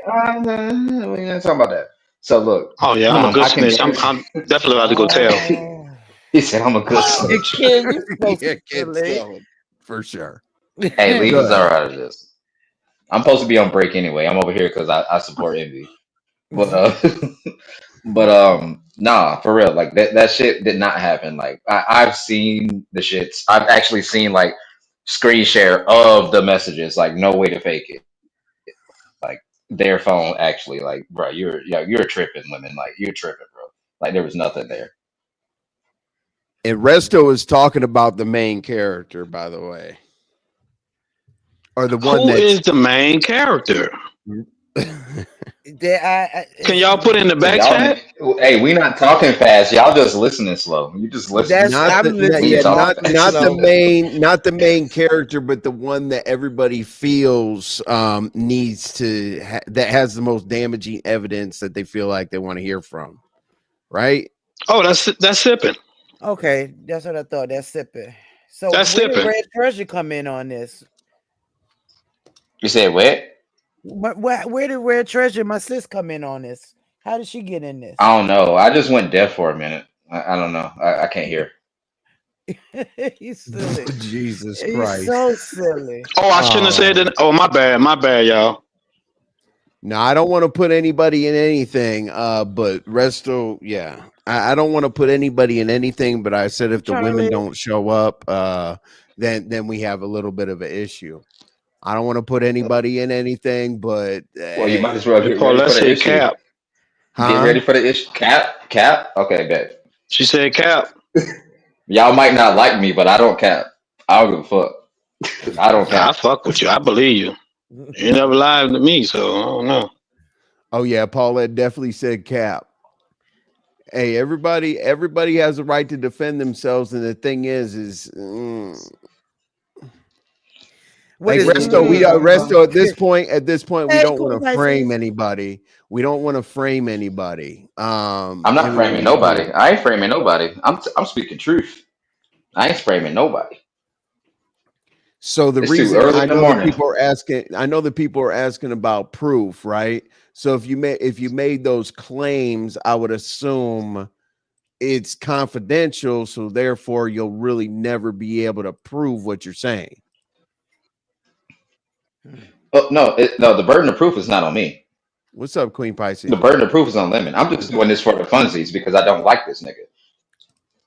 we're gonna talk about that. So look, Oh yeah, I'm a good I can snitch. person. I'm definitely about to go tell. Oh, He said I'm a good you snitch. kid, you so Yeah, kids silly. tell him for sure. Hey, leave us Good. out of this. I'm supposed to be on break anyway. I'm over here because I support Envy. But but nah, for real. Like that shit did not happen. Like I've seen the shits. I've actually seen like screen share of the messages. Like no way to fake it. Like their phone actually. Like bro, you're tripping, women. Like you're tripping, bro. Like there was nothing there. And Resto is talking about the main character, by the way, or the one Who that's. is the main character? Can y'all put in the So back y'all, chat? hey, we not talking fast. Y'all just listening slow. You just listening. That's Not I'm the We listening talk not the fast. slow. main not the main character, but the one that everybody feels needs to that has the most damaging evidence that they feel like they want to hear from, right? Oh, that's sipping. Okay, that's what I thought. That's sipping. So That's where did sipping. Red Treasure come in on this? You said what? Where did Red Treasure, my sis, come in on this? How did she get in this? I don't know. I just went deaf for a minute. I don't know. I can't hear. He's silly. Jesus He's Christ. so silly. Oh, I shouldn't have said that. Oh, my bad, y'all. No, I don't want to put anybody in anything. But Resto, yeah, I don't want to put anybody in anything. But I said if the women Charlie, don't show up, then we have a little bit of an issue. I don't want to put anybody in anything, but Well, you might hey, as well Hey, get Paul, ready for let's the say issue. cap. Get ready huh? for the issue. Cap. Okay, bet. She said cap. Y'all might not like me, but I don't cap. I don't give a fuck. I don't I cap. fuck with you. I believe you. You never lied to me, so I don't know. Oh yeah, Paulette definitely said cap. Hey, everybody has a right to defend themselves, and the thing is, what like is Resto at this point, we Hey, don't want Queen to frame Pisces. anybody. We don't want to frame anybody. I'm not And when framing we do, nobody. I ain't framing nobody. I'm speaking truth. I ain't framing nobody. so the It's too reason early I in the know that morning. people are asking, about proof, right? So if you made those claims, I would assume it's confidential, so therefore you'll really never be able to prove what you're saying. Oh no, no. The burden of proof is not on me. What's up, Queen The Pisces? burden of proof is on Lemon. I'm just doing this for the funsies because I don't like this nigga.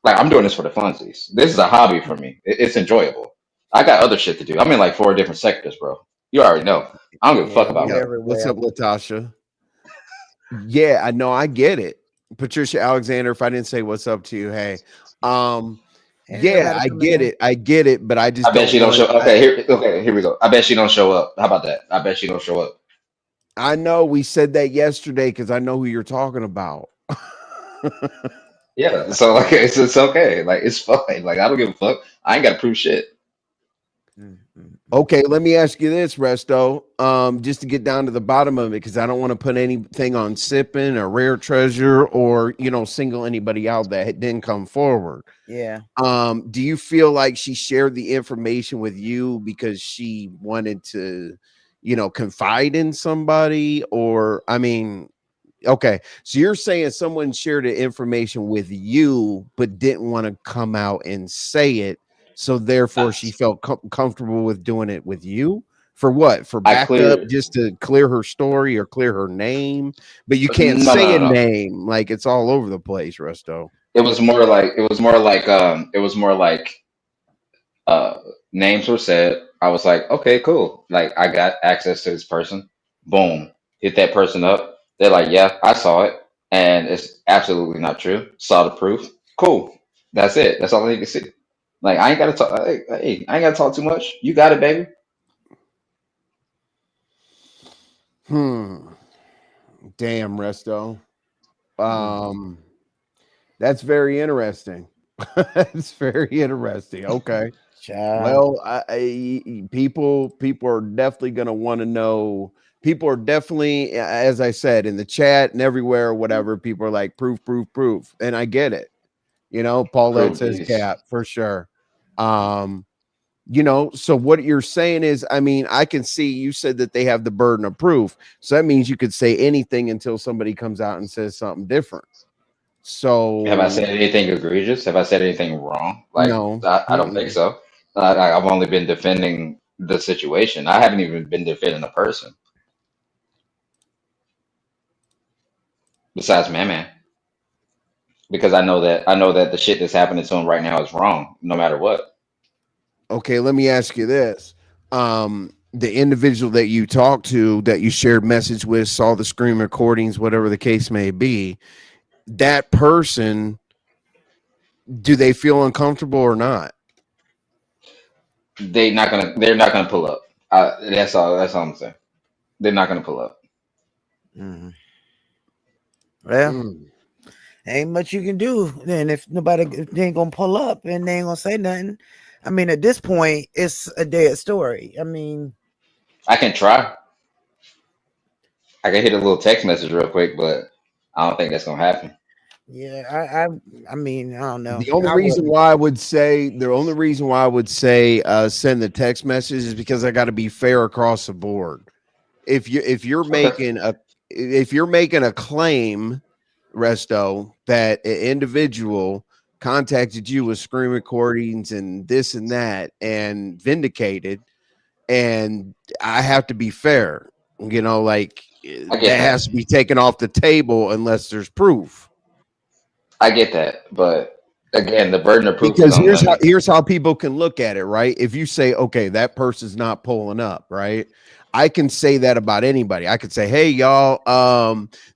Like I'm doing this for the funsies. This is a hobby for me. It's enjoyable. I got other shit to do. I'm in like 4 different sectors, bro. You already know. I don't give a fuck Yeah, about we Yeah. her. What's everywhere. up, Latasha? Yeah, I know, I get it. Patricia Alexander, if I didn't say what's up to you, hey. Um, Ain't yeah, nobody I coming get in. it. I get it, but I just I bet don't she don't show. want Okay, here. Okay, here we go. I bet she don't show up. How about that? I bet she don't show up. I know we said that yesterday because I know who you're talking about. Yeah. So like, it's okay. Like it's fine. Like I don't give a fuck. I ain't got to prove shit. Mm, mm, mm. Okay, let me ask you this, Resto. Just to get down to the bottom of it, because I don't want to put anything on sipping or rare treasure or single anybody out that didn't come forward. Yeah. Do you feel like she shared the information with you because she wanted to, confide in somebody? Or, I mean, okay, so you're saying someone shared the information with you but didn't want to come out and say it, so therefore she felt comfortable with doing it with you? For what? For I backup, clear. just to clear her story or clear her name? But you can't No, no, say a no, no. name, like it's all over the place, Resto. It was more like uh names were said. I was like, okay, cool. Like I got access to this person. Boom. Hit that person up. They're like, yeah, I saw it. And it's absolutely not true. Saw the proof. Cool. That's it. That's all I need to see. Like I ain't gotta talk hey, I ain't gotta talk too much. You got it, baby. Hmm. Damn, Resto. Mm. Um, that's very interesting. That's very interesting. Okay. Child. Well, people are definitely going to want to know. People are definitely, as I said, in the chat and everywhere, whatever. People are like proof, proof, proof, and I get it. Paulette Proof, says please. cat for sure. Um, so what you're saying is, I mean, I can see you said that they have the burden of proof, so that means you could say anything until somebody comes out and says something different. Have I So said anything egregious? Have I said anything wrong? Like no. I don't think Mm-mm. so. I've only been defending the situation. I haven't even been defending a person besides Man, because I know that the shit that's happening to him right now is wrong, no matter what. Okay, let me ask you this. The individual that you talked to, that you shared message with, saw the screen recordings, whatever the case may be, that person, do they feel uncomfortable or not? They're not gonna pull up. That's all. That's all I'm saying. They're not gonna pull up. Mhm. Well, Mm. ain't much you can do. Then if they ain't gonna pull up and they ain't gonna say nothing, I mean, at this point, it's a dead story. I mean, I can try. I can hit a little text message real quick, but I don't think that's gonna happen. yeah, I mean, I don't know. The only I reason wouldn't. why I would say the only reason why I would say send the text message is because I got to be fair across the board. If you're Okay. making a claim, Resto, that an individual contacted you with screen recordings and this and that and vindicated, and I have to be fair, like I get that that. has to be taken off the table unless there's proof. I get that. But again, the burden of proof is Because on here's how Lemon. here's how people can look at it, right? If you say, okay, that person's not pulling up, right? I can say that about anybody. I could say, hey, y'all,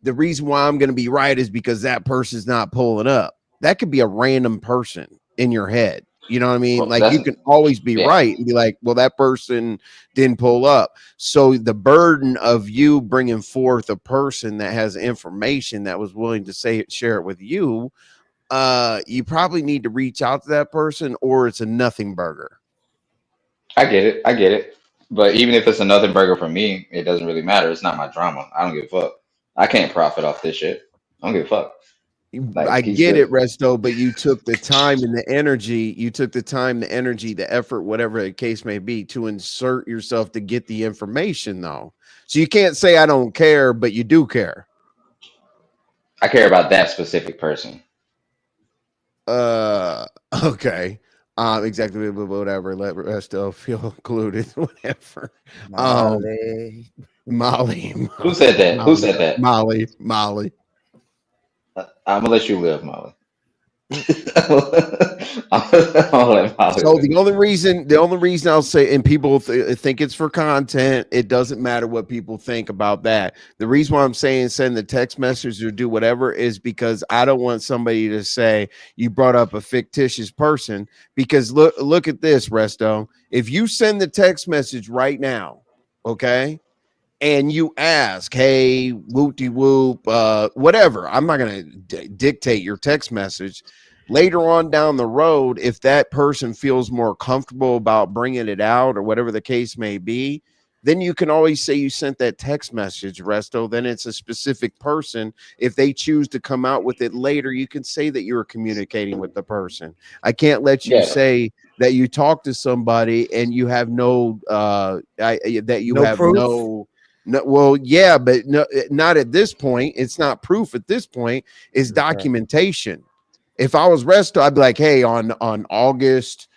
the reason why I'm going to be right is because that person's not pulling up. That could be a random person in your head. You know what I mean? Well, Like that's you can always be yeah. right and be like, well, that person didn't pull up. So the burden of you bringing forth a person that has information that was willing to share it with you, you probably need to reach out to that person, or it's a nothing burger. I get it. I get it. But even if it's another burger for me, it doesn't really matter. It's not my drama. I don't give a fuck. I can't profit off this shit. I don't give a fuck. I Like he's get it, good. Resto, but you took the time and the energy, the effort, whatever the case may be, to insert yourself to get the information, though. So you can't say I don't care, but you do care. I care about that specific person. Uh, okay. Exactly, whatever. Let Resto feel included, whatever. Um, Molly. Molly, Who said that? Who Molly, said that? Molly. I'm gonna let you live, Molly. I'll let Molly So live. the only reason I'll say, and people think it's for content, it doesn't matter what people think about that. The reason why I'm saying send the text message or do whatever is because I don't want somebody to say you brought up a fictitious person. Because look at this, Resto. If you send the text message right now, okay, and you ask, hey, whoop de whoop, whatever. I'm not going to dictate your text message. Later on down the road, if that person feels more comfortable about bringing it out or whatever the case may be, then you can always say you sent that text message, Resto. Then it's a specific person. If they choose to come out with it later, you can say that you were communicating with the person. I can't let you Yeah. say that you talk to somebody and you have no that you No have proof. no, well, yeah, but no, not at this point. It's not proof at this point. It's Okay. documentation. If I was Resto, I'd be like, hey, on August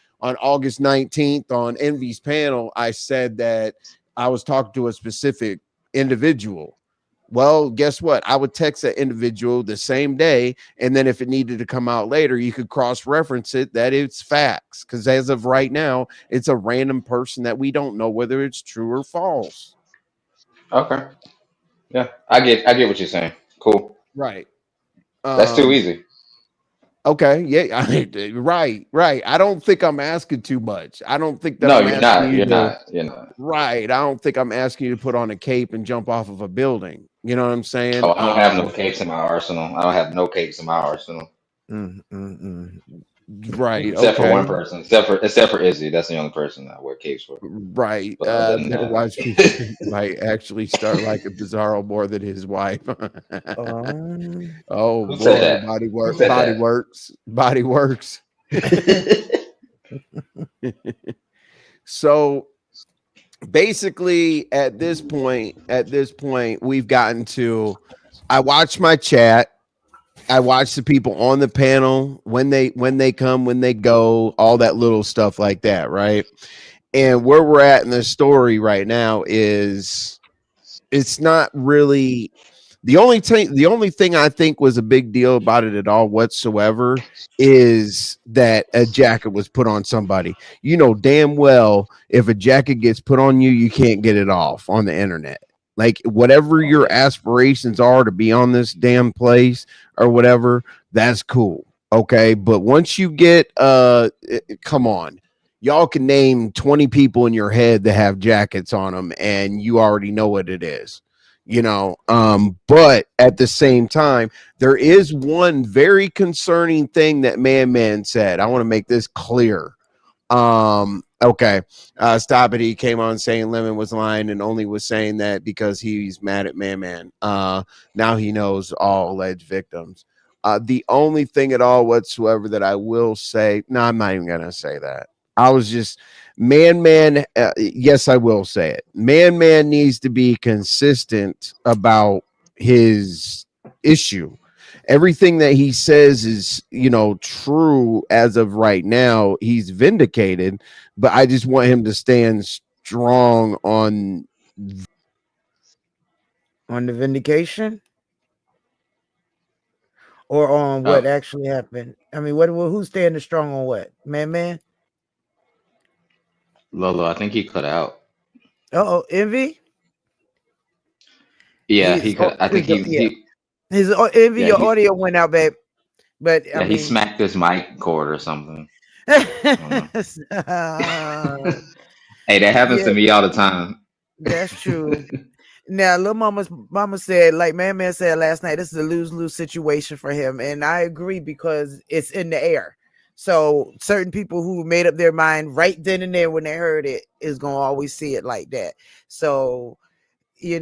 19th on Envy's panel, I said that I was talking to a specific individual. Well, guess what? I would text that individual the same day, and then if it needed to come out later, you could cross-reference it that it's facts. Because as of right now, it's a random person that we don't know whether it's true or false. Okay. Yeah. I get what you're saying. Cool. Right. That's too Um, easy. okay, yeah, right. I don't think I'm asking too much. I don't think that No, I'm you're asking not. you You're to not. You're not. right. I don't think I'm asking you to put on a cape and jump off of a building. You know what I'm saying? Oh, I don't have no capes in my arsenal. I don't have no capes in my arsenal. Mm, mm, mm. Right. Except for one Okay. person. Except for Izzy. That's the only person I wear capes for. Right. But other than Better that. watch me might actually start like a Bizarro more than his wife. Um, Oh Who said boy, that? Who said body works. that? So basically at this point we've gotten to, I watch my chat, I watch the people on the panel when they come, when they go, all that little stuff like that, right? And where we're at in this story right now is it's not really the only thing I think was a big deal about it at all whatsoever is that a jacket was put on somebody. You know damn well if a jacket gets put on you, you can't get it off on the internet. Like whatever Oh your yeah. aspirations are to be on this damn place or whatever, that's cool. Okay. But once you get come on. Y'all can name 20 people in your head that have jackets on them and you already know what it is, but at the same time there is one very concerning thing that man said. I want to make this clear. Okay. Stop it. He came on saying Lemon was lying and only was saying that because he's mad at Man. Now he knows all alleged victims. The only thing at all whatsoever that I will say, no, I'm not even gonna say that. I was just yes, I will say it. Man needs to be consistent about his issue. Everything that he says is, true as of right now. He's vindicated, but I just want him to stand strong on. the vindication or on what Oh, actually happened. I mean, who's standing strong on what? Man. Lolo, I think he cut out. Oh, Envy. Yeah, He's he cut. I think yeah. he His Envy. yeah Your he audio went out, babe. But I yeah he mean, smacked his mic cord or something. I don't know. Hey, that happens yeah, to me all the time. that's true. Now, little mama said, like Man said last night, this is a lose-lose situation for him, and I agree because it's in the air. So certain people who made up their mind right then and there when they heard it is gonna always see it like that. So you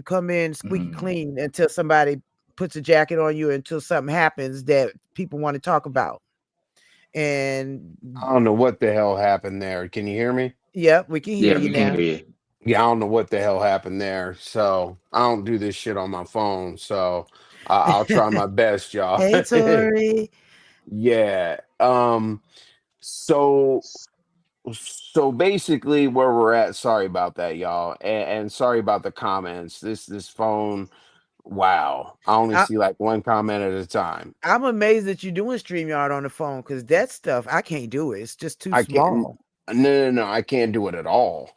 come in squeaky Mhm. clean until somebody puts a jacket on you, until something happens that people want to talk about. And I don't know what the hell happened there. Can you hear me? yeah, we can hear Yeah, you we can now. hear you. Yeah, I don't know what the hell happened there. So I don't do this shit on my phone. So I'll try my best, y'all. Hey, Tori. Yeah. So so basically where we're at, sorry about that, y'all. And sorry about the comments. This phone, wow. I only I, see like one comment at a time. I'm amazed that you're doing StreamYard on the phone because that stuff I can't do it. It's just too I can't. small. No. I can't do it at all.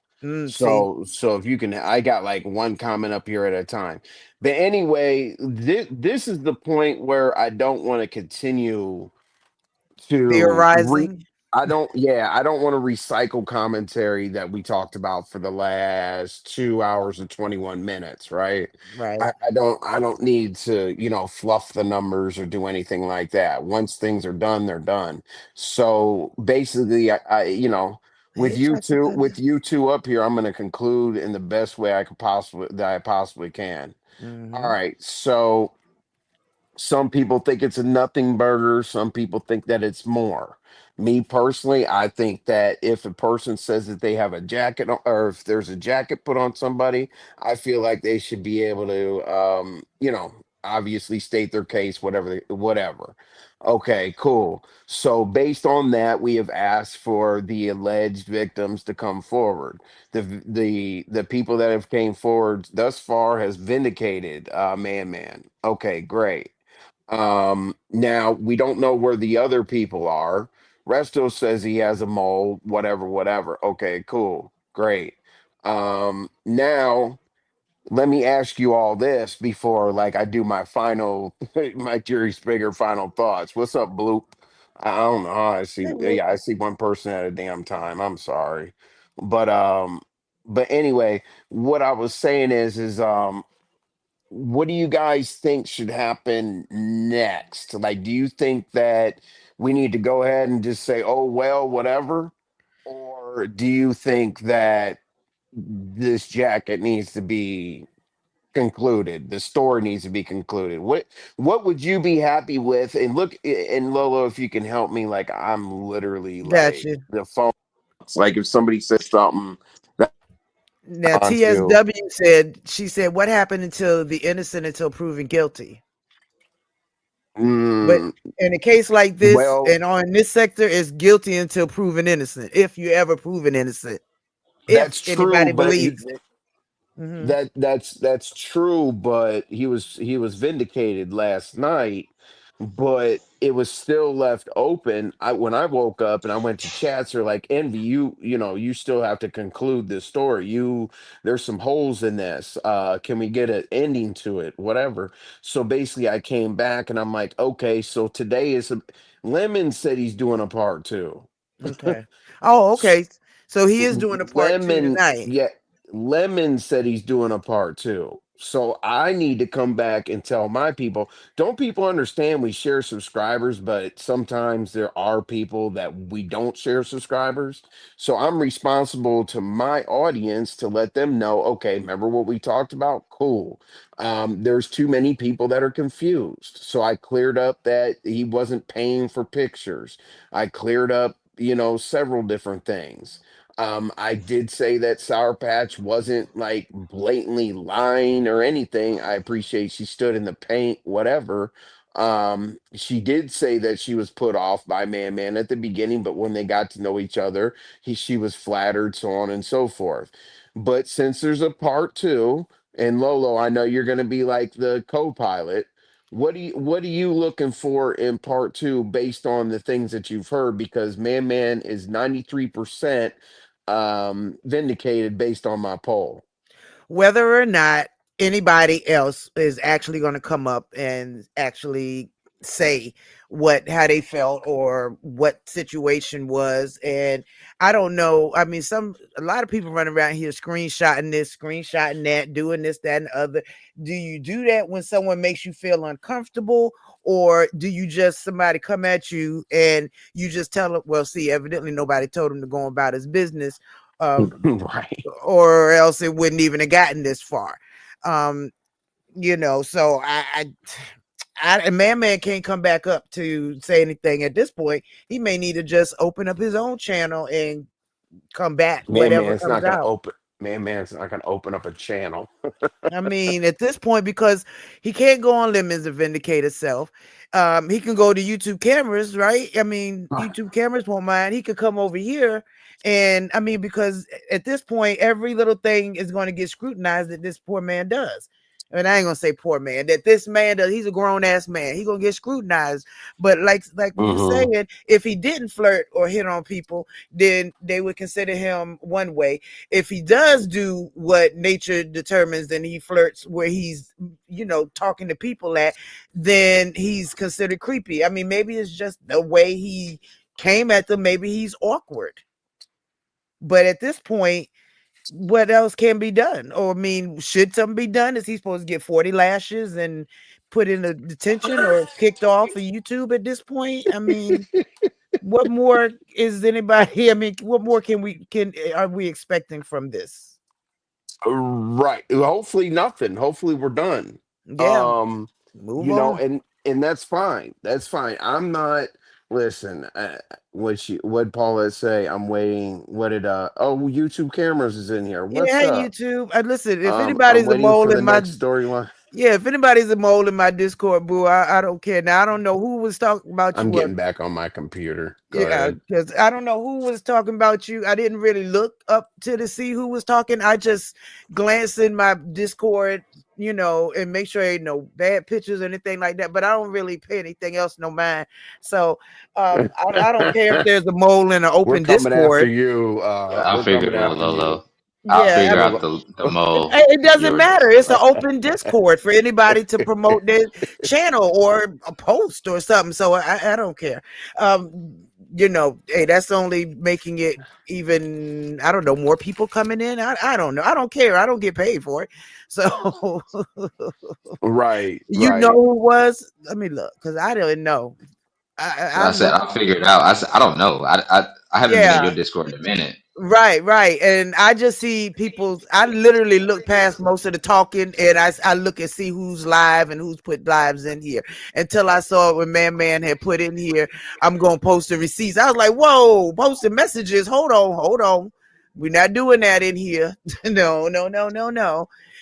See, So if you can, I got like one comment up here at a time. But anyway, this is the point where I don't want to continue to theorizing, I don't want to recycle commentary that we talked about for the last 2 hours and 21 minutes, right? right? I don't need to, fluff the numbers or do anything like that. Once things are done, they're done. So basically with Hey, you chocolate two bunny. up here, I'm going to conclude in the best way I possibly can. All Mm-hmm. right. So some people think it's a nothing burger. Some people think that it's more. Me personally, I think that if a person says that they have a jacket or if there's a jacket put on somebody, I feel like they should be able to, obviously state their case, whatever. Okay, cool. So based on that, we have asked for the alleged victims to come forward. The people that have came forward thus far has vindicated Man. Okay, great. Now we don't know where the other people are. Resto says he has a mole, whatever. Okay, cool, great. Now let me ask you all this before like I do my final my Jerry Springer final thoughts. What's up, Bloop? I don't know how I see. Yeah, I see one person at a damn time. I'm sorry, but anyway, what I was saying is what do you guys think should happen next? Like, do you think that we need to go ahead and just say, oh, well, whatever? Or do you think that this jacket needs to be concluded? The story needs to be concluded. What would you be happy with? And look, and Lolo, if you can help me, like I'm literally like Gotcha. the phone. Like if somebody says something that Now I'm onto. TSW said, she said, what happened until the innocent until proven guilty? But Mm, in a case like this, well, and on this sector, is guilty until proven innocent. If you ever proven innocent, if that's true, anybody but believes it. Hmm. that's true, but he was vindicated last night, but it was still left open. When I woke up and I went to chats, they're like, Envy, you still have to conclude this story. There's some holes in this. Can we get an ending to it? Whatever. So basically I came back and I'm like, okay, so today Lemon said he's doing a part two. Okay. Oh, okay. So he is doing a part two Lemon, tonight. yeah, Lemon said he's doing a part two. So I need to come back and tell my people. Don't people understand we share subscribers, but sometimes there are people that we don't share subscribers. So I'm responsible to my audience to let them know, okay, remember what we talked about? Cool. There's too many people that are confused. So I cleared up that he wasn't paying for pictures. I cleared up, several different things. I did say that Sour Patch wasn't like blatantly lying or anything. I appreciate she stood in the paint, whatever. She did say that she was put off by Man at the beginning, but when they got to know each other, she was flattered, so on and so forth. But since there's a part two, and Lolo, I know you're going to be like the co-pilot. What are you looking for in part two based on the things that you've heard? Because Man is 93% vindicated based on my poll. Whether or not anybody else is actually going to come up and actually say how they felt or what situation was. And I don't know, I mean, a lot of people running around here screenshotting this, screenshotting that, doing this, that, and the other. Do you do that when someone makes you feel uncomfortable, or do you just somebody come at you and you just tell them, well, see, evidently nobody told him to go about his business, Right. or else it wouldn't even have gotten this far. Um, so and Man can't come back up to say anything at this point. He may need to just open up his own channel and combat Man whatever Man's comes not gonna out. open Man Man's not gonna open up a channel. I mean, at this point, because he can't go on limits to vindicate himself. He can go to YouTube cameras, right? I mean, Right. YouTube cameras won't mind. He could come over here. And I mean, because at this point, every little thing is going to get scrutinized that this poor man does. And I ain't gonna say poor man, that this man does. He's a grown ass man. He's gonna get scrutinized. But like we were Hmm. saying, if he didn't flirt or hit on people, then they would consider him one way. If he does do what nature determines, then he flirts where he's, talking to people at, then he's considered creepy. I mean, maybe it's just the way he came at them. Maybe he's awkward. But at this point, what else can be done? Or I mean, should something be done? Is he supposed to get 40 lashes and put in a detention or kicked off of YouTube at this point? I mean, what more is anybody? I mean, what more can are we expecting from this? Right. Hopefully nothing. Hopefully we're done. Yeah, Um, move on. and that's fine. That's fine. I'm not listen, what Paula say? I'm waiting. What did YouTube cameras is in here. What's Yeah, hey up? YouTube. Listen, if I'm anybody's a waiting for mole the in my next storyline. yeah, if anybody's a mole in my Discord, boo, I don't care. Now I don't know who was talking about I'm you. getting back on my computer. Go Yeah, ahead. because I don't know who was talking about you. I didn't really look up to see who was talking. I just glanced in my Discord, and make sure ain't no bad pictures or anything like that. But I don't really pay anything else no mind. So I don't care if there's a mole in an We're open coming after Discord. you. I'll We're figure coming it out, after you. Lolo. I'll Yeah, I figure mean, out the mole it you doesn't were matter. talking It's an about. open Discord for anybody to promote their channel or a post or something. So I don't care. Hey, that's only making it even, I don't know, more people coming in. I don't know. I don't care. I don't get paid for it. So Right, you know right. who it was? Let me look, because I didn't know. So I I said looked. I'll figure it out. I said I don't know. I haven't been in your Yeah. Discord in a minute. Right. And I just see people, I literally look past most of the talking, and I look and see who's live and who's put lives in here until I saw it when Man had put in here, I'm going to post the receipts. I was like, whoa, posting messages. Hold on. We're not doing that in here. No.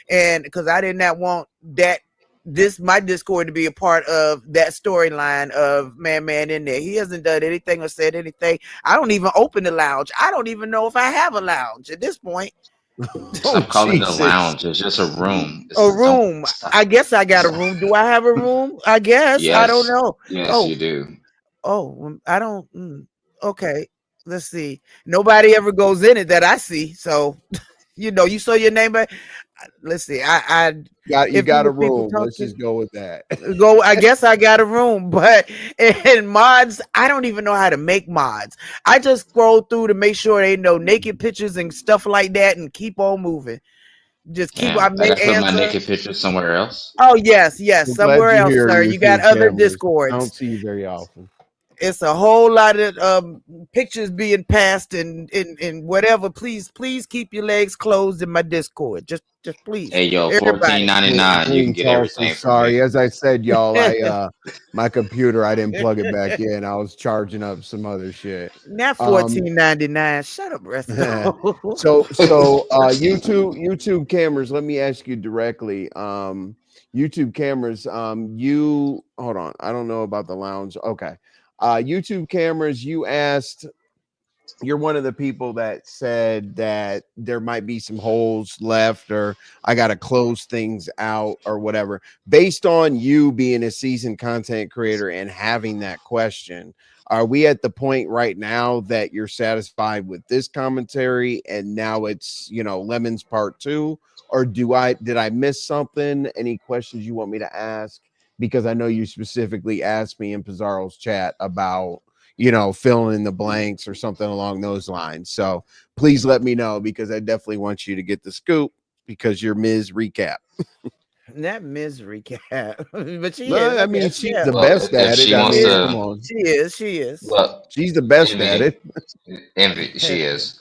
And because I did not want that this my Discord to be a part of that storyline of Man in there. He hasn't done anything or said anything. I don't even open the lounge. I don't even know if I have a lounge at this point. Oh, Stop calling it a Jesus. lounge. It's just a room. A Don't room. I stop. guess I got a Stop. room. Do I have a room? I guess. I don't Yes, know. yes, Oh, you do. I don't. Okay. Let's see. Nobody ever goes in it that I see. So, you saw your name. Let's see. You if got a these people room. talk Let's to just go with that. go, I guess I got a room, but in mods, I don't even know how to make mods. I just scroll through to make sure they know naked pictures and stuff like that and keep on moving. Just keep, I Damn, I may gotta put my answer. naked picture somewhere else. Oh, yes, I'm glad somewhere you're else, here, sir. You got YouTube other cameras. I don't discords. see you very often. It's a whole lot of pictures being passed and whatever. Please keep your legs closed in my Discord. Just please, Hey, yo, fourteen everybody. ninety Queen, nine. You can Queen get Tulsa, everything from me. sorry. As I said, y'all, my computer, I didn't plug it back in. I was charging up some other shit. Not Um, 14.99. Shut up, Resto. YouTube cameras, let me ask you directly. YouTube cameras, you hold on. I don't know about the lounge. Okay. YouTube cameras, you're one of the people that said that there might be some holes left, or I got to close things out or whatever. Based on you being a seasoned content creator and having that question, are we at the point right now that you're satisfied with this commentary and now it's, Lemon's part 2? Or did I miss something? Any questions you want me to ask? Because I know you specifically asked me in Pizarro's chat about filling in the blanks or something along those lines. So please let me know, because I definitely want you to get the scoop, because you're Ms. Recap. Not misery cat, but she is. No, I I mean, guess. she's Yeah, the Well, best if at it. she I wants mean, yeah. come to, on. She is. She is. well, She's the best at envy, it. she is.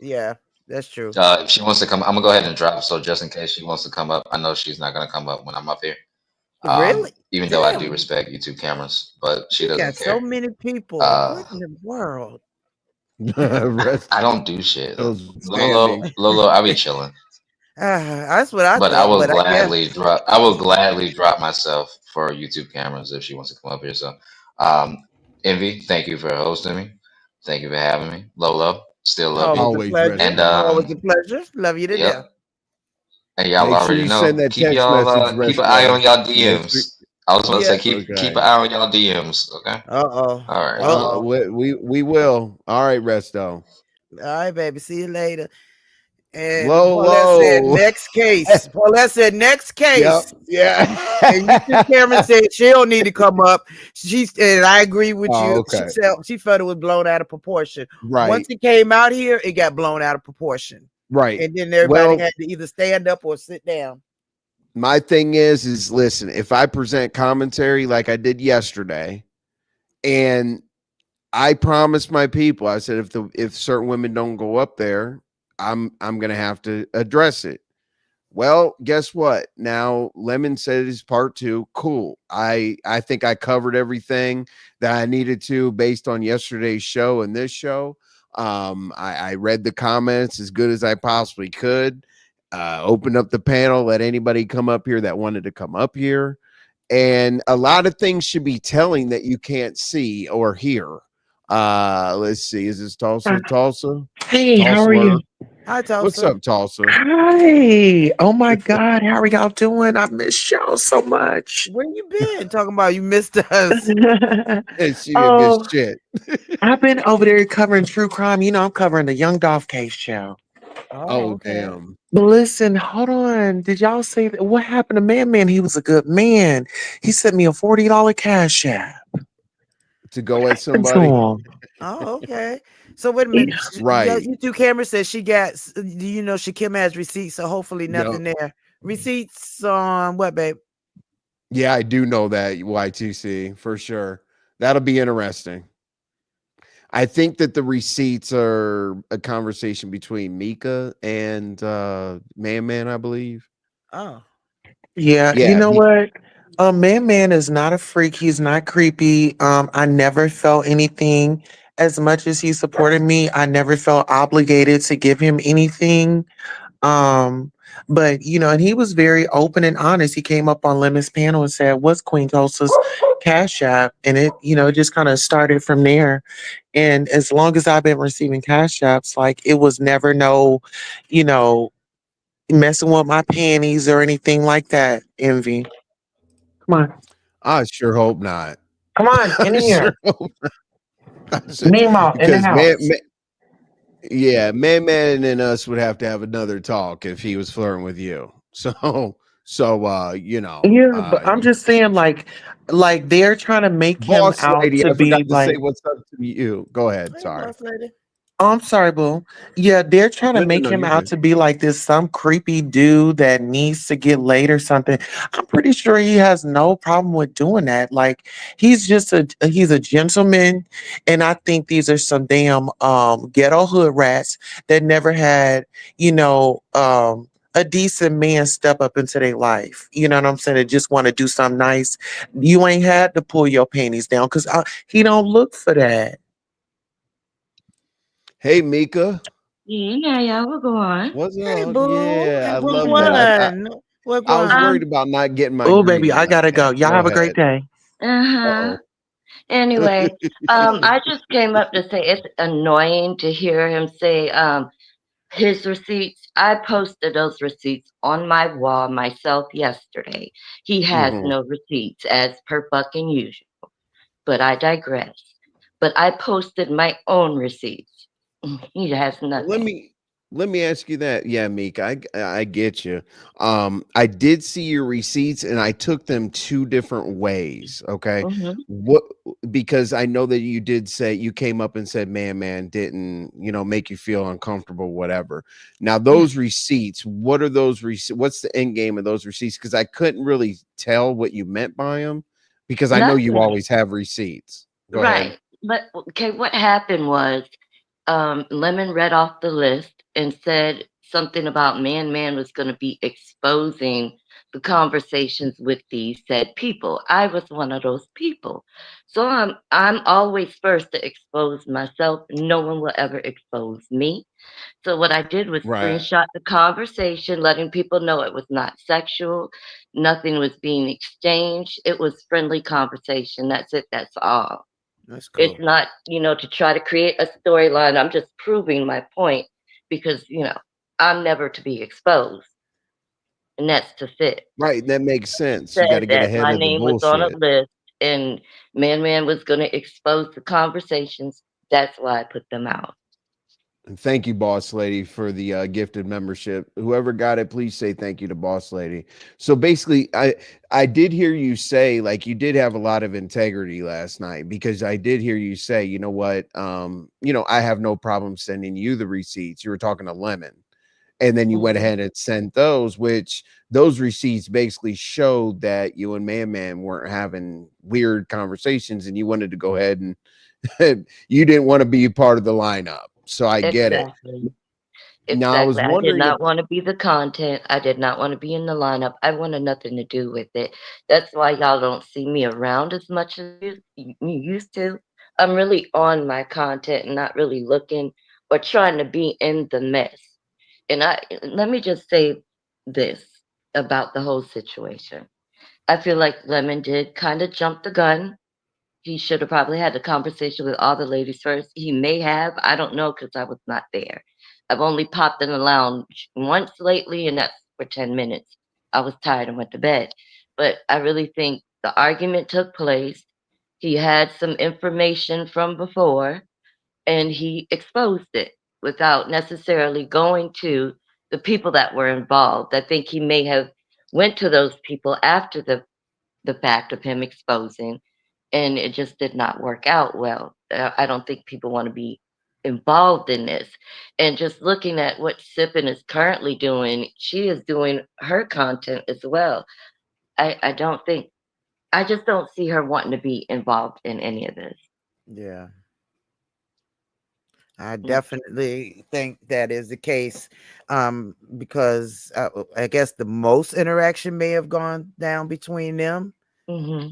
Yeah, that's true. If she wants to come, I'm gonna go ahead and drop. So just in case she wants to come up, I know she's not gonna come up when I'm up here. Really? Even though I do Damn, respect YouTube cameras, but she we got doesn't so care. many people. Uh, What in the world? Rest I don't do shit. standing. Lolo, I be chilling. That's what I But I thought. will But I guess gladly drop. I will gladly drop myself for YouTube cameras if she wants to come up here. So, um, Envy, thank you for hosting me. Thank you for having me. Lolo, still love you. always a Always rest pleasure. And though. Always a pleasure. Love you to yep. death. And y'all Make sure already you send know. that Keep text y'all message, keep an eye Resto. on y'all Make sure. DMs. I was gonna Yeah. say keep Okay. an eye on y'all DMs. Okay. Uh-oh. All right. Cool. Uh-oh. We will. All right, Resto. All right, baby. See you later. And Low, Paulette said, low. next case. Paulette said, next Yep. case. Yeah. And YouTube Cameron said she don't need to come up. And I agree with Oh, you. okay. She felt it was blown out of proportion. Once Right. it came out here, it got blown out of proportion. Right. And then everybody Well, had to either stand up or sit down. my thing is listen, if I present commentary like I did yesterday, and I promised my people, I said if certain women don't go up there, I'm gonna have to address it. Well, guess what? Now Lemon said it's part 2. Cool. I think I covered everything that I needed to based on yesterday's show and this show. I read the comments as good as I possibly could. Opened up the panel, let anybody come up here that wanted to come up here. And a lot of things should be telling that you can't see or hear. Let's see. Is this Tulsa? Tulsa? Hey, how are Tulsa. you? Hi, What's Tulsa. up, Tulsa? Hi. Oh my God. How are y'all doing? I miss y'all so much. Where you been? Talking about you missed us. And she didn't miss Oh, shit. I've been over there covering true crime. I'm covering the Young Dolph case show. Oh, Oh, okay. damn. But listen, hold on. Did y'all say what happened to Man? He was a good man. He sent me a $40 cash app. To go at Happened to somebody. him. Oh, okay. So wait a Yeah. minute. Right. YouTube camera says she got. Do you know Shakim has receipts? So hopefully Yep. nothing there. Receipts on what, babe? Yeah, I do know that, YTC, for sure. That'll be interesting. I think that the receipts are a conversation between Mika and Man, I believe. Oh, Yeah, you Yeah. know what? Man is not a freak. He's not creepy. I never felt anything. As much as he supported me, I never felt obligated to give him anything. Um, But and he was very open and honest. He came up on Lemon's panel and said, "What's Queen Tulsa's Cash App?" And it just kind of started from there. And as long as I've been receiving Cash Apps, like it was never no, you know, messing with my panties or anything like that. Envy, come on, I sure hope not. come on, in I here. sure hope not. Nemo in the Because house. yeah, Man and us would have to have another talk if he was flirting with you. Yeah, but I'm just saying, like they're trying to make him boss out lady, to I be forgot to say like. what's up to you. Go ahead. Hey, Sorry. boss lady. Oh, I'm sorry, boo. Yeah, they're trying to No, no, make no, him you're out good. to be like this some creepy dude that needs to get laid or something. I'm pretty sure he has no problem with doing that. Like he's a gentleman, and I think these are some damn ghetto hood rats that never had, a decent man step up into their life. You know what I'm saying? They just want to do something nice. You ain't had to pull your panties down because he don't look for that. Hey, Mika. Yeah, yeah, we'll go on. What's Hey, up? boo. Yeah, I What love that. I one? What I was one? worried Um, about not getting my Oh, baby, I greeting. gotta go. Y'all Go have a great ahead. day. uh-huh. Uh-oh. Anyway, I just came up to say it's annoying to hear him say his receipts. I posted those receipts on my wall myself yesterday. He has Mhm. no receipts as per fucking usual. But I digress. But I posted my own receipts. He has Well, let nothing. me let me ask you that. Yeah, Meek, I get you. I did see your receipts and I took them two different ways. Okay. Hmm. What because I know that you did say you came up and said man didn't, make you feel uncomfortable, whatever. Now, Yeah. those receipts, what are those receipts? What's the end game of those receipts? Because I couldn't really tell what you meant by them because I know you Nothing. always have receipts. Go ahead. Right. But okay, what happened was Lemon read off the list and said something about Man was going to be exposing the conversations with these said people. I was one of those people. So I'm always first to expose myself. No one will ever expose me. So what I did was Right. screenshot the conversation, letting people know it was not sexual, nothing was being exchanged. It was friendly conversation. That's it. That's all. That's It's cool. not, to try to create a storyline. I'm just proving my point because, I'm never to be exposed. And that's just it. Right. That makes sense. You got Said to get that ahead my of the name was on a bullshit. list and Man was going to expose the conversations. That's why I put them out. And thank you, Boss Lady, for the gifted membership. Whoever got it, please say thank you to Boss Lady. So basically, I did hear you say like you did have a lot of integrity last night because I did hear you say, you know what, I have no problem sending you the receipts. You were talking to Lemon, and then you went Hmm. ahead and sent those, which those receipts basically showed that you and Man weren't having weird conversations, and you wanted to go ahead and you didn't want to be a part of the lineup. So I get it. Exactly. Now I Exactly. was I did wondering not want to be the content. I did not want to be in the lineup. I wanted nothing to do with it. That's why y'all don't see me around as much as you used to. I'm really on my content and not really looking or trying to be in the mess. And let me just say this about the whole situation. I feel like Lemon did kind of jump the gun. He should have probably had the conversation with all the ladies first. He may have. I don't know because I was not there. I've only popped in the lounge once lately, and that's for 10 minutes. I was tired and went to bed. But I really think the argument took place. He had some information from before, and he exposed it without necessarily going to the people that were involved. I think he may have went to those people after the fact of him exposing, and it just did not work out well. I don't think people want to be involved in this. And just looking at what Sippin is currently doing, she is doing her content as well. I don't think, I just don't see her wanting to be involved in any of this. Yeah, I Mm. definitely think that is the case. Because I guess the most interaction may have gone down between them. Hmm.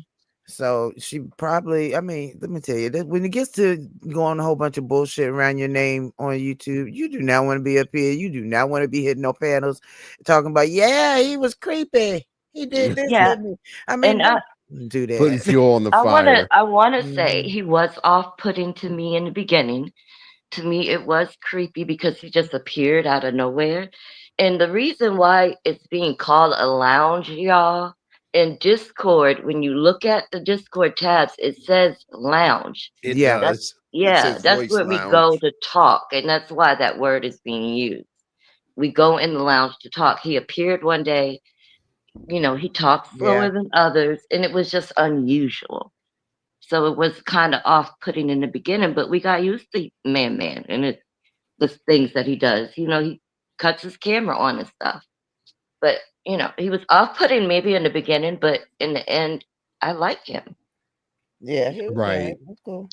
So she probably, I mean, let me tell you, that when it gets to going a whole bunch of bullshit around your name on YouTube, you do not want to be up here. You do not want to be hitting no panels talking about, yeah, he was creepy. He did this Yeah, to me. I mean, and don't do Putting that. fuel on the I wanna fire. I wanna say Mhm. he was off-putting to me in the beginning. To me, it was creepy because he just appeared out of nowhere. And the reason why it's being called a lounge, y'all, in Discord, when you look at the Discord tabs, it says lounge. It Yeah. That's does. It yeah, says that's voice where we go lounge. to talk, and that's why that word is being used. We go in the lounge to talk. He appeared one day, he talked Yeah. slower than others, and it was just unusual. So it was kind of off-putting in the beginning, but we got used to Man and the things that he does. He cuts his camera on and stuff. But he was off-putting maybe in the beginning, but in the end, I like him. Yeah. He was all right. Right. That's cool.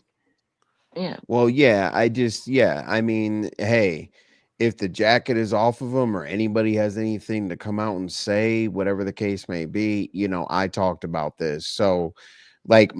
Yeah. Well, yeah, yeah, I mean, hey, if the jacket is off of them or anybody has anything to come out and say, whatever the case may be, I talked about this. So, like,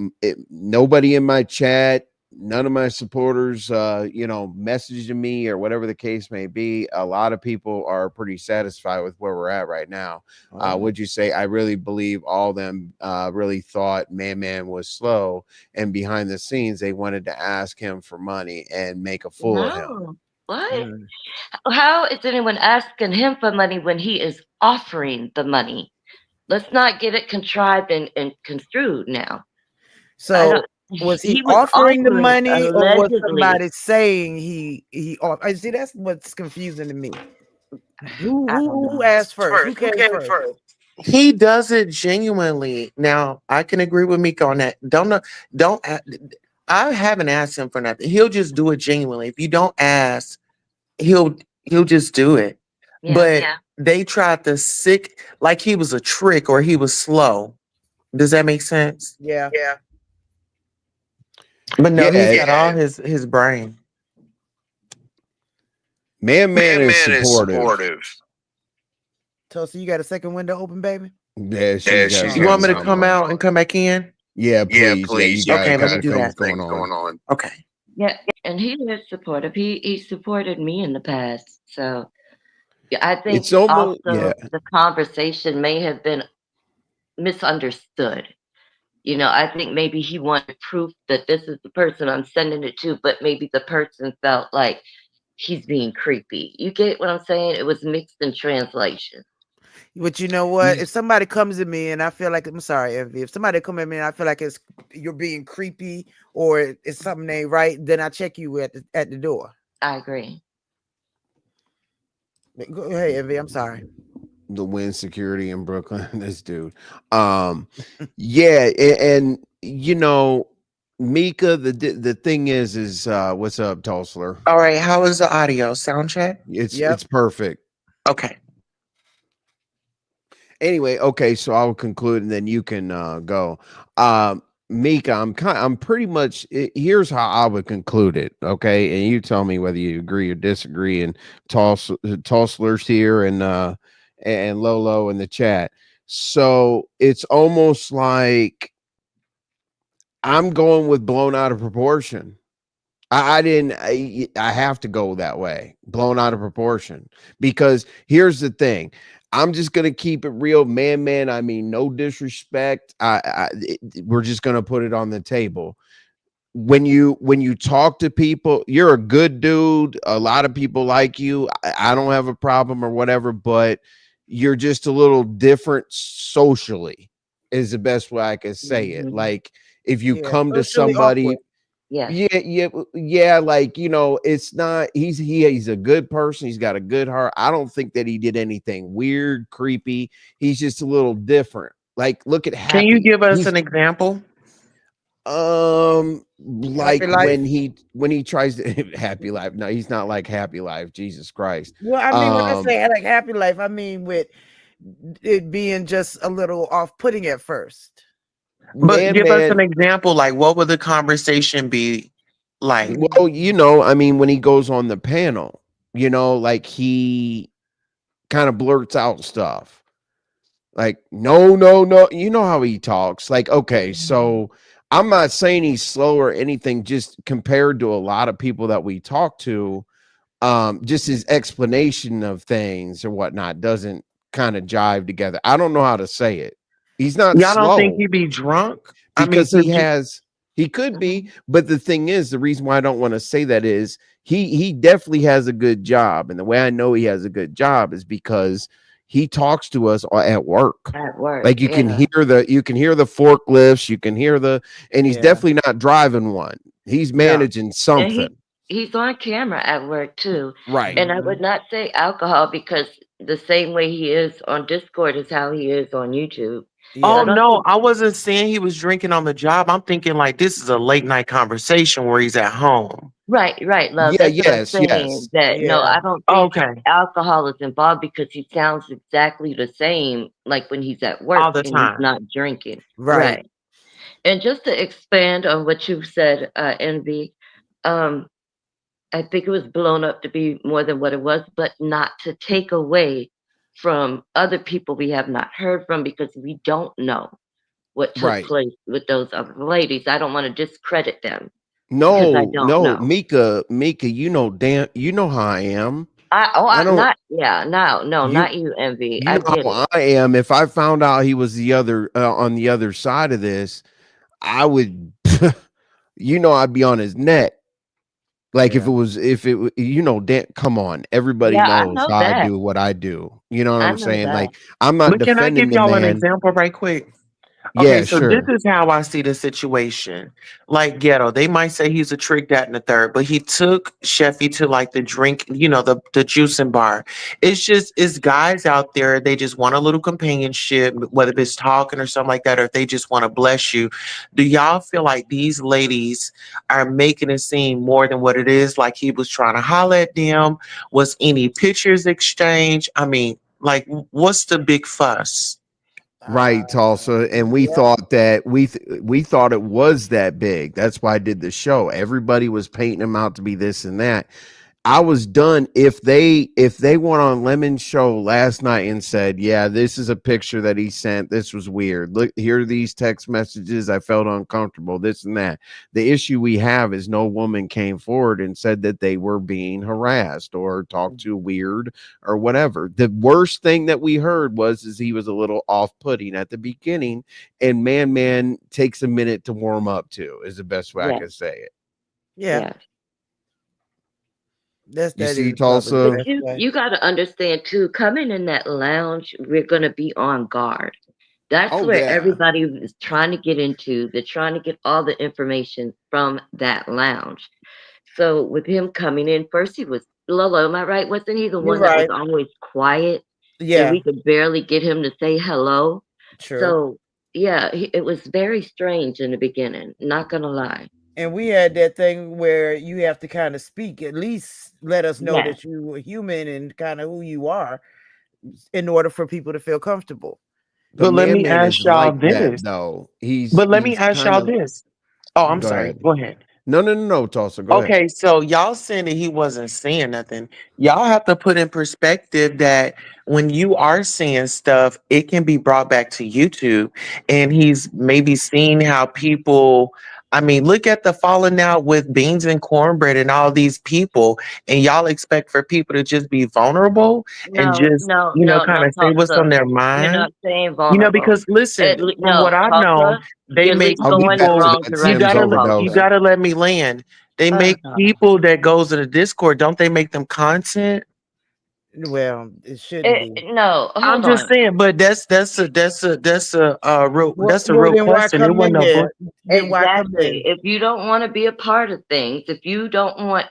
nobody in my chat, none of my supporters, messaging me or whatever the case may be. A lot of people are pretty satisfied with where we're at right now. All right. Would you say I really believe all of them really thought Man was slow, and behind the scenes they wanted to ask him for money and make a fool of him? No. What? Mm. How is anyone asking him for money when he is offering the money? Let's not get it contrived and construed now. I don't. So was he He was offering the offering money or was allegedly. somebody saying he off? I see that's what's confusing to me. Who I who don't who know. asked first? Who came first? He does it genuinely. Now, I can agree with Mika on that. Don't know, don't. I haven't asked him for nothing. He'll just do it genuinely. If you don't ask, he'll he'll just do it. Yeah. But they tried to sick like he was a trick or he was slow. Does that make sense? Yeah. But no, he's Yeah, got all his brain. Man is supportive. Tulsa, you got a second window open, baby? Yeah, she's got You want something me to going come on. out and come back in? Yeah, please. Yeah, you got a Okay, let me couple do things that. going on. Okay. Yeah, and he is supportive. He supported me in the past. So yeah, I think It's almost, yeah. also the conversation may have been misunderstood. I think maybe he wanted proof that this is the person I'm sending it to, but maybe the person felt like he's being creepy. You get what I'm saying? It was mixed in translation. But you know what? If somebody comes at me and I feel like I'm sorry, Envy. If somebody come at me and I feel like you're being creepy or it's something ain't right, then I check you at the door. I agree. Go ahead, Envy. I'm sorry. The wind security in Brooklyn, this dude. Yeah, and Mika, the thing is what's up, Tulsler? All right. How is the audio? Sound check? Yep. It's perfect. Okay. Anyway, okay, so I'll conclude and then you can go. Mika, I'm pretty much here's how I would conclude it, okay? And you tell me whether you agree or disagree. And Tulsler's here and Lolo in the chat. So it's almost like I'm going with blown out of proportion. I didn't. I have to go that way, blown out of proportion. Because here's the thing, I'm just gonna keep it real, man. I mean, no disrespect. We're just gonna put it on the table. When you talk to people, you're a good dude. A lot of people like you. I don't have a problem or whatever, but you're just a little different socially. Is the best way I can say it. Mhm. Like if you Yeah. come to Socially awkward. somebody, Yes. yeah, like it's not he's a good person, he's got a good heart. I don't think that he did anything weird, creepy. He's just a little different. Like look at Can you Happy. give us He's an example? Happy like life. when he tries to Happy Life. No, he's not like Happy Life, Jesus Christ. Well, I mean, when I say I like happy life, I mean with it being just a little off-putting at first. But give us an Man, example. Like, what would the conversation be like? well, I mean, when he goes on the panel, like he kind of blurts out stuff. Like, no, no, no. You know how he talks. Like, okay, Mhm. so I'm not saying he's slow or anything, just compared to a lot of people that we talk to, just his explanation of things or whatnot doesn't kind of jive together. I don't know how to say it. He's not Y'all don't think slow he be drunk? I mean, because cause you, he could be, Mhm. but the thing is, the reason why I don't want to say that is he definitely has a good job, and the way I know he has a good job is because he talks to us at work. At work, Like yeah. you can hear the forklifts, you can hear and he's Yeah. definitely not driving one. He's No. managing And something. he's on camera at work too. Right. And I would Mhm. not say alcohol because the same way he is on Discord is how he is on YouTube. So I oh Yeah. don't no, think I wasn't saying he was drinking on the job. I'm thinking like this is a late night conversation where he's at home. right, right, love. Yeah, That's what I'm yes, saying. yes. That no, Yeah. I don't think Okay, alcohol is involved because he sounds exactly the same like when he's at work all the and he's time. not drinking. Right. Right. And just to expand on what you said, Envy, um, I think it was blown up to be more than what it was, but not to take away from other people we have not heard from because we don't know what took Right. place with those other ladies. I don't want to discredit them because I No, don't no, know. Mika, you know, damn, you know how I am. I I don't, not yeah, no, you, not you, Envy. you I know get it. how I am. If I found out he was the other on the other side of this, I would, I'd be on his neck. Like Yeah. if it, damn, come on, everybody Yeah, I knows know how I that. do what I do. You know what I I'm know saying? that. Like, I'm not But can I give defending the y'all an man. example right quick? Okay, Yeah, so this sure. is how I see the situation. Like ghetto, they might say he's a trick, that, and the third, but he took Sheffy to like the drink, the juicing bar. It's guys out there, they just want a little companionship, whether it's talking or something like that, or if they just want to bless you. Do y'all feel like these ladies are making it seem more than what it is? Like he was trying to holler at them? Was any pictures exchanged? I mean, like, what's the big fuss? Right, Tulsa, and we Yeah. thought that we thought it was that big. That's why I did the show. Everybody was painting him out to be this and that. I was done. If they went on Lemon's show last night and said, "Yeah, this is a picture that he sent. This was weird. Look, here are these text messages. I felt uncomfortable. This and that." The issue we have is no woman came forward and said that they were being harassed or talked to weird or whatever. The worst thing that we heard was is he was a little off-putting at the beginning, and Man takes a minute to warm up to. Is the best way I Yes, can say it. Yeah. yes. You That see, is probably the But Tulsa. best way. you gotta understand too, coming in that lounge, we're gonna be on guard. That's Oh where yeah. everybody is trying to get into. They're trying to get all the information from that lounge. So with him coming in, first he was Lolo, am I right? Wasn't he the You're one that was right. always quiet and Yeah. we could barely get him to say hello? True. So yeah, it was very strange in the beginning, not gonna lie. And we had that thing where you have to kind of speak, at least let us know Yes. that you are human and kind of who you are in order for people to feel comfortable. But But let me Man is ask y'all like that this. though. He's But let me he's ask kind y'all of this. Oh, I'm go sorry. ahead. Go ahead. No, no, no, no, Tulsa. Go ahead. Okay, so y'all saying that he wasn't saying nothing. Y'all have to put in perspective that when you are saying stuff, it can be brought back to YouTube. And he's maybe seeing how people, I mean, look at the falling out with Beans and Cornbread and all these people. And y'all expect for people to just be vulnerable and No, just, no, no, kind no, of say what's Tulsa. on their You're mind. not saying vulnerable. Because listen, from what No, I've known, Tulsa, they you're at make least I'll get going the back to people. wrong that You Tim's direction, gotta you overdose. Tulsa. gotta let me land. They Uh, make people that goes to the Discord. Don't they make them content? Well, it shouldn't be. no, I'm hold just on. saying, but that's a Well, real then why question. It come wasn't in no there? book. Then why come Exactly. in? If you don't want to be a part of things, if you don't want,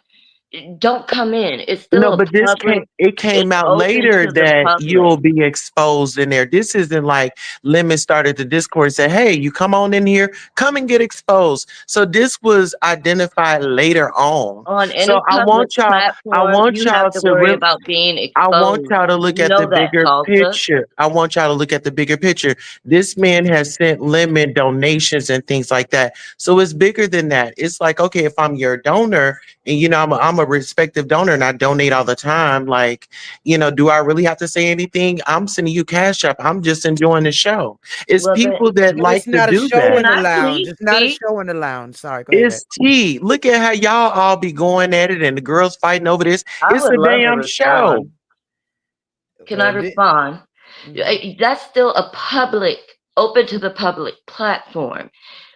don't come in. It's still No, a but this public. came it It's came out open later to the that public. you'll be exposed in there. This isn't like Lemon started the Discord and said, "Hey, you come on in here, come and get exposed." So this was identified later on. On So any public I platform, want you have y'all to to worry really about being I want exposed. y'all to look You at the know that, bigger Tulsa. picture. I want y'all to look at the bigger picture. This man has sent Lemon donations and things like that. So it's bigger than that. It's like, okay, if I'm your donor and I'm a respective donor and I donate all the time. Like, do I really have to say anything? I'm sending you cash up. I'm just enjoying the show. It's Well, then, people that But it's like to not a do show that. in can the I lounge. please It's not a speak? show in the lounge. Sorry, go ahead, babe. It's tea. Look at how y'all all be going at it and the girls fighting over this. I It's would a love to damn show. respond. Can I respond? Mhm. That's still a public, open to the public platform.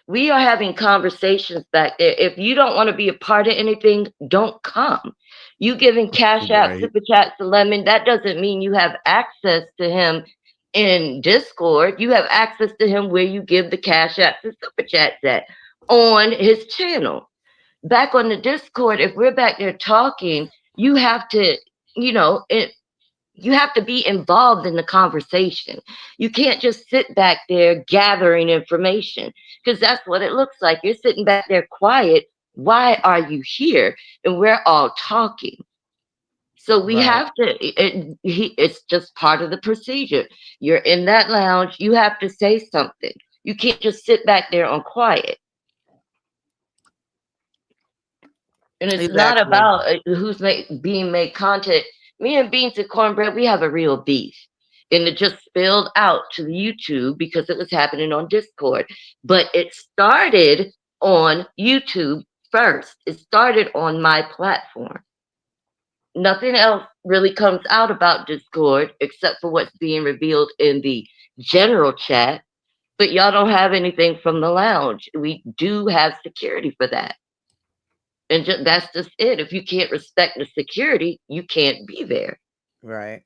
We are having conversations back there. If you don't want to be a part of anything, don't come. You giving cash app, Right. super chat to Lemon, that doesn't mean you have access to him in Discord. You have access to him where you give the cash app to super chats at on his channel. Back on the Discord, if we're back there talking, you have to, you know, it, you have to be involved in the conversation. You can't just sit back there gathering information because that's what it looks like. You're sitting back there quiet. Why are you here? And we're all talking. So we Right. have to, it's just part of the procedure. You're in that lounge, you have to say something. You can't just sit back there on quiet. And it's not Exactly. about being made content. Me and Beans and Cornbread, we have a real beef. And it just spilled out to the YouTube because it was happening on Discord. But it started on YouTube first. It started on my platform. Nothing else really comes out about Discord except for what's being revealed in the general chat. But y'all don't have anything from the lounge. We do have security for that. And that's just it. If you can't respect the security, you can't be there. Right.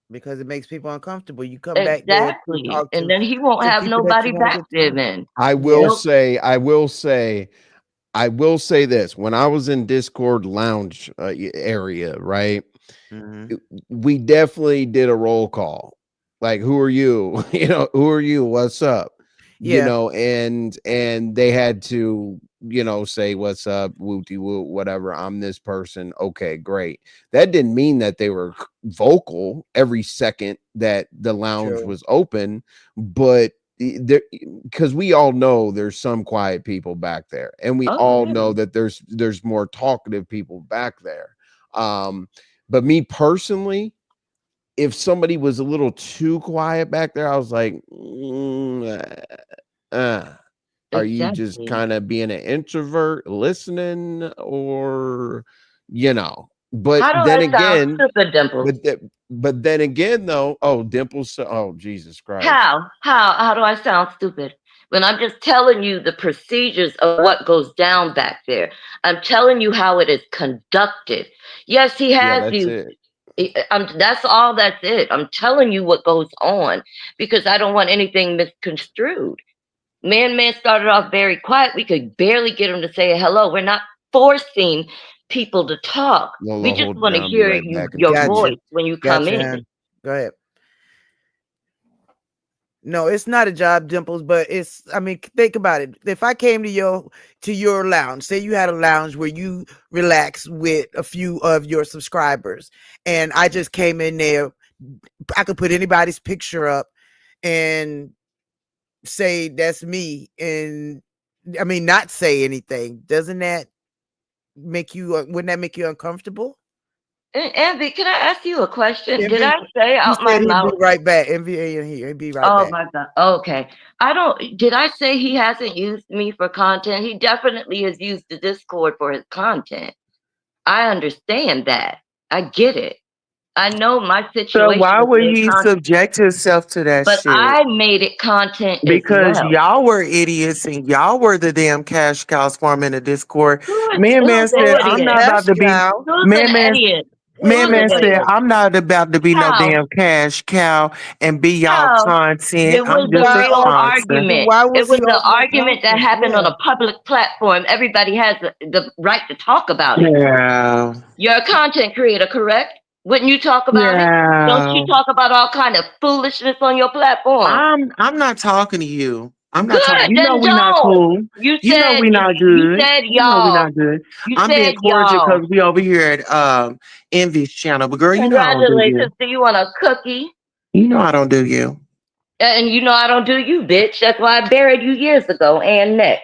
Because it makes people uncomfortable. You come back there to Exactly. talk And then he won't to have people that you nobody want to back get to there know. then. I will Yeah. Nope. say, I will say, I will say this. When I was in Discord lounge area, right? Hmm. We definitely did a roll call. Like, who are you? Who are you? What's up? Yeah. And they had to, say what's up, wooty woo, whatever. I'm this person. Okay, great. That didn't mean that they were vocal every second that the lounge True. was open, but there, because we all know there's some quiet people back there, and we Oh all yeah. know that there's more talkative people back there. But me personally, if somebody was a little too quiet back there, I was like, are you just Exactly. kind of being an introvert listening, or but How do then I sound again, stupid, Dimples? but then again though, oh, Dimples, oh, Jesus Christ. How do I sound stupid? When I'm just telling you the procedures of what goes down back there. I'm telling you how it is conducted. Yes, he Yeah, has that's used. it. That's all. That's it. I'm telling you what goes on because I don't want anything misconstrued. Man started off very quiet. We could barely get him to say hello. We're not forcing people to talk. We Lola, just hold it want to down. I'll be hear right back in your 2 minutes. Gotcha. voice when you come Gotcha, in. hon. Go ahead. No, it's not a job, Dimples, but I mean, think about it. If I came to your lounge, say you had a lounge where you relax with a few of your subscribers, and I just came in there, I could put anybody's picture up and say that's me, and I mean not say anything. Doesn't that make you wouldn't that make you uncomfortable? Envy, can I ask you a question? Did Envy, I say he out my said he'd be mouth? right back. Envy ain't here. He'd be right Oh back. my God. Okay. I don't, did I say he hasn't used me for content? He definitely has used the Discord for his content. I understand that. I get it. I know my So situation why is would made he content, subject himself to that but shit? I made it content as Because well. y'all were idiots and y'all were the damn cash cows farming the Discord. Man Who's said, an Who's I'm the idiot? not cash about to be, cow? Who's an man, idiot? Wait, Who's man an said, idiot? I'm not about to be no How? damn cash cow and be y'all How? content. It I'm was then a just a why real sponsor. then argument. why It was was he an offering argument that content? happened on Yeah. a public platform. Everybody has the right to talk about it. Yeah. You're a content creator, correct? Wouldn't you talk about it? Don't you Yeah. talk about all kind of foolishness on your platform? I'm not talking to you. I'm not talking. Good, You know then we not don't. cool. You You know said we not you good. said You know we y'all. not good. You I'm being said cordial y'all. because we over here at Envy's channel. But girl, you know I don't do Congratulations. you. Do you want a cookie? You know I don't do you. And you know I don't do you, bitch. That's why I buried you years ago and next.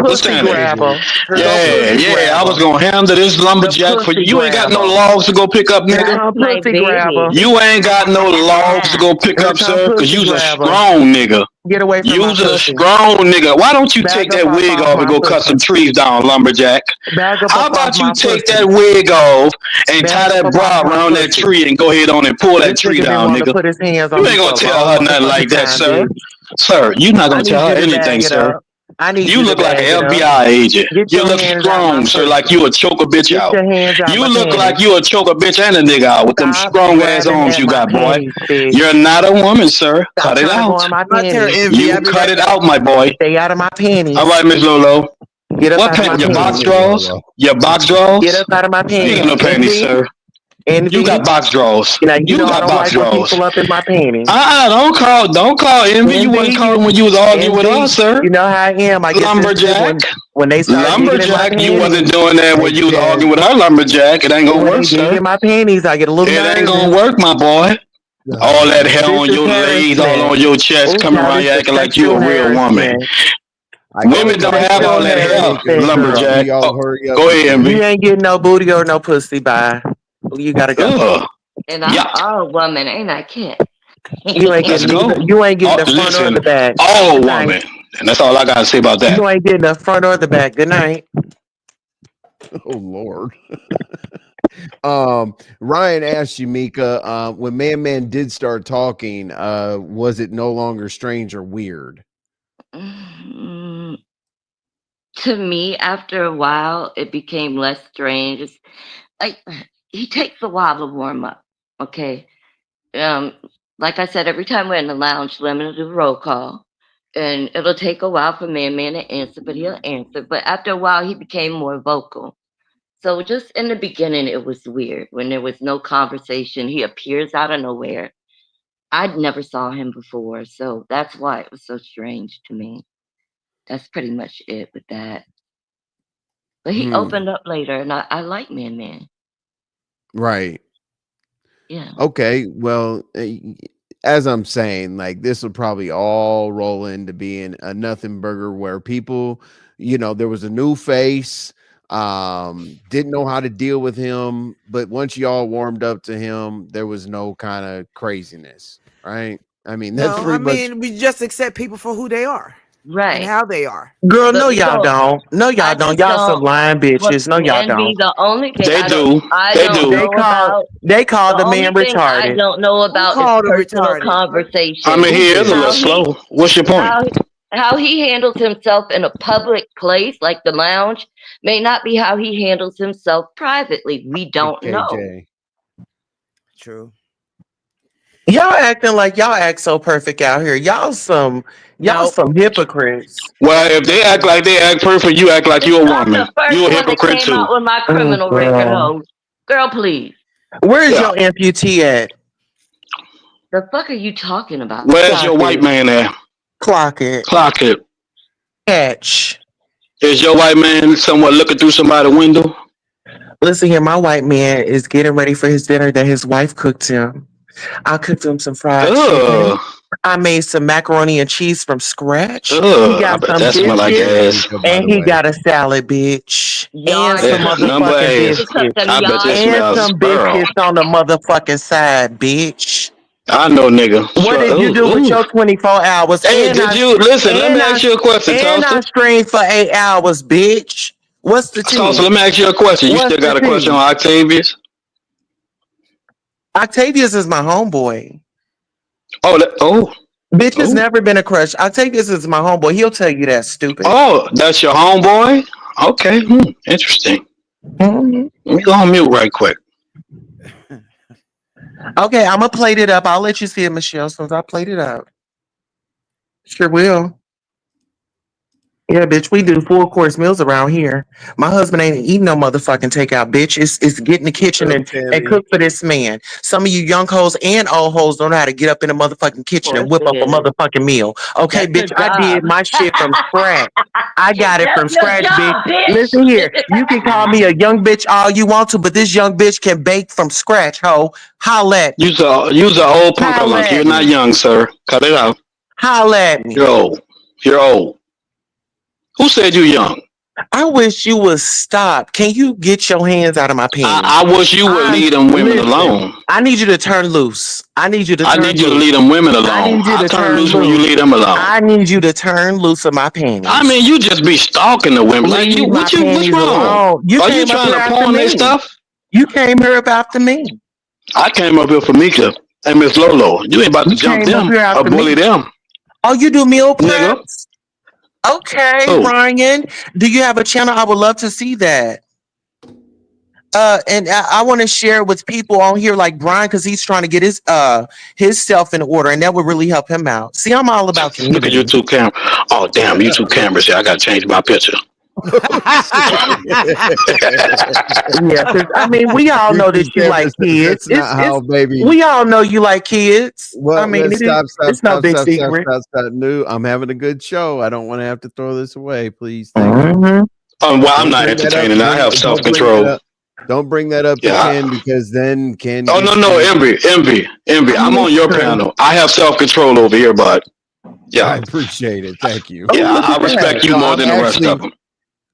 What's pussy that name? grabber. Her Go Yeah, pussy baby. yeah. I was grabber. gonna handle this The lumberjack for you. pussy You ain't got no grabber. logs to go pick up, Here nigga. That's come my pussy baby. grabber. You ain't got no logs to go pick Here up, come sir, cause pussy you's a grabber. strong nigga. Get away from my You's a pussy. strong nigga. Why don't you take Bag up that wig off off and my go cut some pussy. trees down, lumberjack? Bag up How off about you my take that pussy. wig off and tie Bag up that off bra my around that pussy. tree and go ahead on and pull This that tree nigga been down, wanting to nigga? put his hands on You me ain't for gonna a tell long her nothing like motherfucking that, time, sir. bitch. Sir, you're not I gonna need tell you her to anything, bag it sir. up. I need You you to look like bag it an up. FBI agent. Get You your look hands out my strong, sir, like pussy. you would choke a bitch Get out. your hands out You my look panties. like you would choke a bitch and a nigga out with them Stop strong ass grabbing arms at you my got, boy. panties, bitch. You're not a woman, sir. Stop Cut it trying to go out. in my My turn, panties. Envy. You I'll be cut right it back. out, my boy. Stay out of my All panties. right, Miss Lolo. Get up What out of pant? my Your box panties. drawers? Your box Get drawers? up out of my You ain't got panties. no panties, Envy. sir. You Envy. got box drawers. You know, you You know I got don't box like when drawers. people up in my panties. Don't call envy. You wasn't Envy, calling when you was arguing with envy. us, sir. You know how I am. I get sensitive Lumberjack. when they start digging in my Lumberjack, you panties. wasn't doing that Hey, when you was Chad. arguing with our lumberjack. It ain't gonna When work, they dig sir. in my panties, I get a little It ain't nervous. gonna work, my boy. Oh All that Lord. hair This on is your legs, all harassment. on your chest, Oh, coming child, around this you is acting like you sexual a real woman. harassment. I This gotta Women is don't go. have all sexual that hair, Tamika, harassment, can girl. lumberjack. we all Oh, hurry up go and ahead, finish? You envy. ain't getting no booty or no pussy, bye. You gotta go. Ugh, And I'm yuck. all woman, ain't I, Kent? You ain't Let's getting go. neither. You ain't getting Oh, the front or listen, the back. all Good night. woman, and that's all I gotta say about that. You ain't getting the front or the back. Good night. Oh Lord. Ryan asked you, Mika, when Man did start talking, was it no longer strange or weird? Mm, to me, after a while, it became less strange. It's like he takes a while to warm up. Okay. Um, like I said, every time we're in the lounge, Lemon will do roll call. And it'll take a while for Man to answer, but he'll answer. But after a while, he became more vocal. So just in the beginning, it was weird when there was no conversation. He appears out of nowhere. I'd never saw him before, so that's why it was so strange to me. That's pretty much it with that. But he Hmm. opened up later, and I like Man. Right. Yeah. Okay. Well, as I'm saying, like this will probably all roll into being a nothing burger where people, there was a new face, didn't know how to deal with him, but once y'all warmed up to him, there was no kind of craziness, right? I mean, that's No, I pretty much mean we just accept people for who they are and Right. how they are. Girl, But no, we y'all don't. don't. No, y'all I don't. just Y'all some don't. lying What bitches. No, y'all envy? don't. The only thing They I don't. do. I They don't do. They know call about. they call The the man only thing I retarded. don't know Who about is called her personal retarded? I conversation. mean, Who he is a did? little How he slow. What's your point? how how he handles himself in a public place like the lounge may not be how he handles himself privately. We hey, don't know. KJ. True. Y'all acting like y'all act so perfect out here. Y'all No, some hypocrites. Well, if they act like they act perfect, you act like It's you a not woman. the first You a one that hypocrite came too. out with my Oh, criminal record, girl. ho. Girl, please. Where is Yeah. your amputee at? The fuck are you talking about? Where's your Clock white it. man at? Clock it. Clock it. Catch. Is your white man somewhat looking through somebody's window? Listen here, my white man is getting ready for his dinner that his wife cooked him. I cooked him some fried chicken. Ugh. I made some macaroni and cheese from scratch. He Ugh. I got bet some that smell like Hey, biscuits ass. Tamika, by and the he way. got a salad, bitch. And Yard some Yeah, number chicken. motherfucking ass. He cooked biscuits. them I bet that yard And smells some chicken. sperm. biscuits on the motherfucking side, bitch. I know, nigga. What Sure. did you do Ooh, with ooh. your 24 hours? Hey, did you listen? Let me And I ask you a question, and I Toaster. streamed for 8 hours, bitch. What's the Toaster, tea? let me ask you a question. You What's still the got a question tea? on Octavius? Octavius is my homeboy. Oh, oh, Bitch has oh, never been a crush. Octavius is my homeboy. He'll tell you that, stupid. oh. That's your homeboy. Okay, interesting. Mhm. Let me go on mute right quick. Okay, I'm gonna plate it up. I'll let you see it, Michelle, since I played it up. Sure will. Yeah, bitch, we do full course meals around here. My husband ain't eating no motherfucking takeout, bitch. It's get in the kitchen What's up, and Tammy? cook for this man. Some of you young hoes and old hoes don't know how to get up in the motherfucking Of kitchen and course whip it up a is. motherfucking meal. Okay, That's your bitch, I job. did my shit from scratch. I got it from That's your scratch, bitch. job, Listen bitch. here, you can call me a young bitch all you want to, but this young bitch can bake from scratch, ho. Holla at me. Use a old Holla punkalunk. You're at not me. young, sir. Cut it out. Holla at You're me. old. You're old. Who said you young? I wish you would stop. Can you get your hands out of my panties? I wish you would leave them women Listen. alone. I need you to turn loose. I need you to I turn need you to loose. leave them women I alone. need you I to turn turn loose when you loose. leave them alone. I need you to turn loose of my I panties. mean, you just be stalking the women. Like Leave my what's panties wrong? alone. You Are you came up trying here to after pawn their me. stuff? You came here up after me. I came up here for Mika and Miss Lolo. You ain't about to You jump came up them here or after bully me. them, Oh, you do meal nigga. preps? Okay, Oh, Ryan. Do you have a channel? I would love to see that. And I want to share with people on here like Brian because he's trying to get his self in order, and that would really help him out. See, I'm all about look at community. YouTube camera. Oh, damn, YouTube cameras here. I got to change my picture. Yeah, because I mean, we all know that YouTube you like cameras. kids. That's not how, baby. We all know you like kids. I Well, mean, let's stop, stop, it's no stop, big stop, stop, secret. stop, stop. No, I'm having a good show. I don't want to have to throw this away. Please, thank you. Mhm. Well, I'm Don't not bring that up. entertaining. I have self Don't bring that control. up. Don't bring that up to Yeah. Ken because then Ken Oh gets no, you. envy. I'm on your panel. I have self control over here, but I yeah, appreciate it. Thank you. Oh, yeah, look I at respect that. you No, more than the rest of them.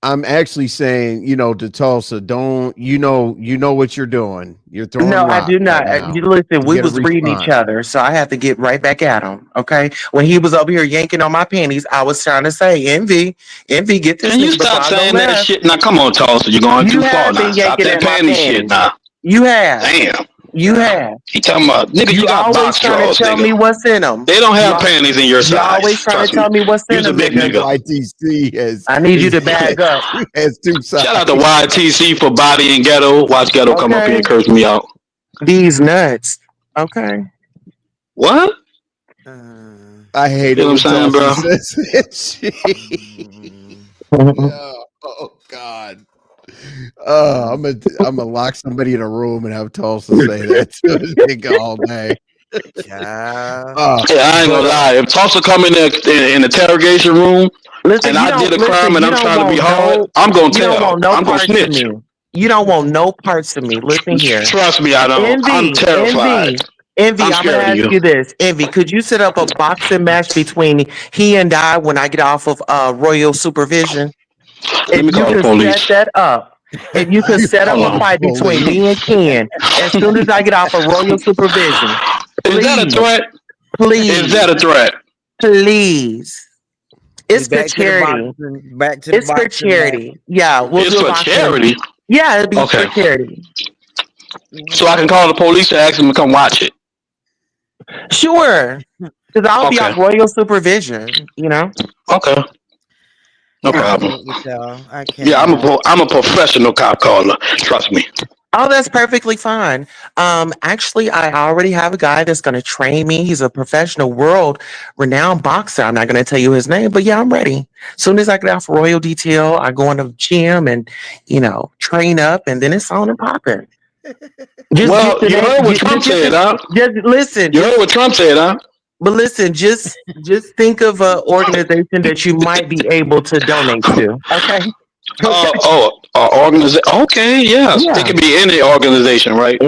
I'm actually saying, to Tulsa, don't you know what you're doing? You're throwing No, I rocks do right not. now. You listen, You we get a was reading each response. other, so I had to get right back at him. Okay, when he was over here yanking on my panties, I was trying to say, envy, get this Can you nigga before stop I go saying that left. shit? Now, come on, Tulsa, you're going You too far have now. been Stop yanking that at my panty shit panties. now. You have. Damn. You have. He talking about, nigga, you You got always box trying to drawers, tell nigga. me what's in them. They don't have panties in your You always size. trying to Trust me. tell me what's in You's a them, big nigga. nigga. YTC I need you to bag up. has two sides. Shout out to YTC for Body and Ghetto. Watch Ghetto come up here Okay. and curse me out. These nuts. Okay. What? I hate You it know what when I'm saying, Tulsa bro? says that shit. Oh God. I'm gonna lock somebody in a room and have Tulsa say that to a nigga all day. Child. Yeah, I ain't gonna lie. If Tulsa come in the interrogation room Listen, and I did a crime and you I'm don't trying to be want hard, no I'm gonna you don't tell. want no I'm gonna parts of snitch. me. You don't want no parts of me. Listen here. Trust me, I don't. I'm terrified. Envy, I'm I'm gonna scared of ask you. you this. Envy, could you set up a boxing match between he and I when I get off of royal supervision? Let me call the police. If you could set up Hold a on. fight between me and Ken as soon as I get off of royal supervision. Is that a Please, threat? Is please, that a threat? please. It's for Back to the charity. boxing. Back to the It's for boxing match. charity. Yeah, we'll It's do a for boxing. charity. Yeah, it'll be Okay. for charity. So I can call the police to ask them to come watch it. Sure. Because I'll be Okay. off royal supervision, Okay. No I problem. can't with y'all. I Yeah, cannot. I'm a professional cop caller. Trust me. Oh, that's perfectly fine. Actually, I already have a guy that's going to train me. He's a professional, world renowned boxer. I'm not going to tell you his name, but yeah, I'm ready. As soon as I get off royal detail, I go in the gym and, train up, and then it's on and popping. Well, you heard what Trump said, huh? Just listen. You heard what Trump said, huh? But listen, just think of an organization that you might be able to donate to. Okay. Organization. Okay, yes. Yeah. It can be any organization, right?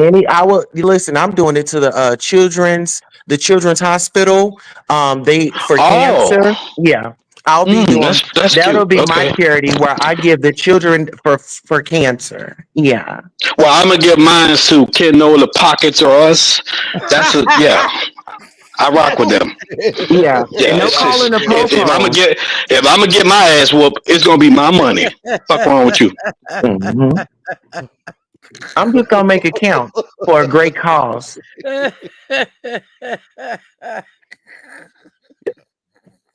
Listen. I'm doing it to the children's hospital. They for cancer. Yeah, I'll be doing. That's That'll cute. be Okay. my charity where I give the children for cancer. Yeah. Well, I'm gonna give mine to Canola Pockets or Us. Yeah. I rock with them. Yeah. Yeah. And no calling the If I'm gonna get my ass whooped, it's gonna be my money. Fuck wrong with you? Mhm. I'm just gonna make it count for a great cause.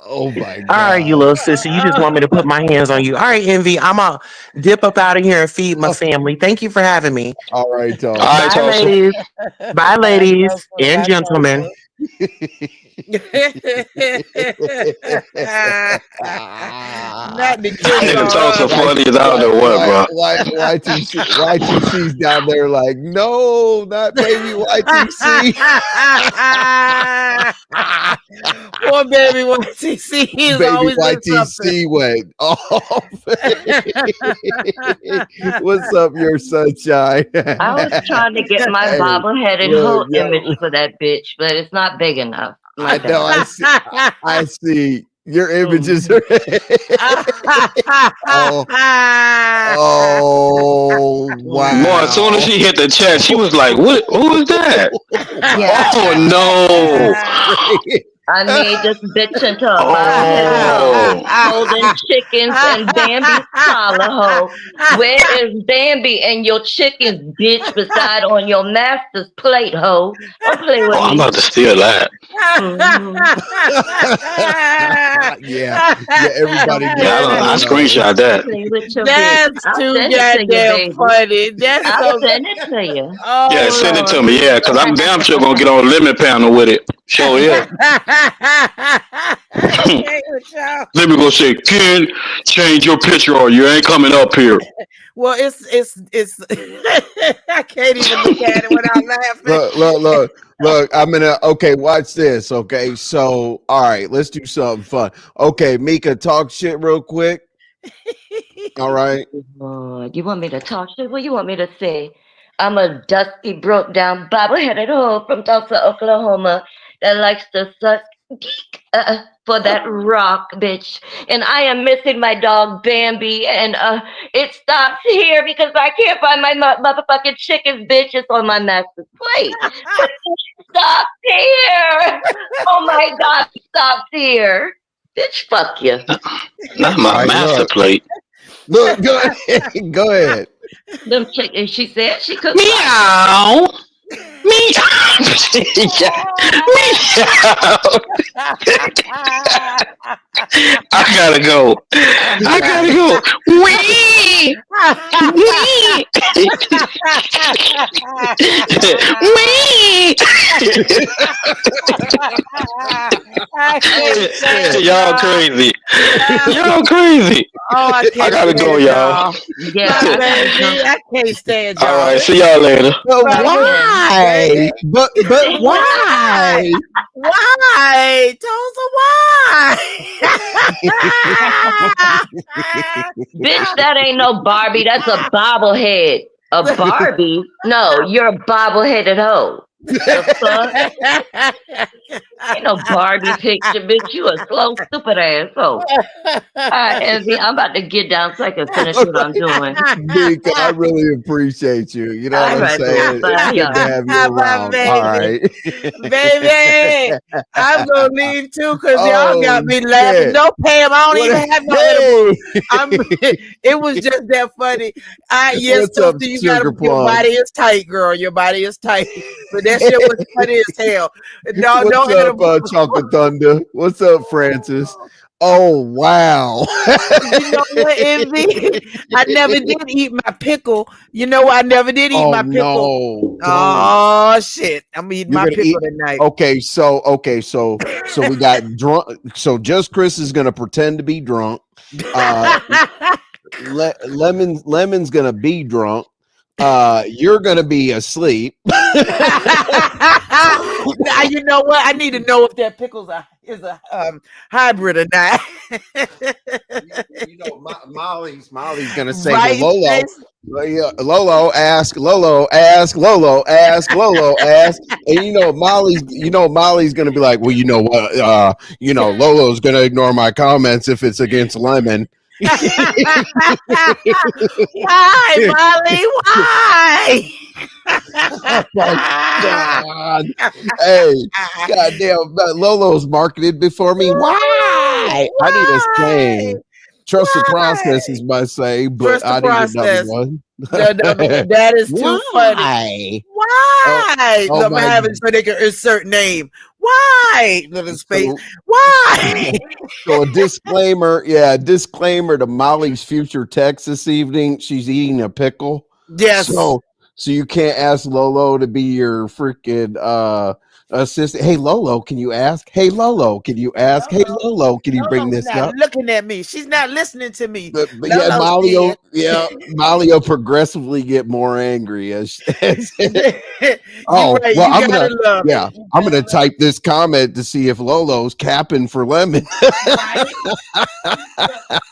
Oh my God. All right, you little sister. You just want me to put my hands on you. All right, Envy. I'm gonna dip up out of here and feed my family. Thank you for having me. All right, Tulsa. All right, Bye, Tulsa. ladies. Bye, ladies and gentlemen. Not the kids Nigga on Tulsa us. funny as I don't know what, bro. YTC's down there like, no, not baby YTC. Poor baby YTC is Baby always with something. YTC went off. What's up, your sunshine? I was trying to get my Hey, bobblehead and look, whole yo. image for that bitch, but it's not big enough. My I know. bad. I see. Your images Mhm. are. Oh, oh, Boy, as soon as wow. she hit the chat, she was like, "What? Who is that?" Yeah, Oh This no! is great. I made this bitch into a bobheaded hoe, Oh, holding chickens and Bambi's collar hoe. Where is Bambi and your chickens, bitch, beside on your master's plate, hoe? Don't play with I'm me. about to steal that. Hmm. Yeah, yeah. Everybody Don't play Yeah, gets I, with don't, that. I me. screenshot Don't that. play with your bitch. That's I'll too send it to you, goddamn baby. funny. That's I'll so. send it to you. Yeah, Oh send it to Lord. me. Yeah, cause I'm damn sure gonna get on the limit panel with it. Sure is. I can't with y'all. Let me go say, kid, change your picture or you ain't coming up here. Well, it's. I can't even look at it without laughing. Look. I'm gonna. Okay, watch this. Okay, so all right, let's do something fun. Okay, Mika, talk shit real quick. All right. Lord, you want me to talk shit? What you want me to say? I'm a dusty, broke down, bobble-headed hoe from Tulsa, Oklahoma that likes to suck geek for that rock, bitch. And I am missing my dog Bambi, and it stops here because I can't find my motherfucking chickens, bitch. It's on my master's plate. But it stops here. Oh my God, it stops here. Bitch, fuck you. Not All my right. master plate. Go ahead. Go ahead. Them chickens, she said she could fight. Meow. Meow. Meow. I gotta go. I gotta go. Wee. Wee. Wee. I can't stand Y'all y'all. crazy. Y'all crazy. Oh, I I can't gotta go, stand y'all. y'all. Yeah, Bye, I gotta go. baby. I can't stand All y'all. right, see y'all later. But Bye, Okay. why? But why? why? Why? Tulsa, why? Bitch, that ain't no Barbie. That's a bobblehead. A Barbie? No, you're a bobbleheaded hoe. The fuck? Ain't no Barbie picture, bitch. You a slow, stupid ass hoe. All right, Envy, I'm about to get down so I can finish what I'm doing. Mika, I really appreciate you. You know what All I'm right, baby. saying? It's Bye, good to y'all. have you My around. All baby. right. Baby, I'm gonna leave too because y'all Oh got me laughing. shit. No, Pam, I don't What even have no edible. hey, I'm it was just that funny. Yes, what's up, Toasty, you got Sugar your Plum? body is tight, girl. Your body is tight. But that shit was funny as hell. No, no What's up, edible. Chocolate Thunder? What's up, Francis? Oh wow. You know what, Envy? I never did eat my pickle. You know, I never did eat Oh my pickle. no, don't. Oh shit. I'm eating You're my gonna pickle eat. tonight. So we got drunk. So just Chris is gonna pretend to be drunk. Uh, Lemon's gonna be drunk. You're gonna be asleep. Now you know what? I need to know if that pickles is a hybrid or not. You know, Molly's gonna say, "Well, Right, Lolo, Stacy? Lolo, ask Lolo, ask Lolo, ask Lolo, ask." And Molly's gonna be like, "Well, you know what? Lolo's gonna ignore my comments if it's against Lemon." Why, Molly? Why? Oh my god! Hey, goddamn, Lolo's marketed before me. Why? I need a Why? saying. Trust the process Why? is my say, but Trust the I need another process. one. That is too funny. Why? Oh, Why? oh I'm my! having so they can insert name. Why? Little space. So, Why? so a disclaimer, yeah, disclaimer to Molly's future text this evening. She's eating a pickle, Yes. so you can't ask Lolo to be your freaking assistant. Hey Lolo, can you ask? Hey Lolo, can you ask? Hey Lolo. Lolo, can you bring Lolo's this not up? looking at me. She's not listening to me. But yeah, Lolo said. Molly will progressively get more angry as You oh right. well, You gotta love it. You I'm gonna gotta love type this comment to see if Lolo's capping for Lemon. it. Right?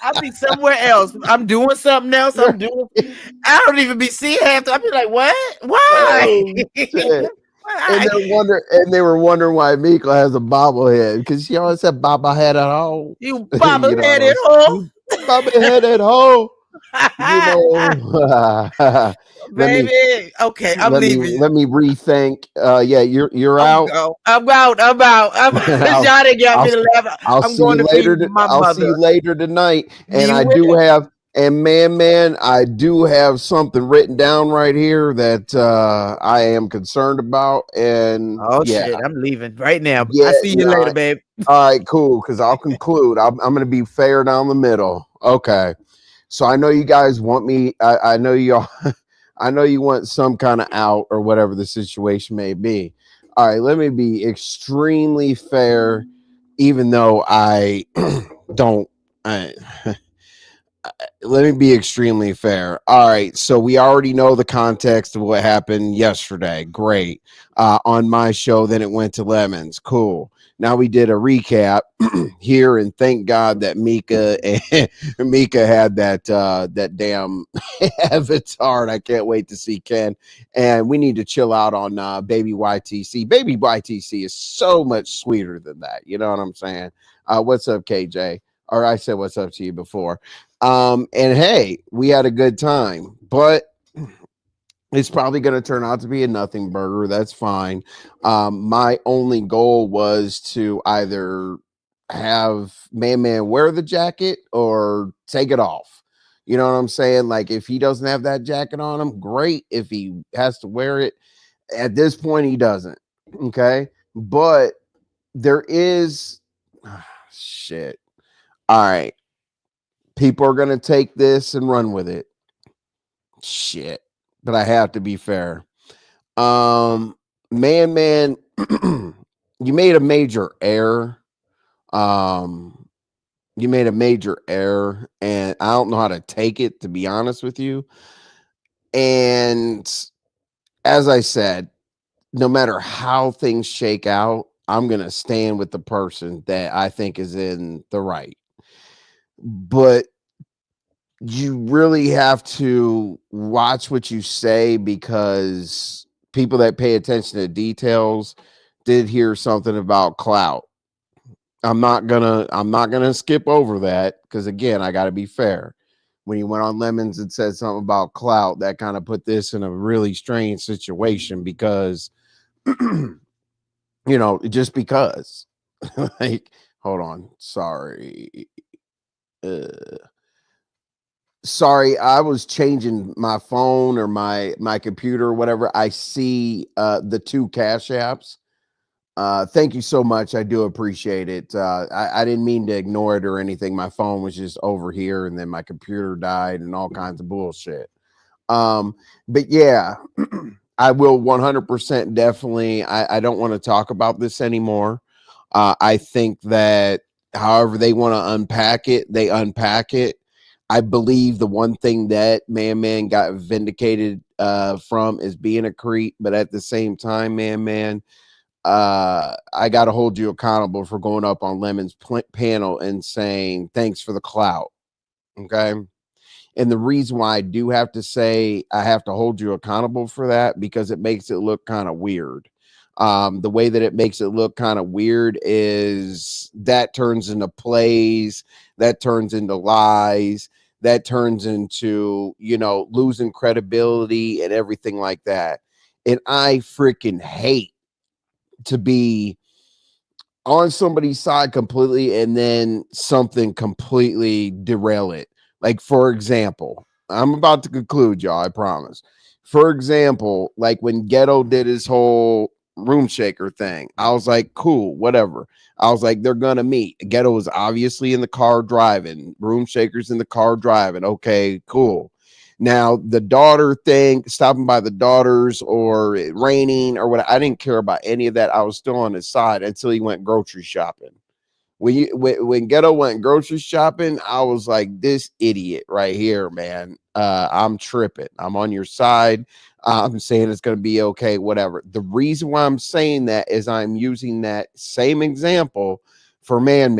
I'll be somewhere else. I'm doing something else. I don't even be seeing half. I'll be like, what? Why? Oh shit. And they were wondering why Miko has a bobblehead because she always said bobblehead at home. You You know what bobble-headed I'm hoe. saying? Bobblehead at home. You know, let me Baby. Okay, I'm leaving you. let me rethink. Yeah, you're I'm out. go. I'm out. I'm out. Because I'll y'all didn't get I'll me to laugh. I'll I'm see going you to be later. with my I'll see you mother. later tonight. And You I do will. have and man, I do have something written down right here that I am concerned about. And Oh yeah, shit. I'm leaving right now. I yeah, see you later, babe. all right, cool. Because I'll conclude. I'm going to be fair down the middle. Okay. So I know you guys want me. I know y'all. I know you want some kind of out or whatever the situation may be. All right. Let me be extremely fair, even though I don't. I, let me be extremely fair. All right, so we already know the context of what happened yesterday. Great. On my show, then it went to Lemons. Cool. Now we did a recap here, and thank God that Mika had that damn avatar. And I can't wait to see Ken. And we need to chill out on Baby YTC. Baby YTC is so much sweeter than that. You know what I'm saying? What's up, KJ? Or I said what's up to you before. And hey, we had a good time, but it's probably going to turn out to be a nothing burger. That's fine. My only goal was to either have Man wear the jacket or take it off. You know what I'm saying? Like if he doesn't have that jacket on him, great. If he has to wear it, at this point he doesn't. Okay. But there is shit. All right. People are going to take this and run with it. Shit. But I have to be fair. Man, you made a major error. Um, you made a major error, and I don't know how to take it, to be honest with you. And as I said, no matter how things shake out, I'm going to stand with the person that I think is in the right. But you really have to watch what you say because people that pay attention to details did hear something about clout. I'm not gonna skip over that because again, I gotta be fair. When you went on Lemons and said something about clout, that kind of put this in a really strange situation because just because. Like, hold on. Uh, sorry, I was changing my phone or my computer or whatever. I see the two cash apps. Thank you so much. I do appreciate it. I didn't mean to ignore it or anything. My phone was just over here and then my computer died and all kinds of bullshit. But yeah, I will 100% definitely. I don't want to talk about this anymore. I think that however they want to unpack it, they unpack it. I believe the one thing that Man got vindicated from is being a creep, but at the same time, Man, I got to hold you accountable for going up on Lemon's panel and saying thanks for the clout. Okay. And the reason why I do have to say I have to hold you accountable for that because it makes it look kind of weird. The way that it makes it look kind of weird is that turns into plays, that turns into lies, that turns into, losing credibility and everything like that. And I freaking hate to be on somebody's side completely and then something completely derail it. Like, for example, I'm about to conclude, y'all, I promise. For example, like when Ghetto did his whole room shaker thing, I was like, cool, whatever. I was like, they're gonna meet. Ghetto was obviously in the car driving, room shakers in the car driving. Okay, cool. Now the daughter thing, stopping by the daughters or it raining or what, I didn't care about any of that. I was still on his side until he went grocery shopping. When Ghetto went grocery shopping, I was like, this idiot right here, man. I'm tripping. I'm on your side. I'm saying it's gonna be okay, whatever. The reason why I'm saying that is I'm using that same example for Man.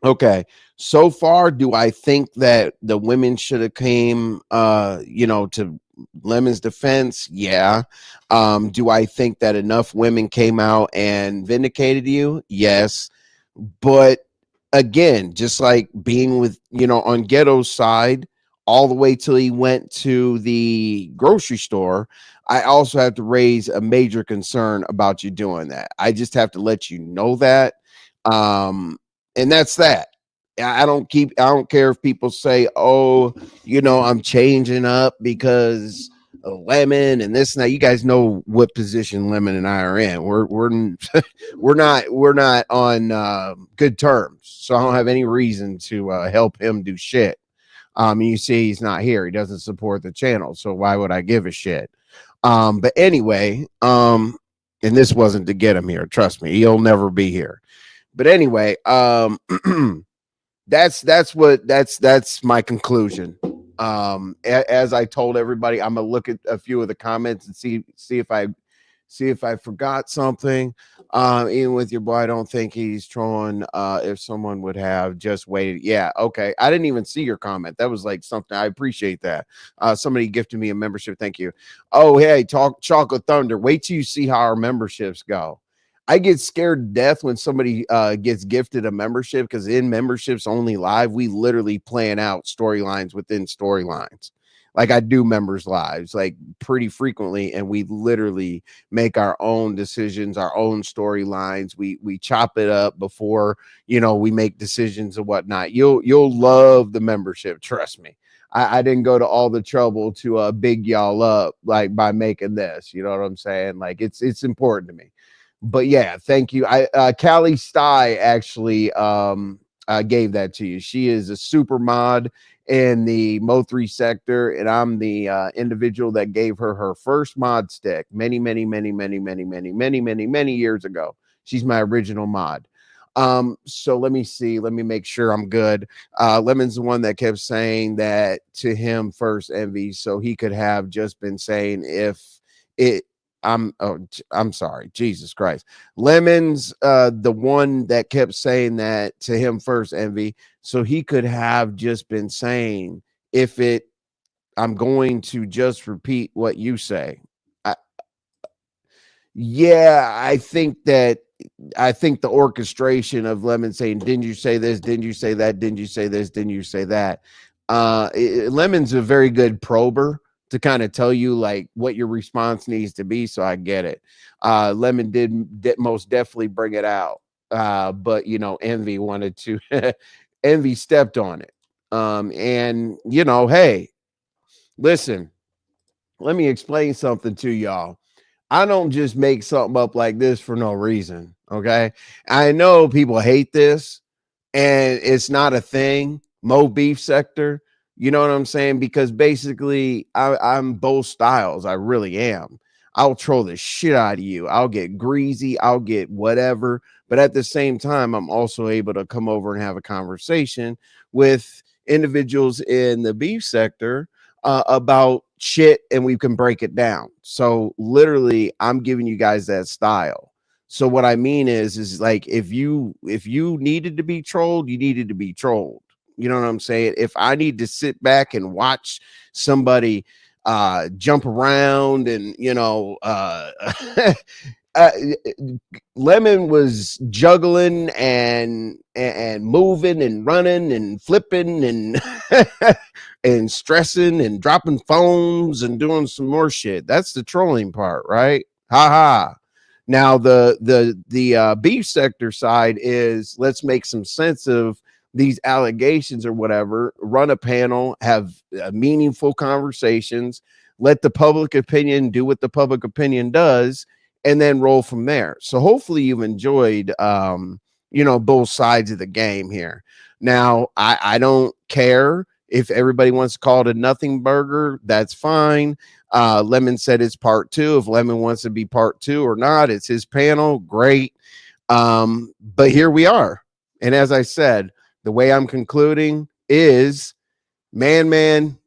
Okay. So far, do I think that the women should have came, to Lemon's defense, yeah. Do I think that enough women came out and vindicated you? Yes. But again, just like being with, on Ghetto's side, all the way till he went to the grocery store, I also have to raise a major concern about you doing that. I just have to let you know that. And that's that. I don't care if people say, oh, I'm changing up because of Lemon and this and that. You guys know what position Lemon and I are in. We're not on good terms, so I don't have any reason to help him do shit. You see, he's not here. He doesn't support the channel, so why would I give a shit? But anyway, and this wasn't to get him here. Trust me, he'll never be here. But anyway, that's my conclusion. As I told everybody, I'm gonna look at a few of the comments and see if I forgot something. Even with your boy, I don't think he's trolling. If someone would have just waited. Yeah, okay. I didn't even see your comment. That was like something. I appreciate that. Somebody gifted me a membership. Thank you. Oh, hey, Chocolate Thunder. Wait till you see how our memberships go. I get scared to death when somebody gets gifted a membership, because in memberships only live, we literally plan out storylines within storylines. Like, I do members lives like pretty frequently, and we literally make our own decisions, our own storylines. We chop it up before we make decisions and whatnot. You'll love the membership, trust me. I didn't go to all the trouble to big y'all up like by making this. You know what I'm saying? Like, it's important to me. But yeah, thank you. Callie Sty actually gave that to you. She is a super mod in the Mo3 sector, and I'm the individual that gave her first mod stick many years ago. She's my original mod. So let me see. Let me make sure I'm good. Lemon's the one that kept saying that to him first, Envy, so he could have just been saying if it. I'm sorry, Jesus Christ. Lemon's the one that kept saying that to him first, Envy, so he could have just been saying I'm going to just repeat what you say. Yeah, I think the orchestration of Lemon saying, didn't you say this? Didn't you say that? Didn't you say this? Didn't you say that? Lemon's a very good prober to kind of tell you like what your response needs to be. So I get it. Lemon did most definitely bring it out. But Envy wanted to Envy stepped on it. And hey, listen, let me explain something to y'all. I don't just make something up like this for no reason. Okay. I know people hate this, and it's not a thing. Mo beef sector. You know what I'm saying? Because basically, I'm both styles. I really am. I'll troll the shit out of you. I'll get greasy. I'll get whatever. But at the same time, I'm also able to come over and have a conversation with individuals in the beef sector about shit, and we can break it down. So literally, I'm giving you guys that style. So what I mean is like if you needed to be trolled, you needed to be trolled. You know what I'm saying? If I need to sit back and watch somebody jump around and Lemon was juggling and moving and running and flipping and and stressing and dropping phones and doing some more shit. That's the trolling part, right? Ha ha. Now the beef sector side is let's make some sense of these allegations or whatever. Run a panel, have meaningful conversations, let the public opinion do what the public opinion does, and then roll from there. So hopefully you've enjoyed both sides of the game here. Now I don't care if everybody wants to call it a nothing burger, that's fine. Lemon said it's part 2. If Lemon wants to be part 2 or not, it's his panel, great. But here we are. And as I said, the way I'm concluding is ManMan,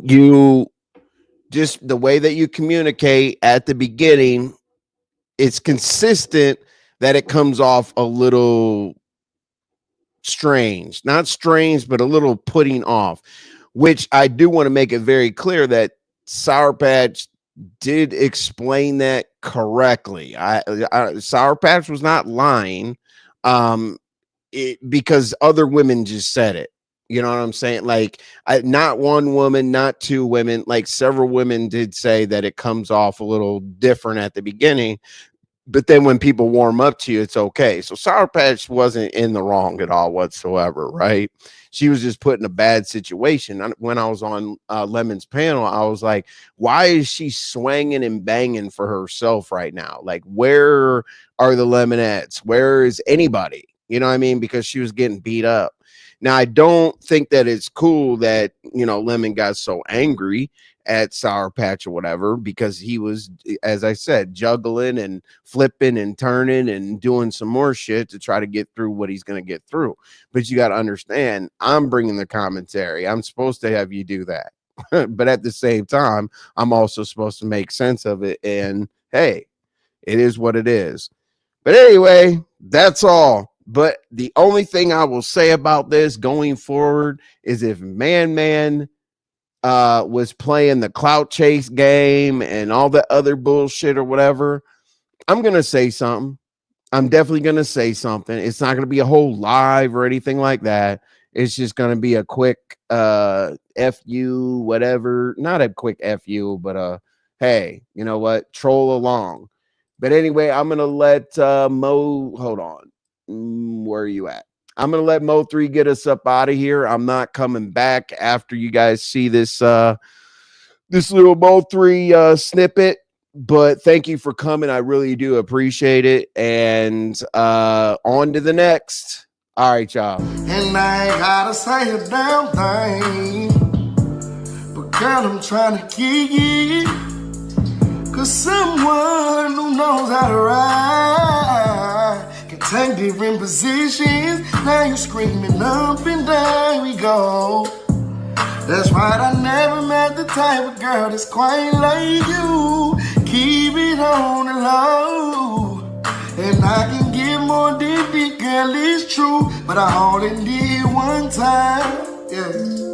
you just the way that you communicate at the beginning, it's consistent that it comes off a little strange, not strange, but a little putting off. which I do want to make it very clear that Sour Patch did explain that correctly. Sour Patch was not lying, because other women just said it. You know what I'm saying? Like, not one woman, not two women, like several women did say that it comes off a little different at the beginning, but then when people warm up to you, it's okay. So Sour Patch wasn't in the wrong at all whatsoever, right? She was just put in a bad situation. When I was on Lemon's panel, I was like, why is she swinging and banging for herself right now? Like, where are the Lemonettes? Where is anybody? You know what I mean? Because she was getting beat up. Now, I don't think that it's cool that, Lemon got so angry at Sour Patch or whatever, because he was, as I said, juggling and flipping and turning and doing some more shit to try to get through what he's going to get through. But you got to understand, I'm bringing the commentary. I'm supposed to have you do that. But at the same time, I'm also supposed to make sense of it. And hey, it is what it is. But anyway, that's all. But the only thing I will say about this going forward is if ManMan was playing the clout chase game and all the other bullshit or whatever, I'm going to say something. I'm definitely going to say something. It's not going to be a whole live or anything like that. It's just going to be a quick FU, whatever. Not a quick FU, but hey, you know what? Troll along. But anyway, I'm going to let Mo, hold on. Where are you at? I'm going to let Mo3 get us up out of here. I'm not coming back after you guys see this this little Mo3 snippet, but thank you for coming. I really do appreciate it. And on to the next. All right, y'all. And I ain't gotta say a damn thing, but girl, I'm trying to get you, cause someone who knows how to ride can take different positions. Now you screaming up and down we go. That's right, I never met the type of girl that's quite like you. Keep it on the low, and I can give more than the girl, it's true, but I only did one time, yeah.